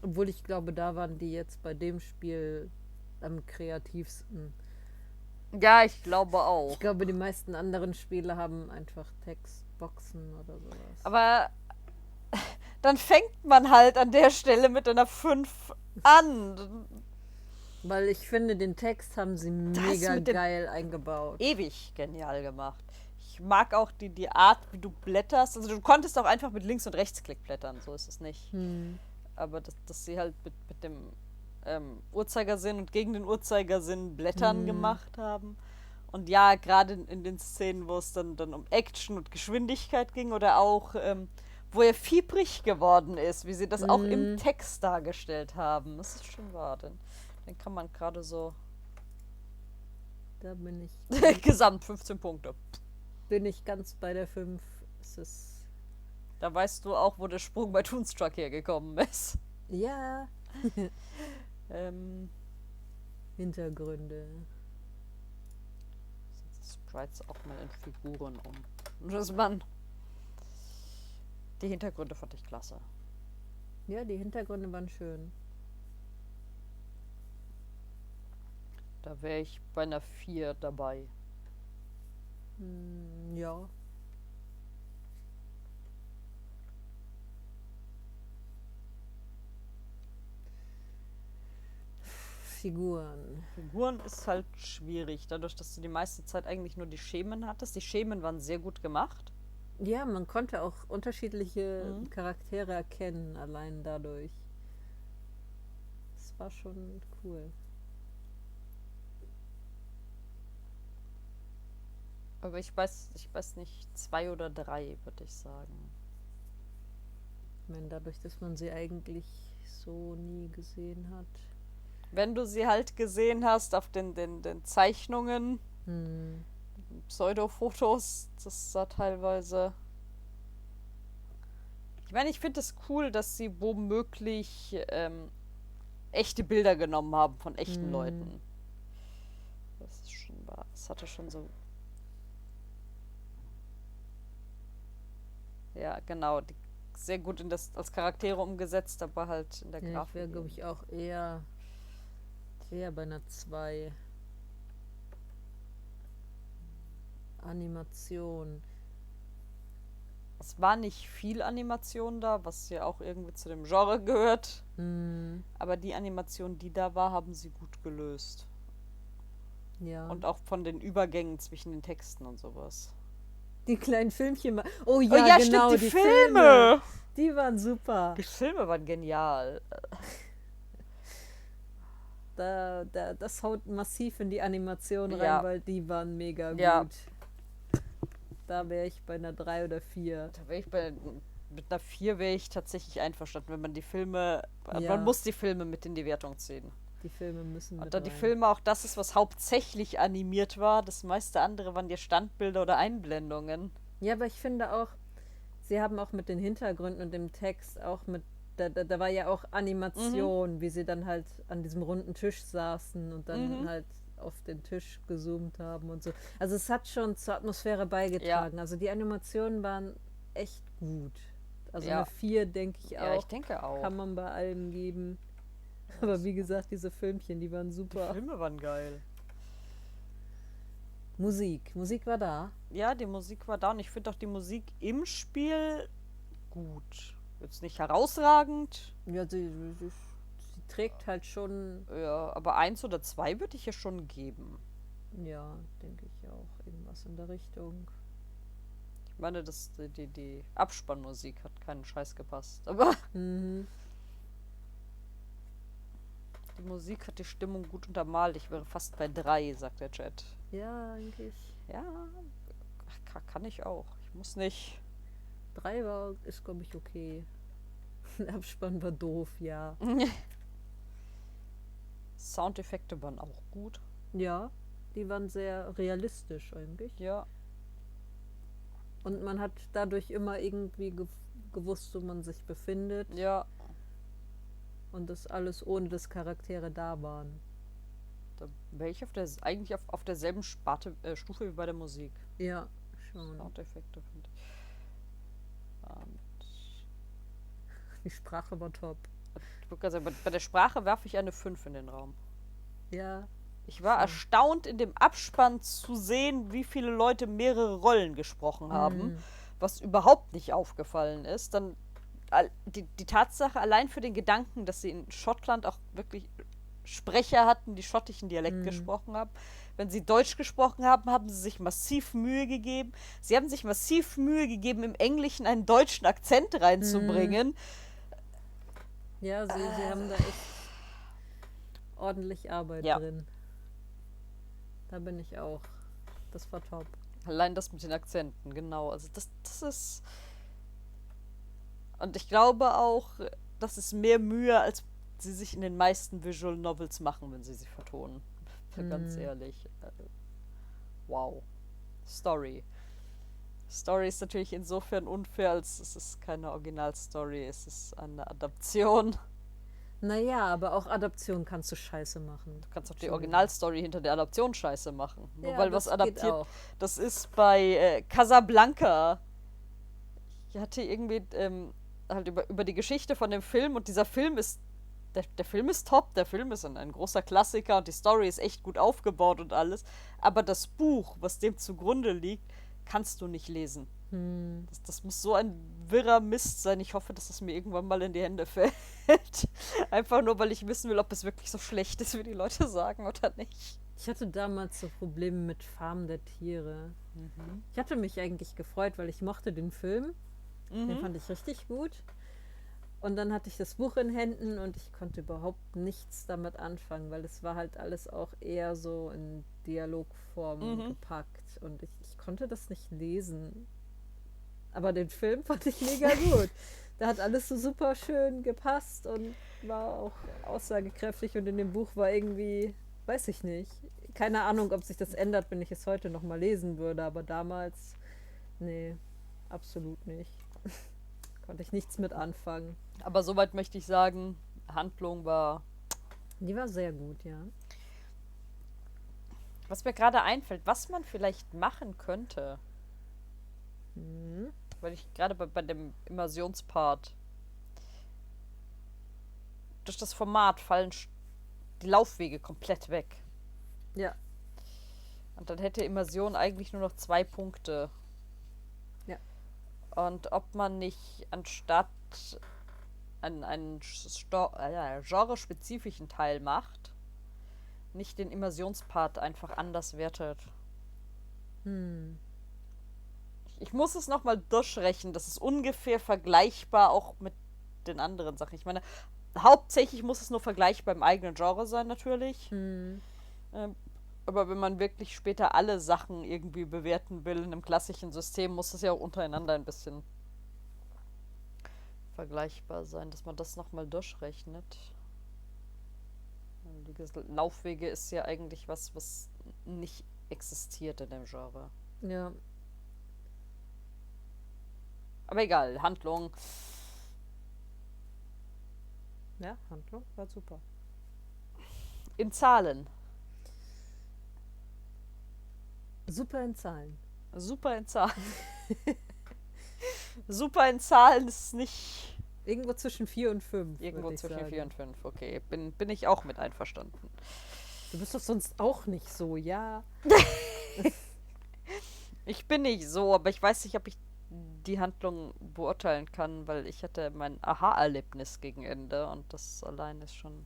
Obwohl ich glaube, da waren die jetzt bei dem Spiel am kreativsten. Ja, ich glaube auch. Ich glaube, die meisten anderen Spiele haben einfach Textboxen oder sowas. Aber dann fängt man halt an der Stelle mit einer 5 an. Weil ich finde, den Text haben sie mega geil eingebaut. Ewig genial gemacht. Ich mag auch die Art, wie du blätterst. Also du konntest auch einfach mit Links- und Rechtsklick blättern, so ist es nicht. Aber dass sie halt mit dem Uhrzeigersinn und gegen den Uhrzeigersinn Blättern gemacht haben. Und ja, gerade in den Szenen, wo es dann um Action und Geschwindigkeit ging oder auch, wo er fiebrig geworden ist, wie sie das auch im Text dargestellt haben. Das ist schon wahr, den kann man gerade so... Da bin ich... Gesamt 15 Punkte. Bin ich ganz bei der 5. Es ist... Da weißt du auch, wo der Sprung bei Toonstruck hergekommen ist. Ja. Hintergründe. Sprites auch mal in Figuren um. Dass man... Die Hintergründe fand ich klasse. Ja, die Hintergründe waren schön. Da wäre ich bei einer 4 dabei. Ja. Figuren. Figuren ist halt schwierig, dadurch, dass du die meiste Zeit eigentlich nur die Schemen hattest. Die Schemen waren sehr gut gemacht. Ja, man konnte auch unterschiedliche Charaktere erkennen, allein dadurch. Das war schon cool. Aber ich weiß nicht, 2 oder 3, würde ich sagen. Ich meine, dadurch, dass man sie eigentlich so nie gesehen hat. Wenn du sie halt gesehen hast auf den Zeichnungen, Pseudofotos, das sah teilweise... Ich meine, ich finde es cool, dass sie womöglich echte Bilder genommen haben von echten Leuten. Das ist schon wahr. Das hatte schon so... Ja, genau. Sehr gut als Charaktere umgesetzt, aber halt in der Grafik. Ich wäre, glaube ich, auch eher bei einer 2. Animation. Es war nicht viel Animation da, was ja auch irgendwie zu dem Genre gehört. Aber die Animation, die da war, haben sie gut gelöst. Ja. Und auch von den Übergängen zwischen den Texten und sowas. Die kleinen Filmchen. Oh ja, genau, stimmt, die Filme. Die waren super. Die Filme waren genial. Das haut massiv in die Animation rein, weil die waren mega gut. Da wäre ich bei einer 3 oder 4. Da wäre ich mit einer 4 wäre ich tatsächlich einverstanden, wenn man die Filme, man muss die Filme mit in die Wertung ziehen. Die Filme müssen und da die Filme auch das ist, was hauptsächlich animiert war, das meiste andere waren ja Standbilder oder Einblendungen. Ja, aber ich finde auch, sie haben auch mit den Hintergründen und dem Text auch mit, da war ja auch Animation, wie sie dann halt an diesem runden Tisch saßen und dann halt auf den Tisch gezoomt haben und so. Also es hat schon zur Atmosphäre beigetragen. Also die Animationen waren echt gut. Also eine 4, denke ich auch. Ja, ich denke auch. Kann man bei allem geben. Aber wie gesagt, diese Filmchen, die waren super. Die Filme waren geil. Musik war da. Ja, die Musik war da und ich finde auch die Musik im Spiel gut. Jetzt nicht herausragend. Ja, sie trägt halt schon. Ja, aber 1 oder 2 würde ich ihr schon geben. Ja, denke ich auch. Irgendwas in der Richtung. Ich meine, die Abspannmusik hat keinen Scheiß gepasst. Aber Mhm. die Musik hat die Stimmung gut untermalt. Ich wäre fast bei 3, sagt der Chat. Ja, eigentlich. Ja, kann ich auch. Ich muss nicht. 3 ist, glaube ich, okay. Der Abspann war doof, ja. Soundeffekte waren auch gut. Ja, die waren sehr realistisch eigentlich. Ja. Und man hat dadurch immer irgendwie gewusst, wo man sich befindet. Ja. Und das alles ohne, dass Charaktere da waren. Da wäre ich eigentlich auf derselben Stufe wie bei der Musik. Ja, schon. Soundeffekte finde ich. Und die Sprache war top. ich würde gerade sagen, bei der Sprache werfe ich eine 5 in den Raum. Ja. Ich war erstaunt, in dem Abspann zu sehen, wie viele Leute mehrere Rollen gesprochen haben, was überhaupt nicht aufgefallen ist. Dann die Tatsache allein für den Gedanken, dass sie in Schottland auch wirklich Sprecher hatten, die schottischen Dialekt gesprochen haben. Wenn sie Deutsch gesprochen haben, haben sie sich massiv Mühe gegeben. Sie haben sich massiv Mühe gegeben, im Englischen einen deutschen Akzent reinzubringen. Ja, sie haben da echt ordentlich Arbeit drin. Da bin ich auch. Das war top. Allein das mit den Akzenten, genau. Also das ist... Und ich glaube auch, das ist mehr Mühe, als sie sich in den meisten Visual Novels machen, wenn sie sie vertonen. Ganz ehrlich. Wow. Story. Story ist natürlich insofern unfair, als es ist keine Originalstory, es ist eine Adaption. Naja, aber auch Adaption kannst du scheiße machen. Du kannst auch die Originalstory hinter der Adaption scheiße machen. Nur Ja, weil was das geht adaptiert. auch. Das ist bei Casablanca. Ich hatte irgendwie halt über die Geschichte von dem Film, und dieser Film ist. Der Film ist top, der Film ist ein großer Klassiker und die Story ist echt gut aufgebaut und alles. Aber das Buch, was dem zugrunde liegt, kannst du nicht lesen. Das muss so ein wirrer Mist sein. Ich hoffe, dass es mir irgendwann mal in die Hände fällt. Einfach nur, weil ich wissen will, ob es wirklich so schlecht ist, wie die Leute sagen oder nicht. Ich hatte damals so Probleme mit Farben der Tiere. Ich hatte mich eigentlich gefreut, weil ich mochte den Film. Den fand ich richtig gut. Und dann hatte ich das Buch in Händen und ich konnte überhaupt nichts damit anfangen, weil es war halt alles auch eher so in Dialogform gepackt. Und ich konnte das nicht lesen. Aber den Film fand ich mega gut. Da hat alles so super schön gepasst und war auch aussagekräftig. Und in dem Buch war irgendwie, weiß ich nicht, keine Ahnung, ob sich das ändert, wenn ich es heute nochmal lesen würde. Aber damals, nee, absolut nicht. Konnte ich nichts mit anfangen. Aber soweit möchte ich sagen, Handlung war... Die war sehr gut, ja. Was mir gerade einfällt, was man vielleicht machen könnte, weil ich gerade bei dem Immersionspart, durch das Format fallen die Laufwege komplett weg. Ja. Und dann hätte Immersion eigentlich nur noch 2 Punkte. Ja. Und ob man nicht anstatt einen genrespezifischen Teil macht, nicht den Immersionspart einfach anders wertet. Ich muss es nochmal durchrechnen, das ist ungefähr vergleichbar auch mit den anderen Sachen. Ich meine, hauptsächlich muss es nur vergleichbar im eigenen Genre sein, natürlich. Aber wenn man wirklich später alle Sachen irgendwie bewerten will in einem klassischen System, muss es ja auch untereinander ein bisschen vergleichbar sein, dass man das nochmal durchrechnet. Die Laufwege ist ja eigentlich was nicht existiert in dem Genre. Ja. Aber egal, Handlung. Ja, Handlung war super. In Zahlen. Super in Zahlen. Super in Zahlen. Super in Zahlen ist nicht... Irgendwo zwischen 4 und 5. Irgendwo zwischen 4 und 5, okay. Bin ich auch mit einverstanden. Du bist doch sonst auch nicht so, ja? Ich bin nicht so, aber ich weiß nicht, ob ich die Handlung beurteilen kann, weil ich hatte mein Aha-Erlebnis gegen Ende und das allein ist schon...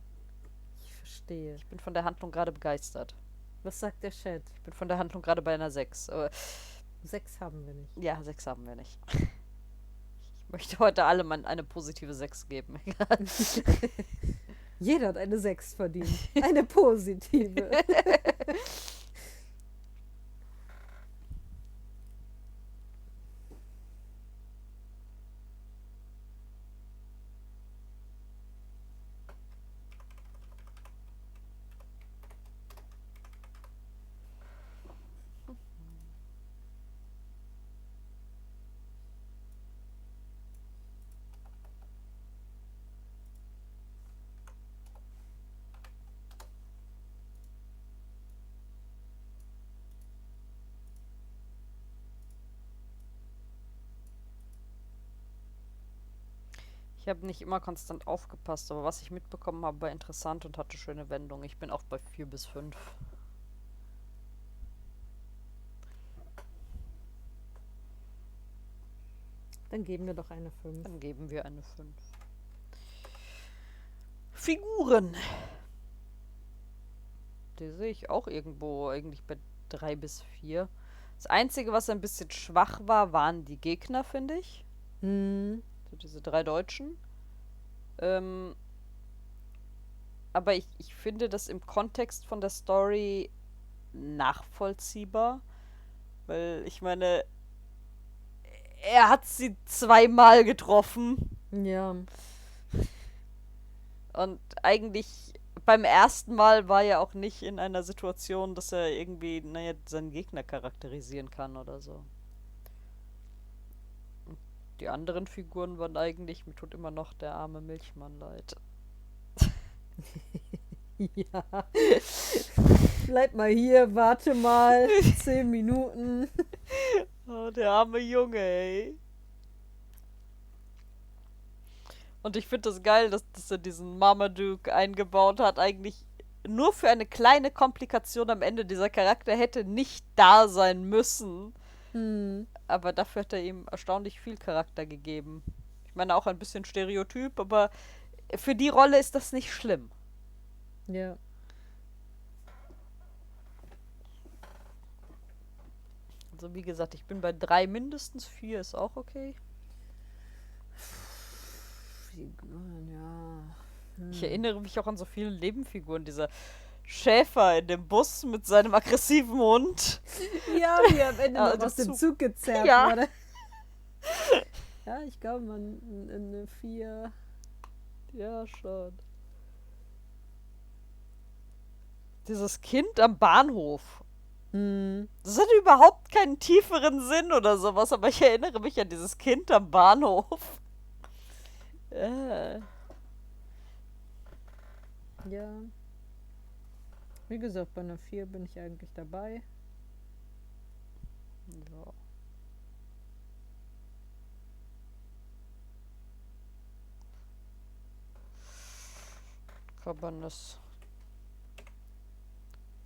Ich verstehe. Ich bin von der Handlung gerade begeistert. Was sagt der Chat? Ich bin von der Handlung gerade bei einer 6. Aber 6 haben wir nicht. ja, 6 haben wir nicht. Ich möchte heute allem eine positive 6 geben. Jeder hat eine 6 verdient. Eine positive. Ich habe nicht immer konstant aufgepasst, aber was ich mitbekommen habe, war interessant und hatte schöne Wendungen. Ich bin auch bei 4 bis 5. Dann geben wir doch eine 5. Dann geben wir eine 5. Figuren. Die sehe ich auch irgendwo eigentlich bei 3 bis 4. Das Einzige, was ein bisschen schwach war, waren die Gegner, finde ich. So diese 3 Deutschen. Aber ich finde das im Kontext von der Story nachvollziehbar. Weil ich meine, er hat sie 2-mal getroffen. Ja. Und eigentlich beim ersten Mal war er auch nicht in einer Situation, dass er irgendwie, naja, seinen Gegner charakterisieren kann oder so. Und die anderen Figuren waren eigentlich, mir tut immer noch der arme Milchmann leid. Ja. Bleib mal hier, warte mal. 10 Minuten. Oh, der arme Junge, ey. Und ich finde das geil, dass er diesen Marmaduke eingebaut hat. Eigentlich nur für eine kleine Komplikation am Ende. Dieser Charakter hätte nicht da sein müssen. Aber dafür hat er ihm erstaunlich viel Charakter gegeben. Ich meine, auch ein bisschen Stereotyp, aber für die Rolle ist das nicht schlimm. Ja. Also wie gesagt, ich bin bei 3 mindestens, 4 ist auch okay. Figuren, ja. Ich erinnere mich auch an so viele Nebenfiguren. Dieser Schäfer in dem Bus mit seinem aggressiven Hund. Ja, wie am Ende noch aus dem Zug gezerrt wurde. Ja, ich glaube, man eine 4. Ja, schon. Dieses Kind am Bahnhof. Das hat überhaupt keinen tieferen Sinn oder sowas, aber ich erinnere mich an dieses Kind am Bahnhof. Ja. Wie gesagt, bei einer 4 bin ich eigentlich dabei. Ja. Verbandes.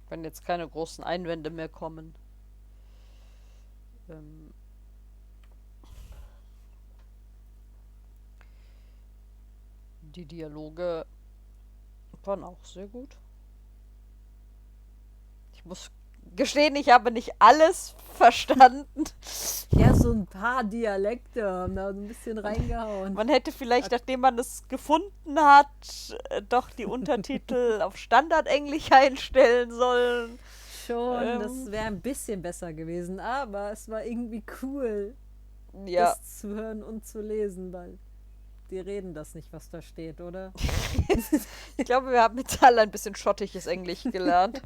Wenn jetzt keine großen Einwände mehr kommen. Die Dialoge waren auch sehr gut. Ich muss gestehen, ich habe nicht alles verstanden. Ja, so ein paar Dialekte haben da so ein bisschen reingehauen. Man hätte vielleicht, nachdem man es gefunden hat, doch die Untertitel auf Standardenglisch einstellen sollen. Schon, das wäre ein bisschen besser gewesen, aber es war irgendwie cool, ja, das zu hören und zu lesen, weil die reden das nicht, was da steht, oder? Ich glaube, wir haben jetzt alle ein bisschen schottiges Englisch gelernt.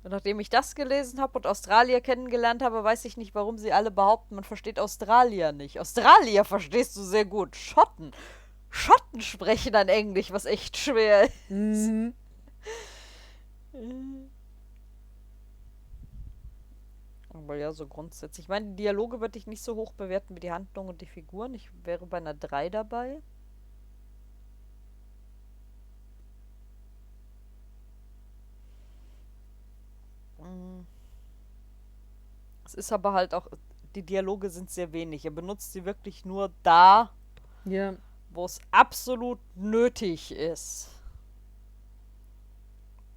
Und nachdem ich das gelesen habe und Australier kennengelernt habe, weiß ich nicht, warum sie alle behaupten, man versteht Australier nicht. Australier verstehst du sehr gut. Schotten sprechen dann Englisch, was echt schwer ist. Aber ja, so grundsätzlich. Ich meine, die Dialoge würde ich nicht so hoch bewerten wie die Handlung und die Figuren. Ich wäre bei einer 3 dabei. Es ist aber halt auch die Dialoge sind sehr wenig. Er benutzt sie wirklich nur da, Ja. wo es absolut nötig ist.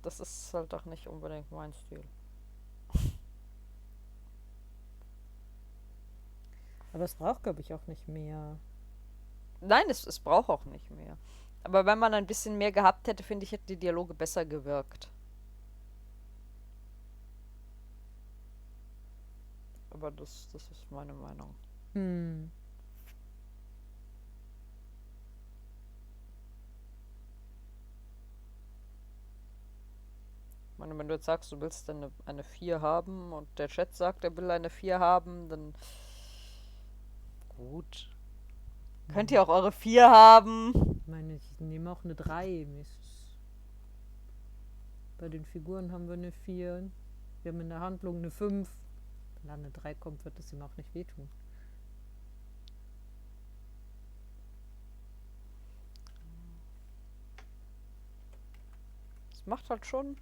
Das ist halt auch nicht unbedingt mein Stil. Aber es braucht, glaube ich, auch nicht mehr. Nein, es braucht auch nicht mehr. Aber wenn man ein bisschen mehr gehabt hätte, finde ich, hätten die Dialoge besser gewirkt. Aber das ist meine Meinung. Hm. Ich meine, wenn du jetzt sagst, du willst eine 4 haben und der Chat sagt, er will eine 4 haben, dann gut. Könnt ihr auch eure 4 haben? Ich meine, ich nehme auch eine 3. Bei den Figuren haben wir eine 4. Wir haben in der Handlung eine 5. Wenn da eine 3 kommt, wird es ihm auch nicht wehtun. Es macht halt schon...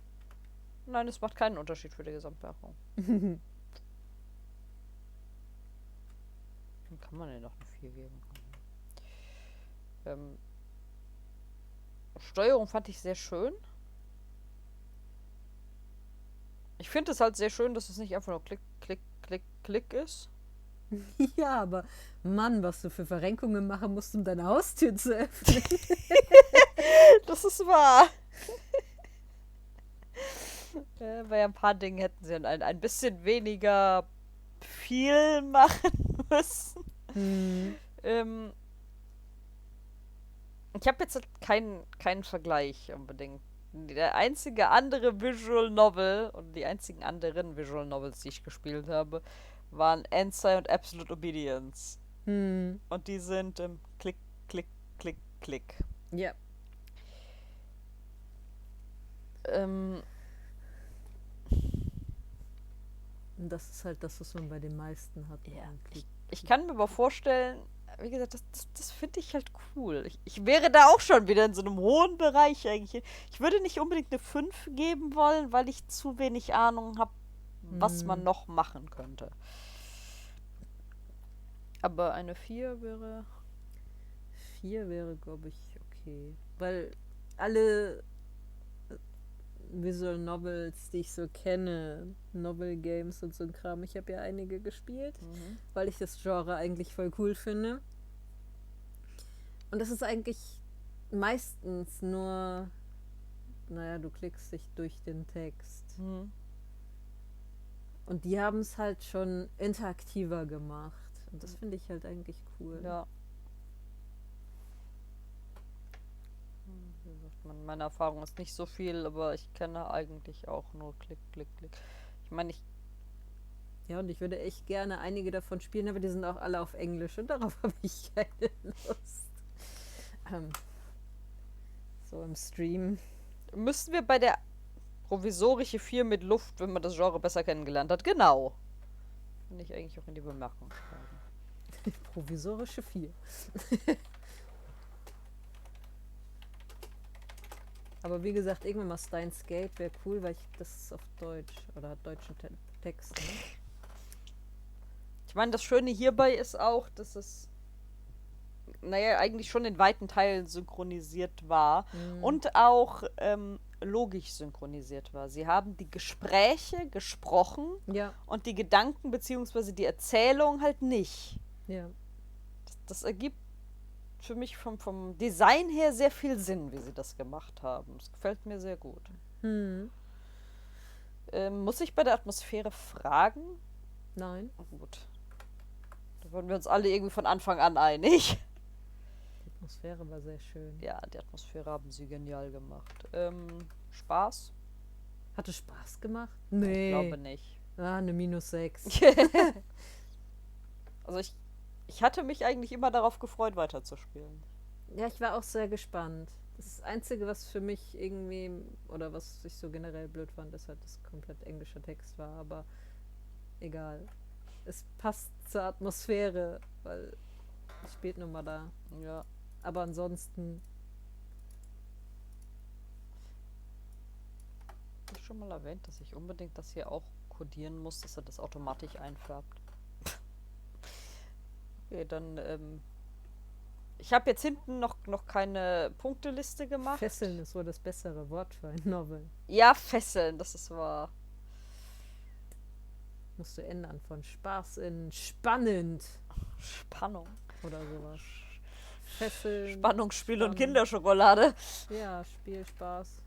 Nein, es macht keinen Unterschied für die Gesamtwertung. Dann kann man ja noch eine 4 geben. Steuerung fand ich sehr schön. Ich finde es halt sehr schön, dass es nicht einfach nur Klick, Klick, Klick, Klick ist. Ja, aber Mann, was du für Verrenkungen machen musst, um deine Haustür zu öffnen. Das ist wahr. Bei ein paar Dingen hätten sie ein bisschen weniger viel machen müssen. Ich habe jetzt halt keinen Vergleich unbedingt. Der einzige andere Visual Novel und die einzigen anderen Visual Novels, die ich gespielt habe, waren Ende und Absolute Obedience. Und die sind Klick, Klick, Klick, Klick. Ja. Und das ist halt das, was man bei den meisten hat. Ja. Ich kann mir aber vorstellen, wie gesagt, das finde ich halt cool. Ich wäre da auch schon wieder in so einem hohen Bereich eigentlich. Ich würde nicht unbedingt eine 5 geben wollen, weil ich zu wenig Ahnung habe, was man noch machen könnte. Aber eine 4 wäre... 4 wäre, glaube ich, okay. Weil alle Visual Novels, die ich so kenne, Novel Games und so ein Kram, ich habe ja einige gespielt, weil ich das Genre eigentlich voll cool finde. Und das ist eigentlich meistens nur, naja, du klickst dich durch den Text. Und die haben es halt schon interaktiver gemacht. Und das finde ich halt eigentlich cool. Ja. Wie gesagt, meine Erfahrung ist nicht so viel, aber ich kenne eigentlich auch nur Klick, Klick, Klick. Ich meine, Ja, und ich würde echt gerne einige davon spielen, aber die sind auch alle auf Englisch und darauf habe ich keine Lust. So im Stream. Müssen wir bei der provisorische 4 mit Luft, wenn man das Genre besser kennengelernt hat? Genau. Finde ich eigentlich auch in die Bemerkung schreiben. Provisorische 4. Aber wie gesagt, irgendwann mal Steins Gate wäre cool, weil das ist auf Deutsch oder hat deutschen Text. Ne? Ich meine, das Schöne hierbei ist auch, dass es, naja, eigentlich schon in weiten Teilen synchronisiert war und auch logisch synchronisiert war. Sie haben die Gespräche gesprochen und die Gedanken bzw. die Erzählung halt nicht. Ja. Das ergibt für mich vom Design her sehr viel Sinn, wie sie das gemacht haben. Das gefällt mir sehr gut. Muss ich bei der Atmosphäre fragen? Nein. Oh, gut. Da waren wir uns alle irgendwie von Anfang an einig. Die Atmosphäre war sehr schön. Ja, die Atmosphäre haben sie genial gemacht. Spaß? Hatte Spaß gemacht? Nee. Ich glaube nicht. Ah, eine -6. Also ich hatte mich eigentlich immer darauf gefreut, weiterzuspielen. Ja, ich war auch sehr gespannt. Das Einzige, was für mich irgendwie, oder was ich so generell blöd fand, ist halt, dass komplett englischer Text war, aber egal. Es passt zur Atmosphäre, weil es spielt nun mal da. Ja. Aber ansonsten... Ich habe schon mal erwähnt, dass ich unbedingt das hier auch kodieren muss, dass er das automatisch einfärbt. Okay, dann, ich habe jetzt hinten noch keine Punkteliste gemacht. Fesseln ist wohl das bessere Wort für ein Novel. Ja, fesseln, das ist wahr. Musst du ändern von Spaß in spannend. Spannung. Oder sowas. Fesseln. Spannung, Spiel und Kinderschokolade. Ja, Spiel, Spaß.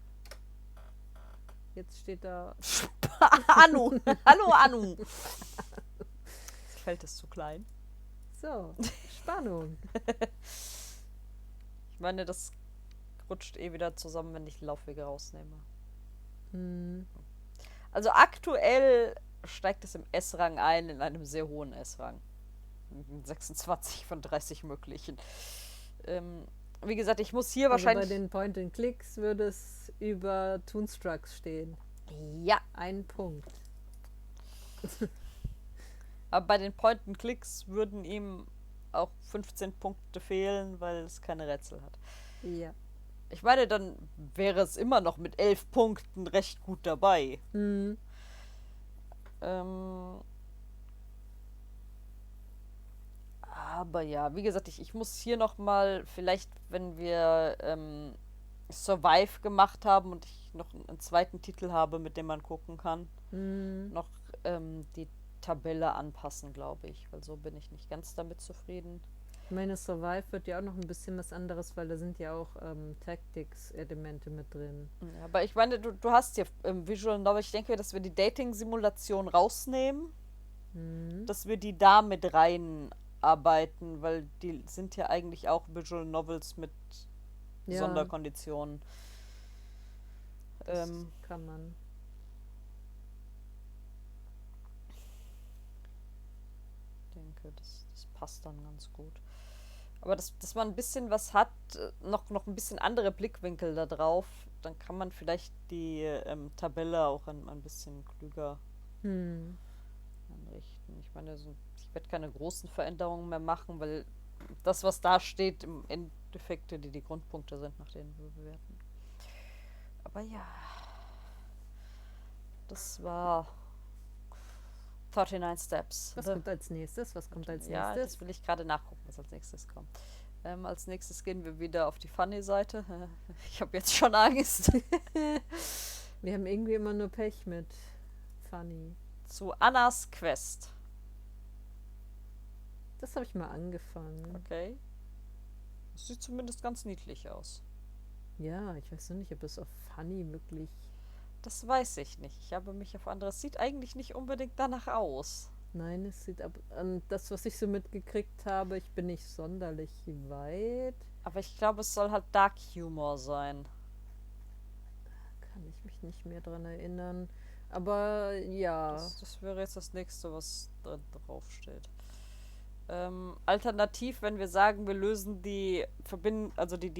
Jetzt steht da... Anu! Hallo, Anu! Das Feld ist zu klein. So, Spannung. Ich meine, das rutscht eh wieder zusammen, wenn ich Laufwege rausnehme. Hm. Also aktuell steigt es im S-Rang ein, in einem sehr hohen S-Rang. 26 von 30 möglichen. Wie gesagt, ich muss hier Also wahrscheinlich... bei den Point-and-Clicks würde es über Toonstrucks stehen. Ja. Ein Punkt. Aber bei den Point-and-Clicks würden ihm auch 15 Punkte fehlen, weil es keine Rätsel hat. Ja. Ich meine, dann wäre es immer noch mit 11 Punkten recht gut dabei. Mhm. Aber ja, wie gesagt, ich muss hier noch mal, vielleicht, wenn wir Survive gemacht haben und ich noch einen zweiten Titel habe, mit dem man gucken kann, noch die Tabelle anpassen, glaube ich. Weil so bin ich nicht ganz damit zufrieden. Ich meine, Survive wird ja auch noch ein bisschen was anderes, weil da sind ja auch Tactics-Elemente mit drin. Ja, aber ich meine, du hast hier Visual Novel, ich denke, dass wir die Dating-Simulation rausnehmen, dass wir die da mit reinarbeiten, weil die sind ja eigentlich auch Visual Novels mit Sonderkonditionen. Das kann man. Ich denke, das passt dann ganz gut. Aber dass man ein bisschen was hat, noch ein bisschen andere Blickwinkel da drauf, dann kann man vielleicht die Tabelle auch ein bisschen klüger einrichten. Ich meine, ich werde keine großen Veränderungen mehr machen, weil das, was da steht, im Endeffekt die Grundpunkte sind, nach denen wir bewerten. Aber ja, das war 39 Steps. Was kommt als nächstes? Was kommt als nächstes? Ja, das will ich gerade nachgucken, was als nächstes kommt. Als nächstes gehen wir wieder auf die Funny-Seite. Ich habe jetzt schon Angst. Wir haben irgendwie immer nur Pech mit Funny. Zu Annas Quest. Das habe ich mal angefangen. Okay. Das sieht zumindest ganz niedlich aus. Ja, ich weiß noch nicht, ob es auf Funny wirklich... Das weiß ich nicht. Ich habe mich auf anderes. Sieht eigentlich nicht unbedingt danach aus. Nein, es sieht an das, was ich so mitgekriegt habe, ich bin nicht sonderlich weit. Aber ich glaube, es soll halt Dark Humor sein. Kann ich mich nicht mehr dran erinnern. Aber ja. Das wäre jetzt das nächste, was da drauf steht. Alternativ, wenn wir sagen, wir lösen die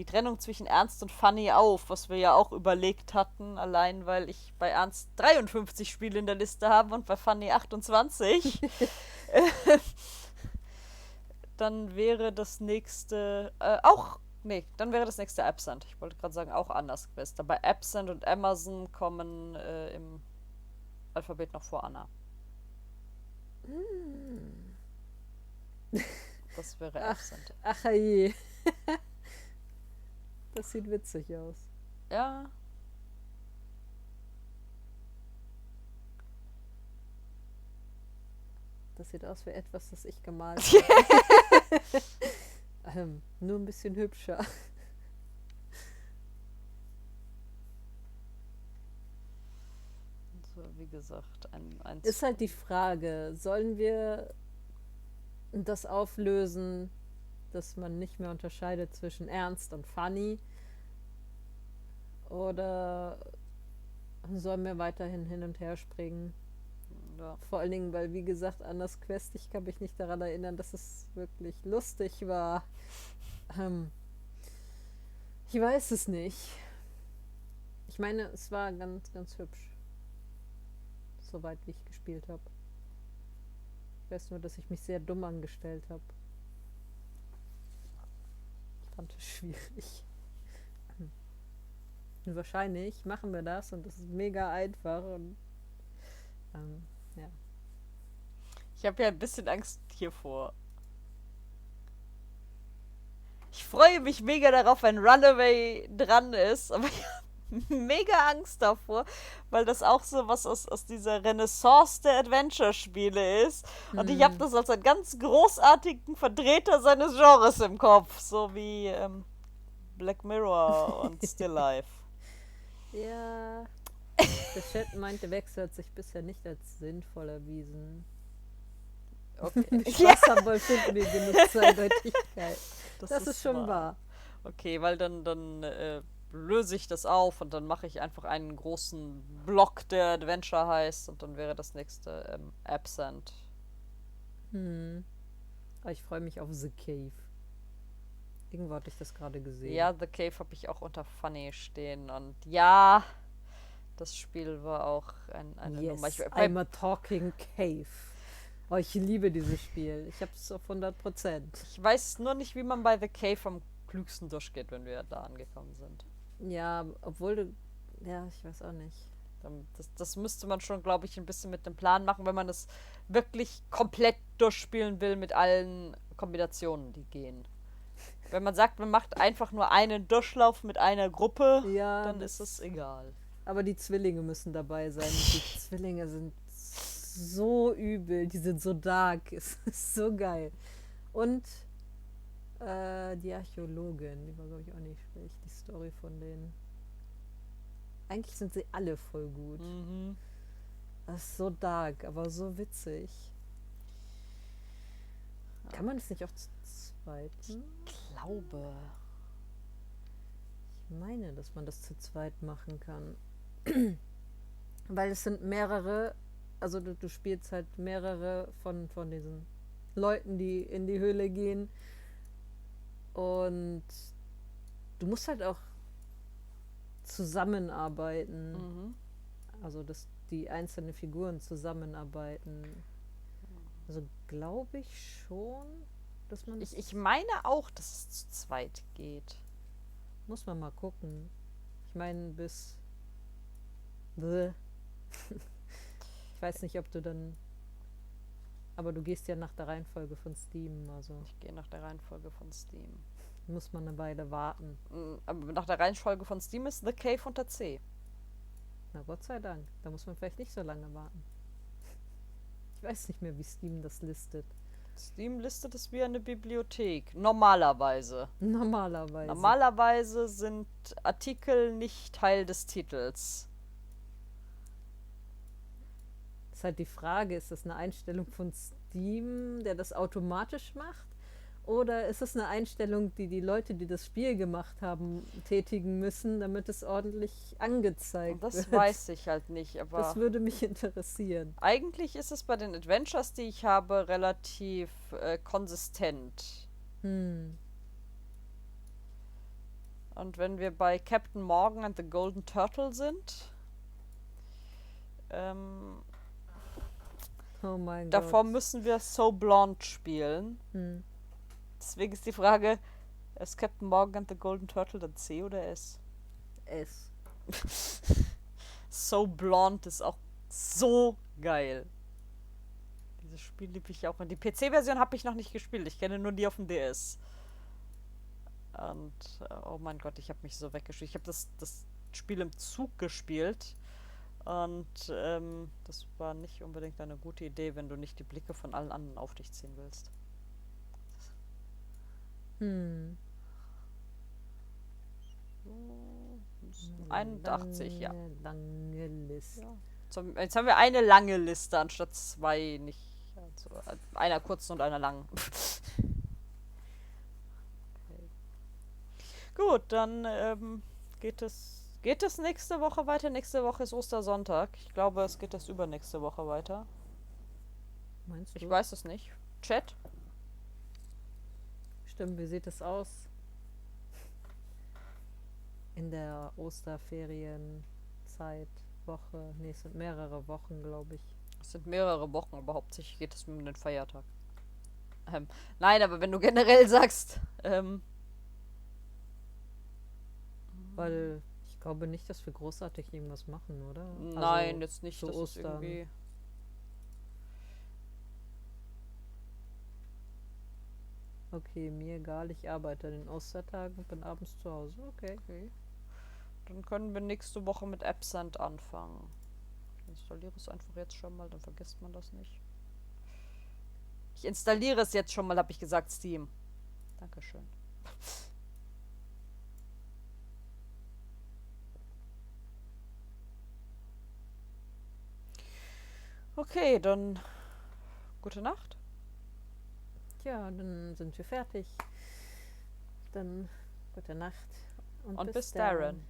Trennung zwischen Ernst und Funny auf, was wir ja auch überlegt hatten, allein weil ich bei Ernst 53 Spiele in der Liste habe und bei Funny 28, dann wäre das nächste dann wäre das nächste Absent. Ich wollte gerade sagen, auch anders Quest. Aber Absent und Amazon kommen im Alphabet noch vor Anna. Das wäre Absent. Ach je. Das sieht witzig aus. Ja. Das sieht aus wie etwas, das ich gemalt habe. Nur ein bisschen hübscher. So, wie gesagt, ein ist halt die Frage, sollen wir das auflösen, dass man nicht mehr unterscheidet zwischen ernst und funny, oder sollen wir weiterhin hin und her springen? Ja. Vor allen Dingen, weil, wie gesagt, Annas Quest, ich kann mich nicht daran erinnern, dass es wirklich lustig war. Ich weiß es nicht. Ich meine, es war ganz, ganz hübsch. Soweit wie ich gespielt habe. Ich weiß nur, dass ich mich sehr dumm angestellt habe. Ich fand es schwierig. Und wahrscheinlich machen wir das und das ist mega einfach und ja. Ich habe ja ein bisschen Angst hiervor. Ich freue mich mega darauf, wenn Runaway dran ist, aber ich habe mega Angst davor, weil das auch so was aus dieser Renaissance der Adventure-Spiele ist. Und ich habe das als einen ganz großartigen Vertreter seines Genres im Kopf, so wie Black Mirror und Still Life. Ja. Der Chat meint, der Wechsel hat sich bisher nicht als sinnvoll erwiesen. Okay. Spaß haben wollen, finden wir genug Zweideutigkeit. Das ist schon wahr. Okay, weil dann löse ich das auf und dann mache ich einfach einen großen Block, der Adventure heißt, und dann wäre das nächste Absent. Aber ich freue mich auf The Cave. Irgendwo hatte ich das gerade gesehen. Ja, The Cave habe ich auch unter Funny stehen und ja, das Spiel war auch eine Nummer. I'm a talking cave. Oh, ich liebe dieses Spiel. Ich habe es auf 100%. Ich weiß nur nicht, wie man bei The Cave am klügsten durchgeht, wenn wir da angekommen sind. Ja, obwohl du... Ja, ich weiß auch nicht. Das müsste man schon, glaube ich, ein bisschen mit dem Plan machen, wenn man das wirklich komplett durchspielen will mit allen Kombinationen, die gehen. Wenn man sagt, man macht einfach nur einen Durchlauf mit einer Gruppe, dann ist es egal. Aber die Zwillinge müssen dabei sein. Die Zwillinge sind so übel, die sind so dark. Es ist so geil. Und die Archäologin, die war, glaube ich, auch nicht schlecht. Die Story von denen. Eigentlich sind sie alle voll gut. Das ist so dark, aber so witzig. Kann man das nicht auch zu zweit? Ich glaube. Ich meine, dass man das zu zweit machen kann. Weil es sind mehrere, also du spielst halt mehrere von diesen Leuten, die in die Höhle gehen. Und du musst halt auch zusammenarbeiten. Also dass die einzelnen Figuren zusammenarbeiten. Also glaube ich schon, dass man... Ich meine auch, dass es zu zweit geht. Muss man mal gucken. Ich meine bis... Ich weiß nicht, ob du dann... Aber du gehst ja nach der Reihenfolge von Steam. Also ich gehe nach der Reihenfolge von Steam. Muss man eine Weile warten. Aber nach der Reihenfolge von Steam ist The Cave unter C. Na Gott sei Dank. Da muss man vielleicht nicht so lange warten. Ich weiß nicht mehr, wie Steam das listet. Steam listet es wie eine Bibliothek. Normalerweise. Normalerweise sind Artikel nicht Teil des Titels. Das ist halt die Frage, ist das eine Einstellung von Steam, der das automatisch macht? Oder ist es eine Einstellung, die Leute, die das Spiel gemacht haben, tätigen müssen, damit es ordentlich angezeigt wird? Das weiß ich halt nicht, aber... Das würde mich interessieren. Eigentlich ist es bei den Adventures, die ich habe, relativ konsistent. Und wenn wir bei Captain Morgan and the Golden Turtle sind... oh mein Gott. Davor müssen wir So Blonde spielen. Deswegen ist die Frage, ist Captain Morgan and the Golden Turtle dann C oder S? S. So Blonde ist auch so geil. Dieses Spiel liebe ich auch. Und die PC-Version habe ich noch nicht gespielt. Ich kenne nur die auf dem DS. Und, oh mein Gott, ich habe mich so weggespielt. Ich habe das Spiel im Zug gespielt. Und das war nicht unbedingt eine gute Idee, wenn du nicht die Blicke von allen anderen auf dich ziehen willst. 81, ja. Lange Liste. Ja. Jetzt haben wir eine lange Liste anstatt zwei, nicht. Also einer kurzen und einer langen. Okay. Gut, dann geht es nächste Woche weiter. Nächste Woche ist Ostersonntag. Ich glaube, es geht das übernächste Woche weiter. Meinst du? Ich weiß es nicht. Chat? Stimmt, wie sieht es aus? In der Osterferienzeit, Woche. Nee, es sind mehrere Wochen, glaube ich. Es sind mehrere Wochen, aber hauptsächlich geht es um den Feiertag. Nein, aber wenn du generell sagst, weil ich glaube nicht, dass wir großartig irgendwas machen, oder? Nein, jetzt nicht, zu dass Ostern. es irgendwie... Okay, mir egal, ich arbeite an den Ostertagen und bin abends zu Hause. Okay. Dann können wir nächste Woche mit Absent anfangen. Ich installiere es einfach jetzt schon mal, dann vergisst man das nicht. Ich installiere es jetzt schon mal, habe ich gesagt, Steam. Dankeschön. Okay, dann gute Nacht. Ja, dann sind wir fertig. Dann gute Nacht. Und bis dahin.